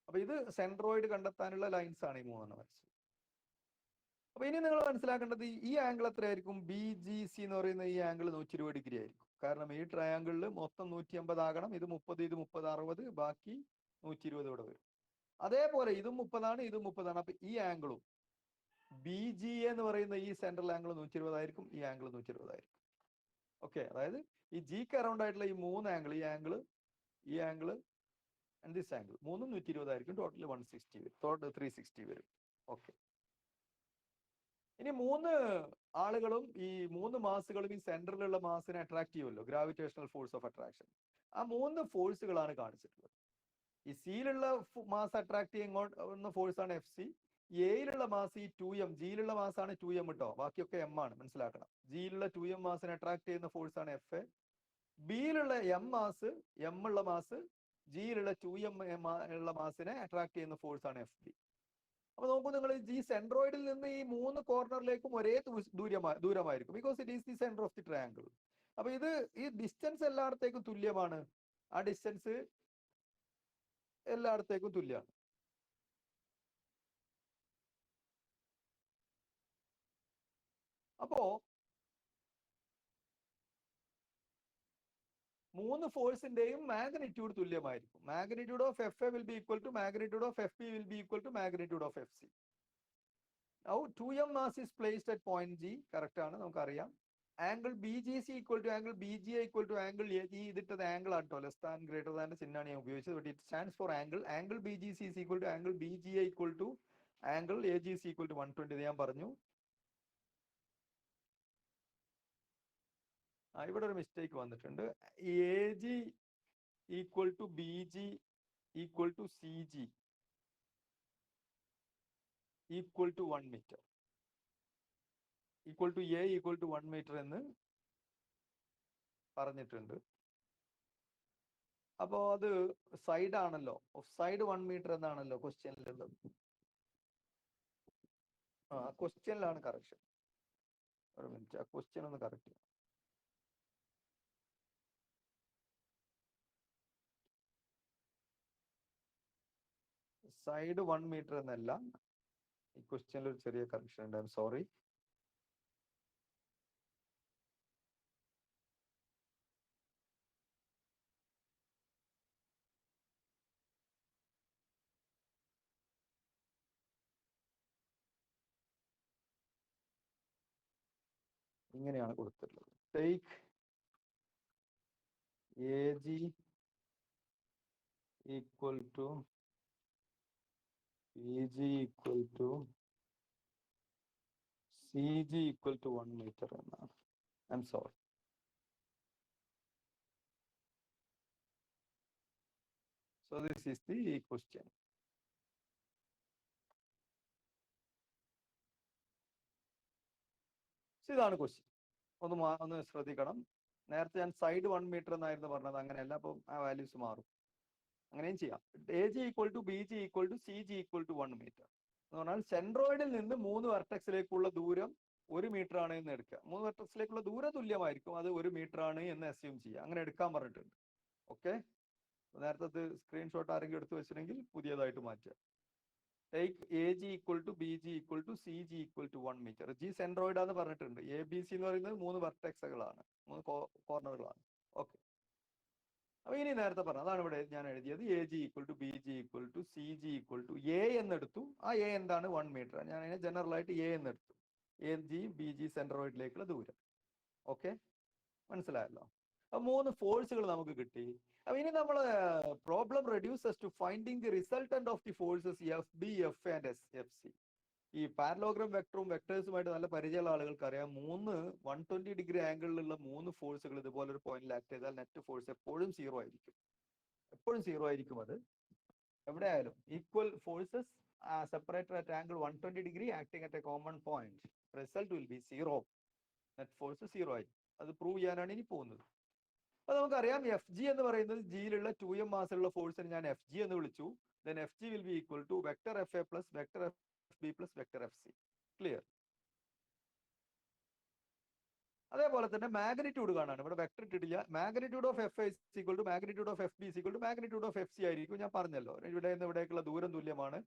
അപ്പൊ ഇത് സെൻട്രോയിഡ് കണ്ടെത്താനുള്ള ലൈൻസ് ആണ് ഈ 3 വരച്ചത്. അപ്പൊ ഇനി നിങ്ങൾ മനസ്സിലാക്കേണ്ടത് ഈ ആംഗിൾ എത്രയായിരിക്കും? BGC എന്ന് പറയുന്ന ഈ ആംഗിൾ 120 ഡിഗ്രി ആയിരിക്കും. കാരണം ഈ ട്രയാംഗിളിൽ മൊത്തം 180 ആകണം. ഇത് 30, ഇത് 30, 60, ബാക്കി 120 ഇവിടെ വരും. അതേപോലെ ഇതും 30 ആണ്, ഇതും 30 ആണ്. അപ്പൊ ഈ ആംഗിളും BGA എന്ന് പറയുന്ന ഈ സെൻട്രൽ ആംഗിൾ 120 ആയിരിക്കും, ഈ ആംഗിൾ 120 ആയിരിക്കും. ഓക്കെ, അതായത് ഈ Gക്ക് അറൗണ്ട് ആയിട്ടുള്ള ഈ 3 ആംഗിൾ, ഈ ആംഗിൾ ആൻഡ് ദിസ് ആംഗിൾ 3ഉം 120 ആയിരിക്കും. ടോട്ടൽ 160 വരും, ടോട്ടൽ 360 വരും. ഓക്കെ, ഇനി 3 ആളുകളും ഈ 3 മാസുകളും ഈ സെന്ററിലുള്ള മാസിനെ അട്രാക്ട് ചെയ്യുമല്ലോ, ഗ്രാവിറ്റേഷണൽ ഫോഴ്സ് ഓഫ് അട്രാക്ഷൻ. ആ 3 ഫോഴ്സുകളാണ് കാണിച്ചിട്ടുള്ളത്. ഈ സിയിലുള്ള മാസ് അട്രാക്ട് ചെയ്യുന്ന ഫോഴ്സ് ആണ് FC. എയിലുള്ള മാസ് ഈ 2m, ജിയിലുള്ള മാസാണ് 2m കേട്ടോ, ബാക്കിയൊക്കെ m ആണ്, മനസ്സിലാക്കണം. ജിയിലുള്ള 2m മാസിനെ അട്രാക്ട് ചെയ്യുന്ന ഫോഴ്സ് ആണ് FA. ബിയിലുള്ള m ഉള്ള മാസ് ജിയിലുള്ള 2m ഉള്ള മാസിനെ അട്രാക്ട് ചെയ്യുന്ന ഫോഴ്സ് ആണ് FB. അപ്പൊ നോക്കൂ നിങ്ങൾ, ഈ സെൻട്രോയിഡിൽ നിന്ന് ഈ 3 കോർണറിലേക്കും ഒരേ ദൂരമായിരിക്കും. Because it is the centre of the triangle. അപ്പൊ ഈ ഡിസ്റ്റൻസ് എല്ലായിടത്തേക്കും തുല്യമാണ്. ആ ഡിസ്റ്റൻസ് എല്ലായിടത്തേക്കും തുല്യമാണ്. അപ്പോ മൂന്ന് ഫോഴ്സിന്റെയും മാഗ്നിറ്റ്യൂഡ് തുല്യമായിരിക്കും. Magnitude of F A will be equal to magnitude of F B will be equal to magnitude of F C. Now 2m mass is placed at point G. Correct ആണ്, നമുക്കറിയാം. Angle B G C equal to angle B G equal to angle A G. ഇതിട്ടത് angle ആട്ടോ, less than greater ദാന്റെ ചിഹ്നമാണ് ഞാൻ ഉപയോഗിച്ചത്. But it stands for angle. Angle B G C equal to angle B G equal to angle A G C equal to 120. ഞാൻ പറഞ്ഞു. ഇവിടെ ഒരു മിസ്റ്റേക്ക് വന്നിട്ടുണ്ട്. A G equal to B G equal to C G equal to 1 metre, equal to A equal to 1 metre എന്ന് പറഞ്ഞിട്ടുണ്ട്. അപ്പോ അത് side ആണല്ലോ, സൈഡ് 1 മീറ്റർ എന്നാണല്ലോ ക്വസ്റ്റ്യനിലുള്ളത്. ക്വസ്റ്റ്യനിലാണ് കറക്ഷൻ. ഒരു മിനിറ്റ്, ആ ക്വസ്റ്റ്യൻ ഒന്ന് കറക്റ്റ് ചെയ്യാം. സൈഡ് 1 മീറ്റർ എന്നല്ല, ഈ ക്വസ്റ്റ്യനിൽ ഒരു ചെറിയ കറക്ഷൻ ഉണ്ട്. I'm sorry. ഇങ്ങനെയാണ് കൊടുത്തിട്ടുള്ളത്. Take A G equal to P G equal to C G equal to 1 metre എന്നാണ്. I'm sorry. So this is the question. ഇതാണ് ക്വസ്റ്റ്യൻ. ഒന്ന് ശ്രദ്ധിക്കണം. നേരത്തെ ഞാൻ സൈഡ് 1 മീറ്റർ എന്നായിരുന്നു പറഞ്ഞത്, അങ്ങനെയല്ല. അപ്പം ആ വാല്യൂസ് മാറും. അങ്ങനെയും ചെയ്യാം. A G equal to B G equal to C G equal to 1 metre എന്ന് പറഞ്ഞാൽ സെൻട്രോയിഡിൽ നിന്ന് 3 വെർട്ടെക്സിലേക്കുള്ള ദൂരം 1 മീറ്റർ ആണ് എന്ന് എടുക്കുക. 3 വെർട്ടെക്സിലേക്കുള്ള ദൂരം തുല്യമായിരിക്കും, അത് 1 മീറ്റർ ആണ് എന്ന് അസ്യൂം ചെയ്യുക. അങ്ങനെ എടുക്കാൻ പറഞ്ഞിട്ടുണ്ട്. ഓക്കെ, നേരത്തെ സ്ക്രീൻഷോട്ട് ആരെങ്കിലും എടുത്തു വെച്ചിട്ടുണ്ടെങ്കിൽ പുതിയതായിട്ട് മാറ്റുക. Take A G equal to B G equal to C G equal to 1 metre. G centroid ആണെന്ന് പറഞ്ഞിട്ടുണ്ട്. എ ബി സി എന്ന് പറയുന്നത് 3 വെർട്ടെക്സുകളാണ്, 3 കോർണറുകളാണ്. ഓക്കെ, അപ്പൊ ഇനി നേരത്തെ പറഞ്ഞു അതാണ് ഇവിടെ ഞാൻ എഴുതിയത്. A G equal to B G equal to C G equal to A എന്നെടുത്തു. ആ എ എന്താണ്? 1 മീറ്റർ. ഞാൻ അതിനെ ജനറൽ ആയിട്ട് എ എന്നെടുത്തു. എ ജി ബി ജി സെൻട്രോയിഡിലേക്കുള്ള ദൂരം. ഓക്കെ, മനസ്സിലായല്ലോ. അപ്പൊ 3 ഫോഴ്സുകൾ നമുക്ക് കിട്ടി. അപ്പൊ ഇനി നമ്മൾ problem reduces to finding the resultant of the forces F B F and F C. ഈ പാരലോഗ്രാം വെക്ടറും വെക്ടേഴ്സുമായിട്ട് നല്ല പരിചയമുള്ള ആളുകൾക്ക് അറിയാം. 120 ഡിഗ്രി ആംഗിളിലുള്ള 3 ഫോഴ്സുകൾ ഇതുപോലെ ഒരു പോയിന്റിൽ ആക്ട് ചെയ്താൽ നെറ്റ് ഫോഴ്സ് എപ്പോഴും 0 ആയിരിക്കും. എപ്പോഴും 0 ആയിരിക്കും. അത് എവിടെ ആയാലും equal forces separated at angle 120 degree acting at A common point, result will be 0. Net force 0 ആയിരിക്കും. അത് പ്രൂവ് ചെയ്യാനാണ് ഇനി പോകുന്നത്. അപ്പൊ നമുക്കറിയാം എഫ് ജി എന്ന് പറയുന്നത് ജിയിലുള്ള 2m മാസുള്ള ഫോഴ്സിന് ഞാൻ എഫ് ജി എന്ന് വിളിച്ചു. then F G will be equal to vector F A plus vector F B plus vector F C. Clear? അതേപോലെ തന്നെ മാഗ്നിറ്റ്യൂഡ് കാണാണ്. ഇവിടെ വെക്ടർ ഇട്ടിട്ടില്ല. Magnitude of F is equal to magnitude of F B is equal to magnitude of F C ആയിരിക്കും. ഞാൻ പറഞ്ഞല്ലോ, ഇവിടെ നിന്ന് ഇവിടേക്കുള്ള ദൂരം തുല്യമാണ്.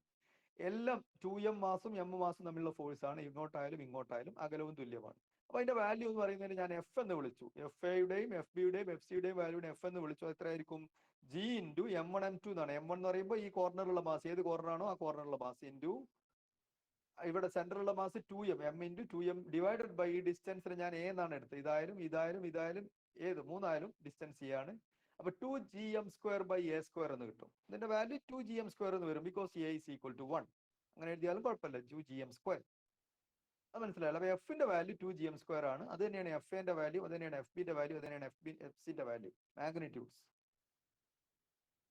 എല്ലാം 2m മാസും m മാസും തമ്മിലുള്ള ഫോഴ്സ് ആണ്. ഇങ്ങോട്ടായാലും ഇങ്ങോട്ടായാലും അകലവും തുല്യമാണ്. അപ്പൊ അതിന്റെ വാല്യൂ എന്ന് പറയുന്നതിന് ഞാൻ എഫ് എന്ന് വിളിച്ചു. എഫ് എയുടെയും എഫ് ബിയുടെയും എഫ് സിയുടെയും വാല്യൂടെ എഫ് എന്ന് വിളിച്ചു. എത്രയായിരിക്കും? ജി ഇൻറ്റു M1 M2 എന്നാണ്. M1 എന്ന് പറയുമ്പോൾ ഈ കോർണറിലുള്ള മാസ്, ഏത് കോർണറാണോ ആ കോർണറിലുള്ള മാസ്, ഇൻറ്റു ഇവിടെ സെന്ററിലുള്ള mass 2m, m into 2m divided by ഈ ഡിസ്റ്റൻസിന് ഞാൻ എ എന്നാണ് എടുത്തത്. ഇതായാലും ഏത് 3 ഡിസ്റ്റൻസ് ചെയ്യാണ്. അപ്പൊ 2gm² ബൈ a സ്ക്വയർ എന്ന് കിട്ടും. ഇതിന്റെ വാല്യൂ 2gm² എന്ന് വരും. Because a is equal to 1. അങ്ങനെ എഴുതിയാലും കുഴപ്പമില്ല. 2gm². അത് മനസ്സിലായല്ലോ. അപ്പൊ എഫിന്റെ വാല്യൂ 2gm² ആണ്. അത് തന്നെയാണ് എഫ് എന്റെ വാല്യൂ, അത് തന്നെയാണ് എഫ് ബിന്റെ വാല്യൂ, അത് തന്നെയാണ് എഫ് സിന്റെ വാല്യൂ. മാഗ്നിറ്റ്യൂഡ്സ്.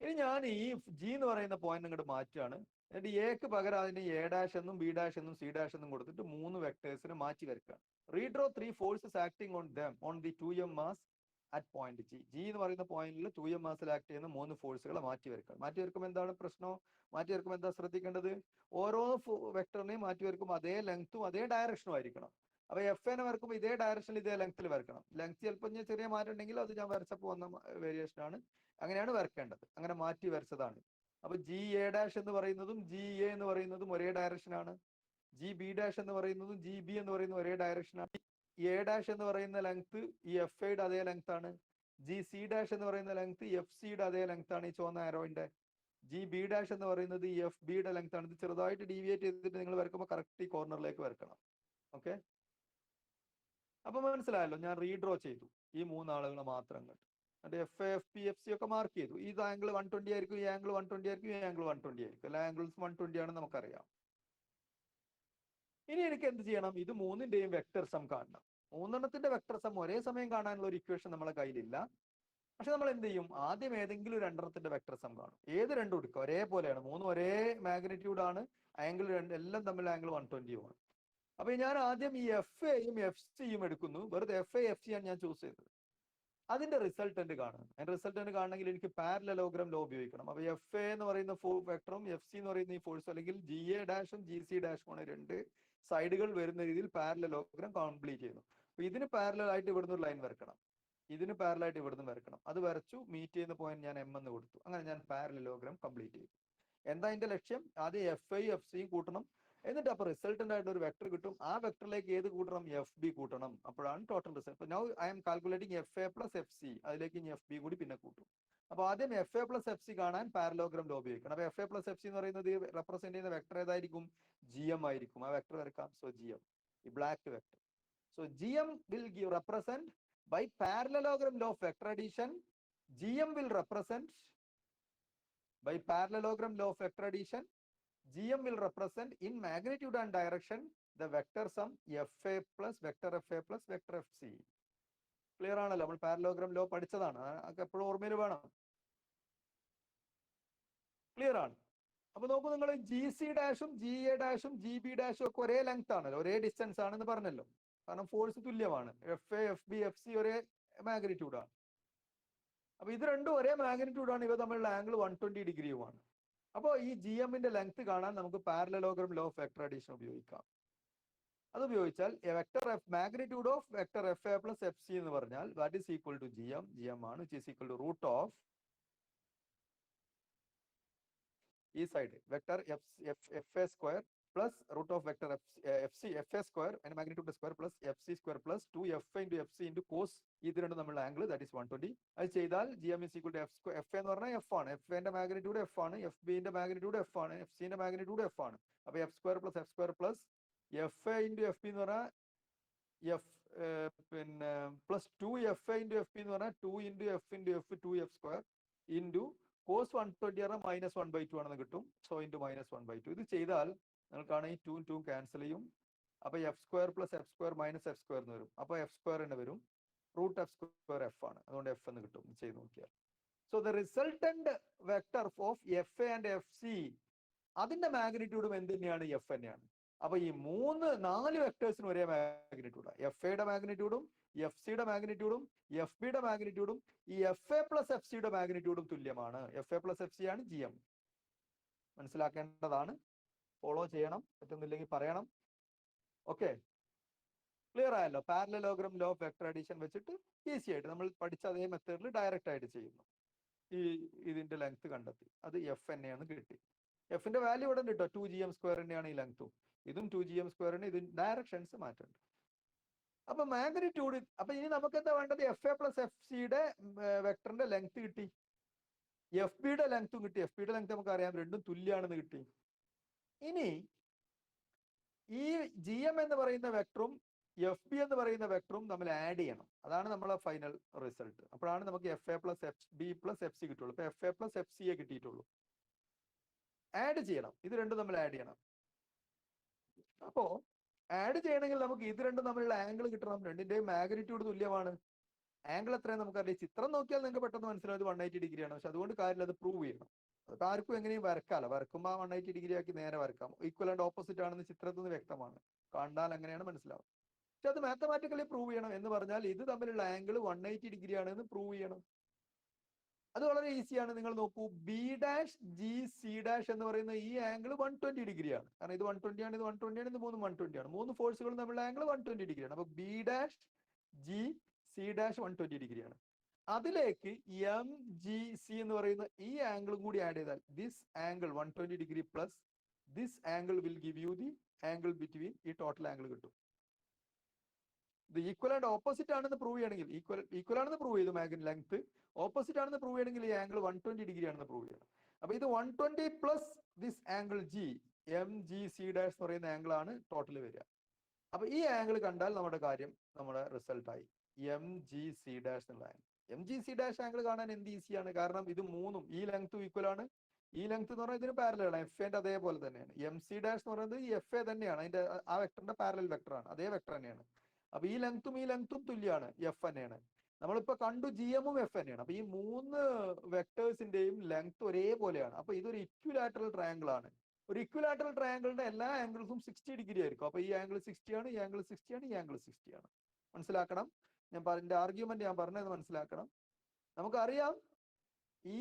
ഇനി ഞാൻ ഈ ജി എന്ന് പറയുന്ന പോയിന്റ് അങ്ങോട്ട് മാറ്റുകയാണ്. എന്നിട്ട് എക്ക് പകരം അതിന് എ ഡാഷ് എന്നും ബി ഡാഷ് എന്നും സി ഡാഷ് എന്നും കൊടുത്തിട്ട് 3 വെക്ടേഴ്സിനെ മാറ്റി വരയ്ക്കുകയാണ്. Redraw 3 forces acting on them on the 2m mass at point G. G എന്ന് പറയുന്ന പോയിന്റിൽ 2m മാസിൽ ആക്ട് ചെയ്യുന്ന 3 ഫോഴ്സുകളെ മാറ്റി വരയ്ക്കണം. മാറ്റി വരയ്ക്കുമ്പോൾ എന്താണ് പ്രശ്നം? മാറ്റി വരയ്ക്കുമ്പോൾ എന്താ ശ്രദ്ധിക്കേണ്ടത്? ഓരോ വെക്ടറിനെയും മാറ്റി വരയ്ക്കുമ്പോൾ അതേ ലെങ്ത്തും അതേ ഡയറക്ഷനും ആയിരിക്കണം. അപ്പൊ എഫ് എനെ വരക്കുമ്പോൾ ഇതേ ഡയറക്ഷനിൽ ഇതേ ലെങ്ത്തിൽ വരക്കണം. ലെങ്ത് ചിലപ്പോൾ ഞാൻ ചെറിയ മാറ്റം ഉണ്ടെങ്കിൽ അത് ഞാൻ വരച്ചപ്പോൾ വന്ന വേരിയേഷൻ ആണ്. അങ്ങനെയാണ് വരക്കേണ്ടത്. അങ്ങനെ മാറ്റി വരച്ചതാണ്. അപ്പൊ ജി എ ഡാഷ് എന്ന് പറയുന്നതും ജി എ എന്ന് പറയുന്നതും ഒരേ ഡയറക്ഷനാണ്. ജി ബി ഡാഷ് എന്ന് പറയുന്നതും ജി ബി എന്ന് പറയുന്നതും ഒരേ ഡയറക്ഷനാണ്. എ ഡാഷ് എന്ന് പറയുന്ന ലെങ്ത് ഈ എഫ് ഐയുടെ അതേ ലെങ്ത് ആണ്. ജി സി ഡാഷ് എന്ന് പറയുന്ന ലെങ്ത് എഫ് സിയുടെ അതേ ലെങ്ത് ആണ്, ഈ ചുവന്ന ആരോന്റെ. ജി ബി ഡാഷ് എന്ന് പറയുന്നത് ഈ എഫ് ബിയുടെ ലെങ്ത് ആണ്. ഇത് ചെറുതായിട്ട് ഡീവിയേറ്റ് ചെയ്തിട്ട് നിങ്ങൾ വരക്കുമ്പോൾ കറക്റ്റ് ഈ കോർണറിലേക്ക് വരക്കണം. ഓക്കെ, അപ്പൊ മനസ്സിലായല്ലോ. ഞാൻ റീഡ്രോ ചെയ്തു ഈ മൂന്നാളുകളെ മാത്രം കണ്ടു. എന്നിട്ട് F A, F P, F C ഒക്കെ മാർക്ക് ചെയ്തു. ഈ ആംഗിൾ 120 ആയിരിക്കും, ഈ ആംഗിൾ 120 ആയിരിക്കും, ഈ ആംഗിൾ 120 ആയിരിക്കും. എല്ലാ ആംഗിൾസ് 120 ആണെന്ന് നമുക്കറിയാം. ഇനി എനിക്ക് എന്ത് ചെയ്യണം? ഇത് മൂന്നിന്റെയും വെക്ടർ സം കാണണം. മൂന്നെണ്ണത്തിന്റെ വെക്ടർ സം ഒരേ സമയം കാണാനുള്ള ഒരു ഇക്വേഷൻ നമ്മളെ കയ്യിലില്ല. പക്ഷെ നമ്മൾ എന്ത് ചെയ്യും? ആദ്യം ഏതെങ്കിലും രണ്ടെണ്ണത്തിന്റെ വെക്ടർ സം കാണും. ഏത് രണ്ടും എടുക്കുക, ഒരേപോലെയാണ്, മൂന്നും ഒരേ മാഗ്നിറ്റ്യൂഡ് ആണ്, ആംഗിൾ എല്ലാം തമ്മിൽ ആംഗിൾ 120 ആണ്. അപ്പൊ ഞാൻ ആദ്യം ഈ എഫ് എയും എഫ് സിയും എടുക്കുന്നു. വെറുതെ എഫ് എ എഫ് സി ആണ് ഞാൻ ചൂസ് ചെയ്തത്. അതിന്റെ റിസൾട്ടന്റ് കാണുന്നു. അതിന്റെ റിസൾട്ടന്റ് കാണണമെങ്കിൽ എനിക്ക് പാരലലോഗ്രാം ലോ ഉപയോഗിക്കണം. അപ്പൊ എഫ് എ എന്ന് പറയുന്ന വെക്ടറും എഫ് സി എന്ന് പറയുന്ന ഈ ഫോഴ്സ്, അല്ലെങ്കിൽ ജി എ ഡാഷും ജി സി ഡാഷും ആണ് രണ്ട് സൈഡുകൾ വരുന്ന രീതിയിൽ പാരലലോഗ്രാം കംപ്ലീറ്റ് ചെയ്യുന്നു. അപ്പൊ ഇതിന് പാരലൽ ആയിട്ട് ഇവിടുന്ന് ഒരു ലൈൻ വരക്കണം, ഇതിന് പാരലൽ ആയിട്ട് ഇവിടുന്ന് വരക്കണം. അത് വരച്ചു. മീറ്റ് ചെയ്യുന്ന പോയിന്റ് ഞാൻ എം എന്ന് കൊടുത്തു. അങ്ങനെ ഞാൻ പാരലലോഗ്രാം കംപ്ലീറ്റ് ചെയ്തു. എന്താ അതിന്റെ ലക്ഷ്യം? ആദ്യം എഫ് ഐ എഫ് സിയും കൂട്ടണം, എന്നിട്ട് അപ്പൊ റിസൾട്ടന്റ് ആയിട്ട് ഒരു വെക്ടർ കിട്ടും. ആ വെക്ടറിലേക്ക് ഏത് കൂട്ടണം? എഫ് ബി കൂട്ടണം. അപ്പോഴാണ് total result. Now I M calculating F A plus F C. അതിലേക്ക് ഇനി എഫ് ബി കൂടി പിന്നെ കൂട്ടും. അപ്പൊ ആദ്യം F A plus F C കാണാൻ പാരലോഗ്രാം ലോ ഉപയോഗിക്കണം. അപ്പൊ F A plus F C എന്ന് പറയുന്നത് റെപ്രസെന്റ് ചെയ്യുന്ന വെക്ടർ ഏതായിരിക്കും? ജി എം ആയിരിക്കും. ആ വെക്ടർ വരക്കാം. സോ ജി എം, ഈ black vector. So G M will give represent by parallelogram law of vector addition. GM will represent by parallelogram law of vector addition. GM will represent in magnitude and direction the vector sum FA plus vector FA plus vector FC. Clear ആണല്ലോ? നമ്മൾ parallelogram law പഠിച്ചതാണ്, അതൊക്കെ എപ്പോഴും ഓർമ്മയിൽ വേണം. Clear ആണ്? അപ്പൊ നോക്കൂ, നിങ്ങൾ ജി സി ഡാഷും ജി എ ഡാഷും ജി ബി ഡാഷും ഒക്കെ ഒരേ ലെങ്ത് ആണല്ലോ, ഒരേ ഡിസ്റ്റൻസ് ആണെന്ന് പറഞ്ഞല്ലോ. കാരണം ഫോഴ്സ് തുല്യമാണ്. F A, F B, F C ഒരേ മാഗ്നിറ്റ്യൂഡ് ആണ്. അപ്പൊ ഇത് രണ്ടും ഒരേ മാഗ്നിറ്റ്യൂഡ് ആണ്. ഇവ തമ്മിലുള്ള ആംഗിൾ 120 ഡിഗ്രിയുമാണ്. അപ്പോൾ ഈ ജി എമ്മിന്റെ ലെങ്ത് കാണാൻ നമുക്ക് parallelogram law of vector addition ഉപയോഗിക്കാം. അത് ഉപയോഗിച്ചാൽ vector F magnitude of vector F A plus F C എന്ന് പറഞ്ഞാൽ that is equal to G M. G M ആണ് which is equal to root of ഈ side vector F A square plus root of vector fc fa square and magnitude square plus fc square plus 2f into fc into cos ഇത് രണ്ടും തമ്മിലുള്ള angle that is 120. അത് ചെയ്താൽ gm is equal to f എന്ന് പറഞ്ഞാൽ f ആണ്, f ന്റെ magnitude f ആണ്, fb ന്റെ മാഗ്നിറ്റ്യൂഡ് f ആണ്, fc ന്റെ മാഗ്നിറ്റ്യൂഡ് f ആണ്. അപ്പൊ f square plus fa into fb എന്ന് പറഞ്ഞാൽ f പിന്നെ പ്ലസ് 2fa into fb എന്ന് പറഞ്ഞാൽ 2 into f into f 2f square into cos 120 പറഞ്ഞാൽ മൈനസ് 1/2 ആണെന്ന് കിട്ടും. So into minus 1/2. ഇത് ചെയ്താൽ നിങ്ങൾക്കാണ് ഈ 2 2 ക്യാൻസൽ ചെയ്യും. അപ്പൊ F square plus F square minus F square എന്ന് വരും. അപ്പൊ എഫ് സ്ക്വയർ തന്നെ വരും. റൂട്ട് എഫ് സ്ക്വയർ എഫ് ആണ്, അതുകൊണ്ട് എഫ് എന്ന് കിട്ടും. ചെയ്ത് നോക്കിയാൽ so the resultant vector of F A and F C, അതിന്റെ മാഗ്നിറ്റ്യൂഡും എന്ത് തന്നെയാണ്? എഫ് തന്നെയാണ്. അപ്പൊ ഈ 4 വെക്ടേഴ്സിനും ഒരേ മാഗ്നിറ്റ്യൂഡാണ്. എഫ് എയുടെ മാഗ്നിറ്റ്യൂഡും എഫ് സിയുടെ മാഗ്നിറ്റ്യൂഡും എഫ് ബിയുടെ മാഗ്നിറ്റ്യൂഡും ഈ എഫ് എ പ്ലസ് എഫ് സിയുടെ മാഗ്നിറ്റ്യൂഡും തുല്യമാണ്. F A plus F C ആണ് ജി എം. മനസ്സിലാക്കേണ്ടതാണ്, ഫോളോ ചെയ്യണം, പറ്റുന്നില്ലെങ്കിൽ പറയണം. ഓക്കെ, ക്ലിയർ ആയല്ലോ? Parallelogram law of vector addition വെച്ചിട്ട് ഈസി ആയിട്ട് നമ്മൾ പഠിച്ച അതേ മെത്തേഡിൽ ഡയറക്റ്റ് ആയിട്ട് ചെയ്യുന്നു. ഇതിന്റെ ലെങ്ത് കണ്ടെത്തി, അത് എഫ് തന്നെയാണ് കിട്ടി. എഫിന്റെ വാല്യൂ ഇവിടെ കിട്ടോ 2gm സ്ക്വയർ തന്നെയാണ് ഈ ലെങ്ത്തും. ഇതും 2gm സ്ക്വയറിന്, ഇത് ഡയറക്ഷൻസ് മാറ്റുന്നുണ്ട്. അപ്പൊ മാഗ്നിറ്റ്യൂഡ്, അപ്പൊ ഇനി നമുക്ക് എന്താ വേണ്ടത്? എഫ് എ പ്ലസ് എഫ് സിയുടെ വെക്ടറിന്റെ ലെങ്ത് കിട്ടി, എഫ് ബിയുടെ ലെങ്ത്തും കിട്ടി. എഫ് ബിയുടെ ലെങ്ത് നമുക്ക് അറിയാം, രണ്ടും തുല്യാണെന്ന് കിട്ടി. ഇനി ഈ ജി എം എന്ന് പറയുന്ന വെക്ടറും എഫ് ബി എന്ന് പറയുന്ന വെക്ടറും നമ്മൾ ആഡ് ചെയ്യണം. അതാണ് നമ്മളെ ഫൈനൽ റിസൾട്ട്. അപ്പോഴാണ് നമുക്ക് F A plus F B plus F C കിട്ടുള്ളൂ. ഇപ്പൊ എഫ് എ പ്ലസ് എഫ് സിയെ കിട്ടിയിട്ടുള്ളൂ. ആഡ് ചെയ്യണം, ഇത് രണ്ടും നമ്മൾ ആഡ് ചെയ്യണം. അപ്പോ ആഡ് ചെയ്യണമെങ്കിൽ നമുക്ക് ഇത് രണ്ടും തമ്മിലുള്ള ആംഗിൾ കിട്ടണം. രണ്ടിന്റെയും മാഗ്നിറ്റ്യൂഡ് തുല്യമാണ്. ആംഗിൾ എത്രയാണ് നമുക്കറിയാം. ചിത്രം നോക്കിയാൽ നിങ്ങൾക്ക് പെട്ടെന്ന് മനസ്സിലാവും 180 ഡിഗ്രിയാണ്. പക്ഷെ അതുകൊണ്ട് കാര്യമില്ല, അത് പ്രൂവ് ചെയ്യണം. അതൊക്കെ ആർക്കും എങ്ങനെയും വരക്കാമല്ലോ. വരക്കുമ്പോൾ 180 ഡിഗ്രി ആക്കി നേരെ വരക്കാം. ഈക്വൽ ആൻഡ് ഓപ്പോസിറ്റ് ആണെന്ന് ചിത്രത്തിൽ നിന്ന് വ്യക്തമാണ്, കണ്ടാൽ അങ്ങനെയാണ് മനസ്സിലാവും. പക്ഷെ അത് മാത്തമാറ്റിക്കലി പ്രൂവ് ചെയ്യണം. എന്ന് പറഞ്ഞാൽ ഇത് തമ്മിലുള്ള ആംഗിൾ 180 ഡിഗ്രി ആണെന്ന് പ്രൂവ് ചെയ്യണം. അത് വളരെ ഈസിയാണ്. നിങ്ങൾ നോക്കൂ, B dash G C dash എന്ന് പറയുന്ന ഈ ആംഗിൾ 120 ഡിഗ്രിയാണ്. കാരണം ഇത് 120 ആണ്, ഇത് 120 ആണ്, ഇത് മൂന്നും 120 ആണ്. 3 ഫോഴ്സുകളും തമ്മിലുള്ള ആംഗിൾ 120 ഡിഗ്രിയാണ്. അപ്പൊ B dash G C dash 120 ഡിഗ്രിയാണ്. അതിലേക്ക് എം ജി സി എന്ന് പറയുന്ന ഈ ആംഗിളും കൂടി ആഡ് ചെയ്താൽ this angle 120 degree plus this angle will give you the angle between ഈ ടോട്ടൽ ആംഗിൾ കിട്ടും. ഇത് ഈക്വൽ ആൻഡ് ഓപ്പോസിറ്റ് ആണെന്ന് പ്രൂവ് ചെയ്യണമെങ്കിൽ ഈക്വൽ ആണെന്ന് പ്രൂവ് ചെയ്തു മാഗ്നറ്റ് ലെങ്ത്, ഓപ്പോസിറ്റ് ആണെന്ന് പ്രൂവ് ചെയ്യണമെങ്കിൽ ഈ ആംഗിൾ 120 ഡിഗ്രി ആണെന്ന് പ്രൂവ് ചെയ്യണം. അപ്പൊ ഇത് 120 plus this angle G M G C dash എന്ന് പറയുന്ന ആംഗിൾ ആണ് ടോട്ടൽ വരിക. അപ്പൊ ഈ ആംഗിൾ കണ്ടാൽ നമ്മുടെ കാര്യം നമ്മുടെ റിസൾട്ട് ആയി. എം ജി സി ഡാഷ് എന്നുള്ള angle, M G C dash angle കാണാൻ എന്ത് ഈസിയാണ്, കാരണം ഇത് മൂന്നും ഈ ലെങ്ത്തും ഈക്വൽ ആണ്. ഈ ലെങ്ത് എന്ന് പറഞ്ഞാൽ ഇതിന് പാരലൽ ആണ്, എഫ് എന്റെ അതേപോലെ തന്നെയാണ്. എം സി ഡാഷ് എന്ന് പറയുന്നത് ഈ എഫ് എ തന്നെയാണ്, അതിന്റെ ആ വെക്ടറിന്റെ പാരലൽ വെക്ടർ ആണ്, അതേ വെക്ടർ തന്നെയാണ്. അപ്പൊ ഈ ലെങ്ത്തും തുല്യമാണ്, എഫ് തന്നെയാണ്. നമ്മളിപ്പോ കണ്ടു ജി എമ്മും എഫ് തന്നെയാണ്. അപ്പൊ ഈ മൂന്ന് വെക്ടേഴ്സിന്റെയും ലെങ്ത് ഒരേപോലെയാണ്. അപ്പൊ ഇതൊരു ഇക്വിലാറ്ററൽ ട്രയാങ്കിൾ ആണ്. ഒരു ഇക്വിലാറ്ററൽ ട്രയാങ്കിളിന്റെ എല്ലാ ആംഗിൾസും 60 ഡിഗ്രി ആയിരിക്കും. അപ്പൊ ഈ ആംഗിൾ 60 ആണ്, ഈ ആംഗിൾ 60 ആണ്, ഈ ആംഗിൾ 60 ആണ്. മനസ്സിലാക്കണം, എന്റെ ആർഗ്യുമെന്റ് ഞാൻ പറഞ്ഞത് മനസ്സിലാക്കണം. നമുക്കറിയാം ഈ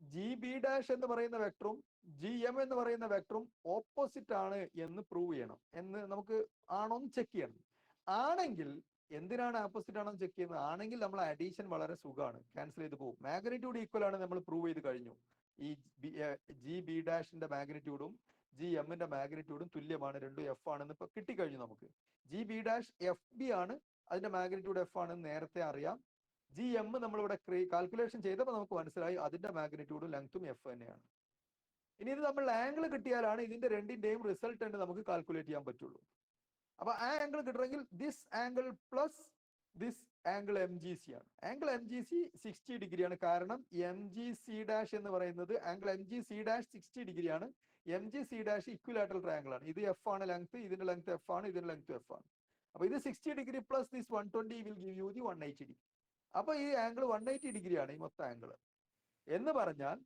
ജി ബി ഡാഷ് എന്ന് പറയുന്ന വെക്ടറും ജി എം എന്ന് പറയുന്ന വെക്ടറും ഓപ്പോസിറ്റ് ആണ് എന്ന് പ്രൂവ് ചെയ്യണം, എന്ന് നമുക്ക് ആണോന്ന് ചെക്ക് ചെയ്യണം. ആണെങ്കിൽ എന്തിനാണ് ഓപ്പോസിറ്റ് ആണെന്ന് ചെക്ക് ചെയ്യുന്നത്? ആണെങ്കിൽ നമ്മൾ അഡീഷൻ വളരെ സുഖമാണ്, ക്യാൻസൽ ചെയ്ത് പോകും. മാഗ്നിറ്റ്യൂഡ് ഈക്വൽ ആണ് നമ്മൾ പ്രൂവ് ചെയ്ത് കഴിഞ്ഞു. ഈ ജി ബി ഡാഷിന്റെ മാഗ്നിറ്റ്യൂഡും ജി എമ്മിന്റെ മാഗ്നിറ്റ്യൂഡും തുല്യമാണ്, രണ്ടും എഫ് ആണെന്ന് ഇപ്പൊ കിട്ടിക്കഴിഞ്ഞു നമുക്ക്. G B dash F B ആണ്, അതിന്റെ മാഗ്നിറ്റ്യൂഡ് എഫ് ആണെന്ന് നേരത്തെ അറിയാം. ജി എം നമ്മളിവിടെ കാൽക്കുലേഷൻ ചെയ്തപ്പോൾ നമുക്ക് മനസ്സിലായി അതിന്റെ മാഗ്നിറ്റ്യൂഡും ലെങ്ത്തും എഫ് തന്നെയാണ്. ഇനി ഇത് നമ്മൾ ആംഗിൾ കിട്ടിയാലാണ് ഇതിന്റെ രണ്ടിന്റെയും റിസൾട്ട് നമുക്ക് കാൽക്കുലേറ്റ് ചെയ്യാൻ പറ്റുള്ളൂ. അപ്പൊ ആ ആംഗിൾ കിട്ടണമെങ്കിൽ this angle plus this angle M G C ആണ്. ആംഗിൾ എം ജി സി 60 ഡിഗ്രിയാണ്, കാരണം എം ജി സി ഡാഷ് എന്ന് പറയുന്നത് angle M G C dash 60 ഡിഗ്രിയാണ്. M G C dash equilateral triangle ആണ്. ഇത് എഫ് ആണ് ലെങ്ത്, ഇതിന്റെ ലെങ്ത് എഫ് ആണ്, ഇതിന്റെ ലെങ്ത് എഫ് ആണ്. അപ്പൊ ഇത് 60 degree plus this 120 will give you the 180 degree. അപ്പൊ ഈ ആംഗിൾ 180 ഡിഗ്രിയാണ് ഈ മൊത്തം ആംഗിൾ എന്ന് പറഞ്ഞാൽ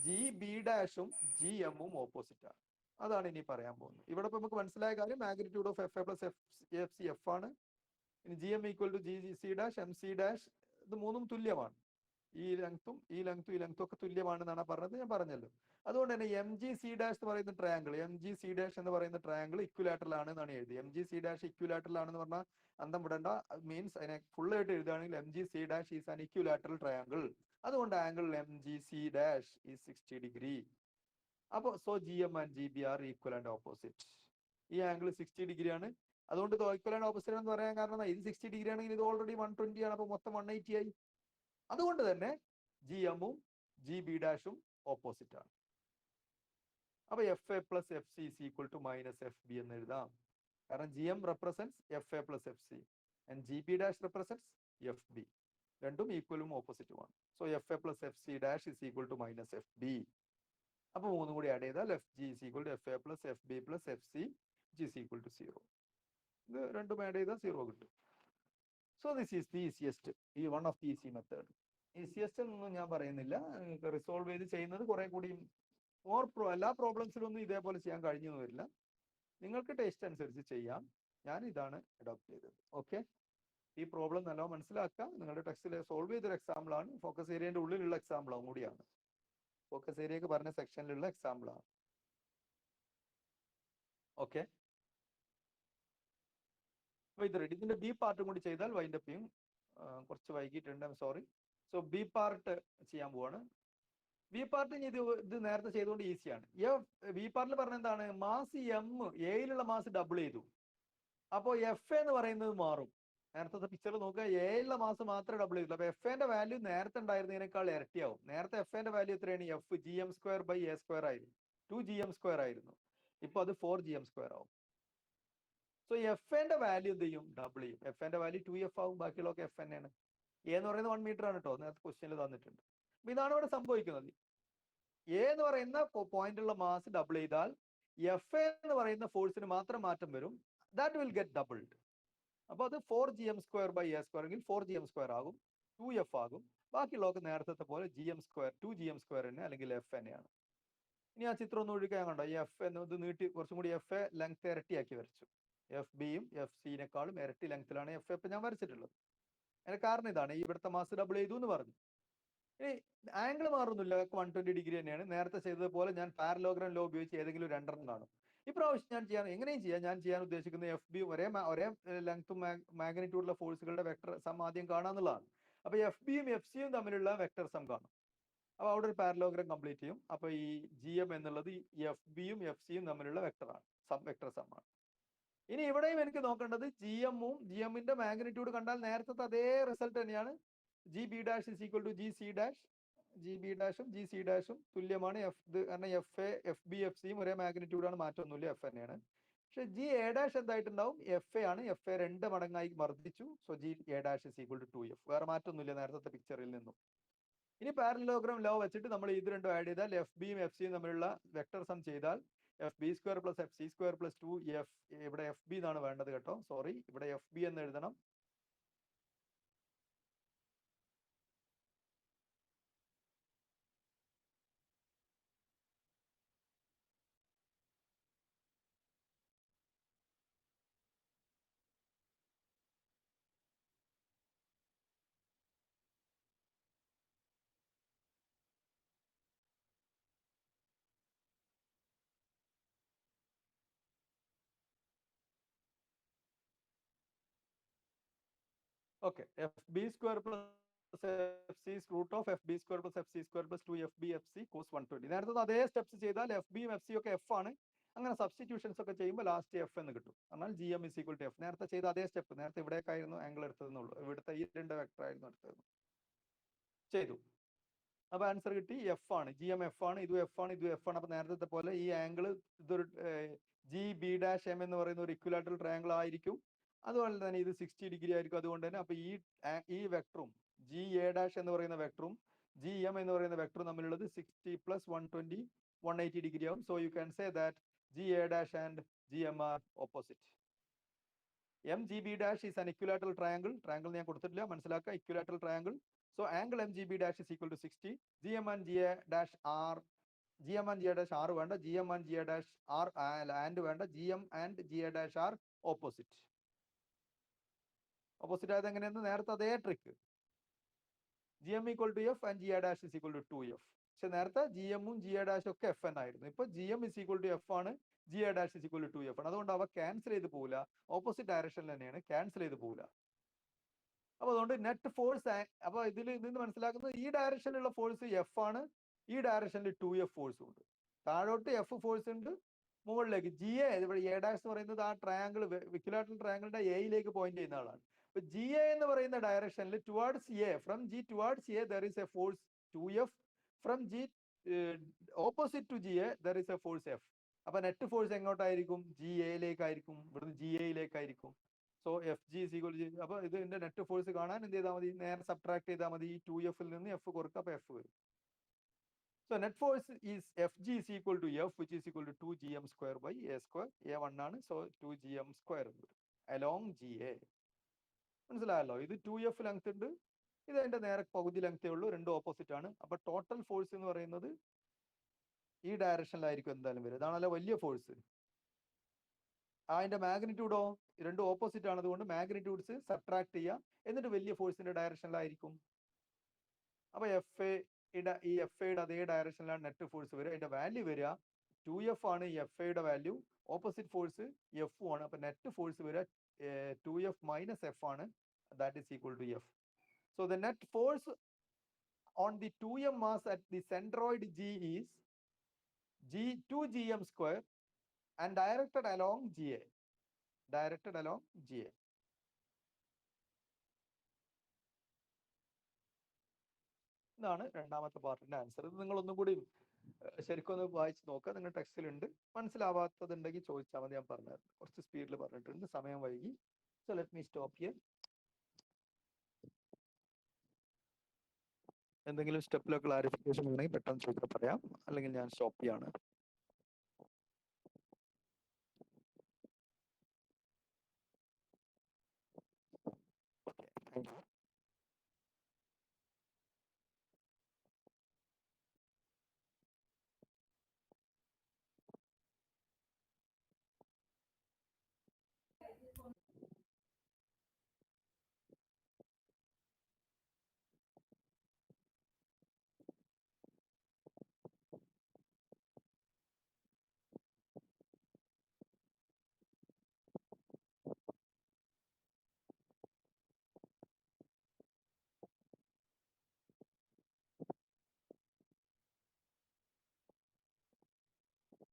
ജി ബി ഡാഷും ജി എമ്മും ഓപ്പോസിറ്റ് ആണ്. അതാണ് ഇനി പറയാൻ പോകുന്നത്. ഇവിടെ ഇപ്പൊ നമുക്ക് മനസ്സിലായ കാര്യം magnitude of F A plus F C F ആണ്. ഇനി G M equal to G C dash M C dash, ഇത് മൂന്നും തുല്യമാണ്. ഈ ലെങ്ത്തും ഒക്കെ തുല്യമാണെന്നാണ് പറഞ്ഞത്, ഞാൻ പറഞ്ഞല്ലോ. അതുകൊണ്ട് തന്നെ എം ജി സി ഡാഷ് എന്ന് പറയുന്ന triangle, M G C dash എന്ന് പറയുന്ന ട്രയാങ്കിൾ ഇക്വിലാറ്ററൽ ആണെന്നാണ് എഴുതി. M G C dash equilateral ആണെന്ന് പറഞ്ഞാൽ അന്തം വിടണ്ട, മീൻസ് അതിനെ ഫുൾ ആയിട്ട് എഴുതുകയാണെങ്കിൽ M G C dash is an equilateral triangle. അതുകൊണ്ട് angle M G C dash is 60 degree. അപ്പൊ so G M and G B are equal and opposite. ഈ ആംഗിൾ 60 ഡിഗ്രിയാണ്, അതുകൊണ്ട് ഈക്വൽ ആൻഡ് ഓപ്പോസിറ്റ് എന്ന് പറയാൻ കാരണം ഇത് 60 ഡിഗ്രി ആണെങ്കിൽ ഇത് ഓൾറെഡി 120 ആണ്, അപ്പൊ മൊത്തം 180 ആയി. അതുകൊണ്ട് തന്നെ ജി എമ്മും ജി ബി ഡാഷും ഓപ്പോസിറ്റ് ആണ്. അപ്പൊ F A plus F C is equal to minus F B എന്ന് എഴുതാം. കാരണം G M represents F A plus F C and G B dash represents F B. രണ്ടും ഈക്വലും ഓപ്പോസിറ്റുമാണ്. So F A plus F C dash is equal to minus F B. അപ്പൊ മൂന്നും കൂടി add ചെയ്താൽ F G is equal to F A plus F B plus F C is equal to 0. ഇത് രണ്ടും add ചെയ്താൽ 0 കിട്ടും. So this is the easiest, ഈ one of the easy method. Easiest എന്നൊന്നും ഞാൻ പറയുന്നില്ല, റിസോൾവ് ചെയ്ത് ചെയ്യുന്നത് കുറെ കൂടി എല്ലാ പ്രോബ്ലംസിലൊന്നും ഇതേപോലെ ചെയ്യാൻ കഴിഞ്ഞു വരില്ല. നിങ്ങൾക്ക് ടേസ്റ്റ് അനുസരിച്ച് ചെയ്യാം. ഞാൻ ഇതാണ് അഡോപ്റ്റ് ചെയ്തത്. ഓക്കെ, ഈ പ്രോബ്ലം നല്ലോണം മനസ്സിലാക്കുക. നിങ്ങളുടെ ടെക്സ്റ്റിൽ സോൾവ് ചെയ്തൊരു എക്സാമ്പിൾ ആണ്, ഫോക്കസ് ഏരിയന്റെ ഉള്ളിലുള്ള എക്സാമ്പിൾ കൂടിയാണ്. ഫോക്കസ് ഏരിയക്ക് പറഞ്ഞ സെക്ഷനിലുള്ള എക്സാമ്പിൾ ആണ്. ഓക്കെ, അപ്പൊ ഇതിന്റെ ബി പാർട്ടും കൂടി ചെയ്താൽ വൈൻഡപ്പ് ചെയ്യും. കുറച്ച് വൈകിട്ടുണ്ട്, സോറി. സോ ബി പാർട്ട് ചെയ്യാൻ പോവാണ്. ബി പാർട്ട് ഇത് നേരത്തെ ചെയ്തുകൊണ്ട് ഈസിയാണ്. ബി പാർട്ടിൽ പറഞ്ഞ എന്താണ്, മാസ് എം എയിലുള്ള മാസ് ഡബിൾ ചെയ്തു. അപ്പോൾ എഫ് എന്ന് പറയുന്നത് മാറും. നേരത്തെ പിക്ചർ നോക്കുക, എയിലുള്ള മാസ് മാത്രമേ ഡബിൾ ചെയ്തുള്ളൂ. അപ്പൊ എഫ് എന്റെ വാല്യൂ നേരത്തെ ഉണ്ടായിരുന്നതിനേക്കാൾ ഇരട്ടിയാവും. നേരത്തെ എഫ് എന്റെ വാല്യൂ എത്രയാണ്, F G M square by A square ആയിരുന്നു, 2 GM സ്ക്വയർ ആയിരുന്നു. ഇപ്പൊ അത് 4 GM സ്ക്വയർ ആവും. സോ എഫ് എന്റെ വാല്യൂ എന്ത് ചെയ്യും, ഡബിൾ ചെയ്യും. എഫ് എന്റെ വാല്യൂ 2F ആവും, ബാക്കിയുള്ളതൊക്കെ എഫ് തന്നെയാണ്. എ എന്ന് പറയുന്നത് 1 മീറ്റർ ആണ് കേട്ടോ, നേരത്തെ ക്വസ്റ്റ്യനിൽ തന്നിട്ടുണ്ട്. അപ്പൊ ഇതാണ് ഇവിടെ സംഭവിക്കുന്നത്. എ എന്ന് പറയുന്ന പോയിന്റുള്ള മാസ് ഡബിൾ ചെയ്താൽ എഫ് എന്ന് പറയുന്ന ഫോഴ്സിന് മാത്രം മാറ്റം വരും. That will get doubled. അപ്പൊ അത് 4 GM square by A square എങ്കിൽ 4 GM സ്ക്വയർ ആകും, 2F ആകും. ബാക്കിയുള്ളതൊക്കെ നേരത്തെ പോലെ GM സ്ക്വയർ 2 GM സ്ക്വയർ തന്നെ അല്ലെങ്കിൽ എഫ് തന്നെയാണ്. ഇനി ആ ചിത്രം ഒന്ന് ഒഴിക്കാൻ കണ്ടോ, ഈ എഫ് എന്നത് നീട്ടി കുറച്ചും കൂടി എഫ് എ ലെങ്ത് ഇരട്ടിയാക്കി വരച്ചു. എഫ് ബിയും എഫ് സിനെക്കാളും ഇരട്ടി ലെങ്ത്തിലാണ് എഫ് എഫ് ഞാൻ വരച്ചിട്ടുള്ളത്. അതിന് കാരണം ഇതാണ്, ഈ ഇവിടുത്തെ മാസ് ഡബിൾ ചെയ്തു എന്ന് പറഞ്ഞു. ഇനി ആംഗിൾ മാറുന്നില്ല, 120 ഡിഗ്രി തന്നെയാണ്. നേരത്തെ ചെയ്തതുപോലെ ഞാൻ പാരലോഗ്രാം ലോ ഉപയോഗിച്ച് ഏതെങ്കിലും രണ്ടെണ്ണം കാണും. ഇപ്രാവശ്യം ഞാൻ ചെയ്യാൻ ഉദ്ദേശിക്കുന്നത് എഫ് ബി ഒരേ ലെങ്ത്തും മാഗ്നിറ്റ്യൂഡുള്ള ഫോഴ്സുകളുടെ വെക്ടർ സം ആദ്യം കാണാന്നുള്ളതാണ്. അപ്പൊ എഫ് ബിയും എഫ് സിയും തമ്മിലുള്ള വെക്ടർ സം കാണും. അപ്പൊ അവിടെ ഒരു പാരലോഗ്രാം കംപ്ലീറ്റ് ചെയ്യും. അപ്പൊ ഈ ജി എം എന്നുള്ളത് എഫ് ബിയും എഫ് സിയും തമ്മിലുള്ള വെക്ടറാണ്, വെക്ടർ സം ആണ്. ഇനി ഇവിടെയും എനിക്ക് നോക്കേണ്ടത് ജി എമ്മും ജി എമ്മിന്റെ മാഗ്നിറ്റ്യൂഡ് കണ്ടാൽ നേരത്തെ അതേ റിസൾട്ട് തന്നെയാണ്. G B dash is equal to G C dash. G B ഡാഷും ജി സി ഡാഷും തുല്യമാണ്. കാരണം F A F B F സിയും ഒരേ മാഗ്നിറ്റ്യൂഡാണ്, മാറ്റമൊന്നുമില്ല, എഫ് തന്നെയാണ്. പക്ഷെ ജി എ ഡാഷ് എന്തായിട്ടുണ്ടാവും? എഫ് എ ആണ്. എഫ് എ 2 മടങ്ങായി വർദ്ധിച്ചു. So G A dash is equal to 2f. വേറെ മാറ്റമൊന്നുമില്ല നേരത്തെ പിക്ചറിൽ നിന്നും. ഇനി പാരലോഗ്രാം ലോ വെച്ചിട്ട് നമ്മൾ ഇത് രണ്ടും ആഡ് ചെയ്താൽ എഫ് ബിയും എഫ് സിയും തമ്മിലുള്ള വെക്ടർ സം ചെയ്താൽ F B square plus F C square plus 2f. ഇവിടെ എഫ് ബി എന്നാണ് വേണ്ടത് കേട്ടോ, സോറി, ഇവിടെ എഫ് ബി എന്ന് എഴുതണം. Okay, F B square plus F C root of F B square plus F C square plus 2fb F C cos 120. നേരത്തെ അതേ steps ചെയ്താൽ എഫ് ബിയും എഫ് സി ഒക്കെ എഫ് ആണ്. അങ്ങനെ സബ്സ്റ്റിറ്റ്യൂഷൻസ് ഒക്കെ ചെയ്യുമ്പോൾ ലാസ്റ്റ് എഫ് എന്ന് കിട്ടും. എന്നാൽ G M is equal to F. നേരത്തെ ചെയ്ത അതേ സ്റ്റെപ്പ്, നേരത്തെ ഇവിടേക്കായിരുന്നു ആംഗിൾ എടുത്തതെന്നുള്ളൂ, ഇവിടുത്തെ ഈ 2 വെക്ടർ ആയിരുന്നു എടുത്തത്, ചെയ്തു. അപ്പൊ ആൻസർ കിട്ടി, എഫ് ആണ്. ജി എം എഫ് ആണ്, ഇതും എഫ് ആണ്, ഇതും എഫ് ആണ്. അപ്പൊ നേരത്തെ പോലെ ഈ ആംഗിൾ ഇതൊരു ജി ബി ഡാഷ് എം എന്ന് പറയുന്ന ഒരു ഇക്വിലാറ്ററൽ ട്രയാംഗിൾ ആയിരിക്കും. അതുപോലെ തന്നെ ഇത് 60 ഡിഗ്രി ആയിരിക്കും. അതുകൊണ്ട് തന്നെ അപ്പൊ ഈ വെക്ടറും ജി എ ഡാഷ് എന്ന് പറയുന്ന വെക്ടറും ജി എം എന്ന് പറയുന്ന വെക്ടറും തമ്മിലുള്ളത് 60 പ്ലസ് 120 180 ഡിഗ്രി ആവും. So you can say that G A dash and G M R opposite. M G B dash is an equilateral triangle. Triangle ഞാൻ കൊടുത്തിട്ടില്ല, മനസ്സിലാക്കുക, equilateral triangle. So angle MGB dash is equal to 60. GM and GA dash R. GM and GA dash R വേണ്ട, GM and GA dash R and വേണ്ട, GM and GA dash R opposite. Opposite ആയത് എങ്ങനെയെന്ന് നേരത്തെ അതേ trick. GM equal to F and GA dash is equal to 2F. പക്ഷെ നേരത്തെ GM-ഉം GA dash ഒക്കെ F എന്നായിരുന്നു. ഇപ്പൊ GM is equal to F ആണ്, GA dash is equal to 2F ആണ്. അതുകൊണ്ട് അവ ക്യാൻസൽ ചെയ്ത് പോകില്ല, ഓപ്പോസിറ്റ് ഡയറക്ഷനിൽ തന്നെയാണ്, ക്യാൻസൽ ചെയ്ത് പോകില്ല. അപ്പൊ അതുകൊണ്ട് നെറ്റ് ഫോഴ്സ്, അപ്പൊ ഇതിൽ നിന്ന് മനസ്സിലാക്കുന്നത് ഈ ഡയറക്ഷനിലുള്ള ഫോഴ്സ് എഫ് ആണ്, ഈ ഡയറക്ഷനിൽ 2f ഫോഴ്സും ഉണ്ട്. താഴോട്ട് എഫ് ഫോഴ്സ് ഉണ്ട്, മുകളിലേക്ക് ജി എ, ഇവിടെ എ ഡാഷ് എന്ന് പറയുന്നത് ആ ട്രയാംഗിൾ, ഇക്വിലാറ്ററൽ ട്രയാംഗിളിന്റെ എയിലേക്ക് പോയിന്റ് ചെയ്യുന്ന ആളാണ്. അപ്പൊ ജി എ എന്ന് പറയുന്ന ഡയറക്ഷനിൽ towards A, from G towards A there is a force 2f. From G opposite to G A there is a force F. അപ്പൊ നെറ്റ് ഫോഴ്സ് എങ്ങോട്ടായിരിക്കും? ജി എയിലേക്കായിരിക്കും, ഇവിടുന്ന് ജി എയിലേക്കായിരിക്കും. So F G is equal to, അപ്പൊ ഇതിന്റെ net force കാണാൻ എന്ത് ചെയ്താൽ മതി? നേരെ സബ്ട്രാക്ട് ചെയ്താൽ മതി. ഈ 2f നിന്ന് എഫ് കുറക്കുക, അപ്പൊ എഫ് വരും. So net force is F G is equal to F, which is equal to 2gm square by A square. A 1 ആണ്, സോ 2gm സ്ക്വയർ വരും അലോങ് ജി എ. മനസ്സിലായല്ലോ? ഇത് 2f ലെങ്ത് ഉണ്ട്, ഇത് അതിന്റെ നേരെ പകുതി ലെങ്തേ ഉള്ളൂ, രണ്ടും ഓപ്പോസിറ്റ് ആണ്. അപ്പൊ ടോട്ടൽ ഫോഴ്സ് എന്ന് പറയുന്നത് ഈ ഡയറക്ഷനിലായിരിക്കും എന്തായാലും വരും. ഇതാണല്ലോ വലിയ ഫോഴ്സ്. അതിന്റെ മാഗ്നിറ്റ്യൂഡോ രണ്ടും ഓപ്പോസിറ്റ് ആണ്, അതുകൊണ്ട് മാഗ്നിറ്റ്യൂഡ്സ് സബ്ട്രാക്ട് ചെയ്യുക, എന്നിട്ട് വലിയ ഫോഴ്സിന്റെ ഡയറക്ഷനിലായിരിക്കും. അപ്പൊ ഈ എഫ് എയുടെ അതേ ഡയറക്ഷനിലാണ് നെറ്റ് ഫോഴ്സ് വരിക. അതിന്റെ വാല്യൂ വരിക 2f ആണ്. ഈ എഫ് എയുടെ വാല്യൂ, ഓപ്പോസിറ്റ് ഫോഴ്സ് എഫ് ആണ്. അപ്പൊ നെറ്റ് ഫോഴ്സ് വരിക 2f മൈനസ് എഫ് ആണ്, that is equal to F. So the net force on the 2m mass at the centroid G is 2gm square and directed along GA. Directed along GA. ഇതാണ് രണ്ടാമത്തെ പാർട്ടിന്റെ answer. ഇത് നിങ്ങൾ ഒന്നും കൂടി ശരിക്കും ഒന്ന് വായിച്ച് നോക്കുക, നിങ്ങൾ ടെക്സ്റ്റിലുണ്ട്. മനസ്സിലാവാത്തതുണ്ടെങ്കിൽ ചോദിച്ചാൽ മതി, ഞാൻ പറഞ്ഞത് കുറച്ച് സ്പീഡിൽ പറഞ്ഞിട്ടുണ്ട്, സമയം വൈകി. So let me stop here. എന്തെങ്കിലും സ്റ്റെപ്പിലോ ക്ലാരിഫിക്കേഷൻ ഉണ്ടെങ്കിൽ പെട്ടെന്ന് ചോദിച്ചാൽ പറയാം, അല്ലെങ്കിൽ ഞാൻ സ്റ്റോപ്പ് ചെയ്യാണ്.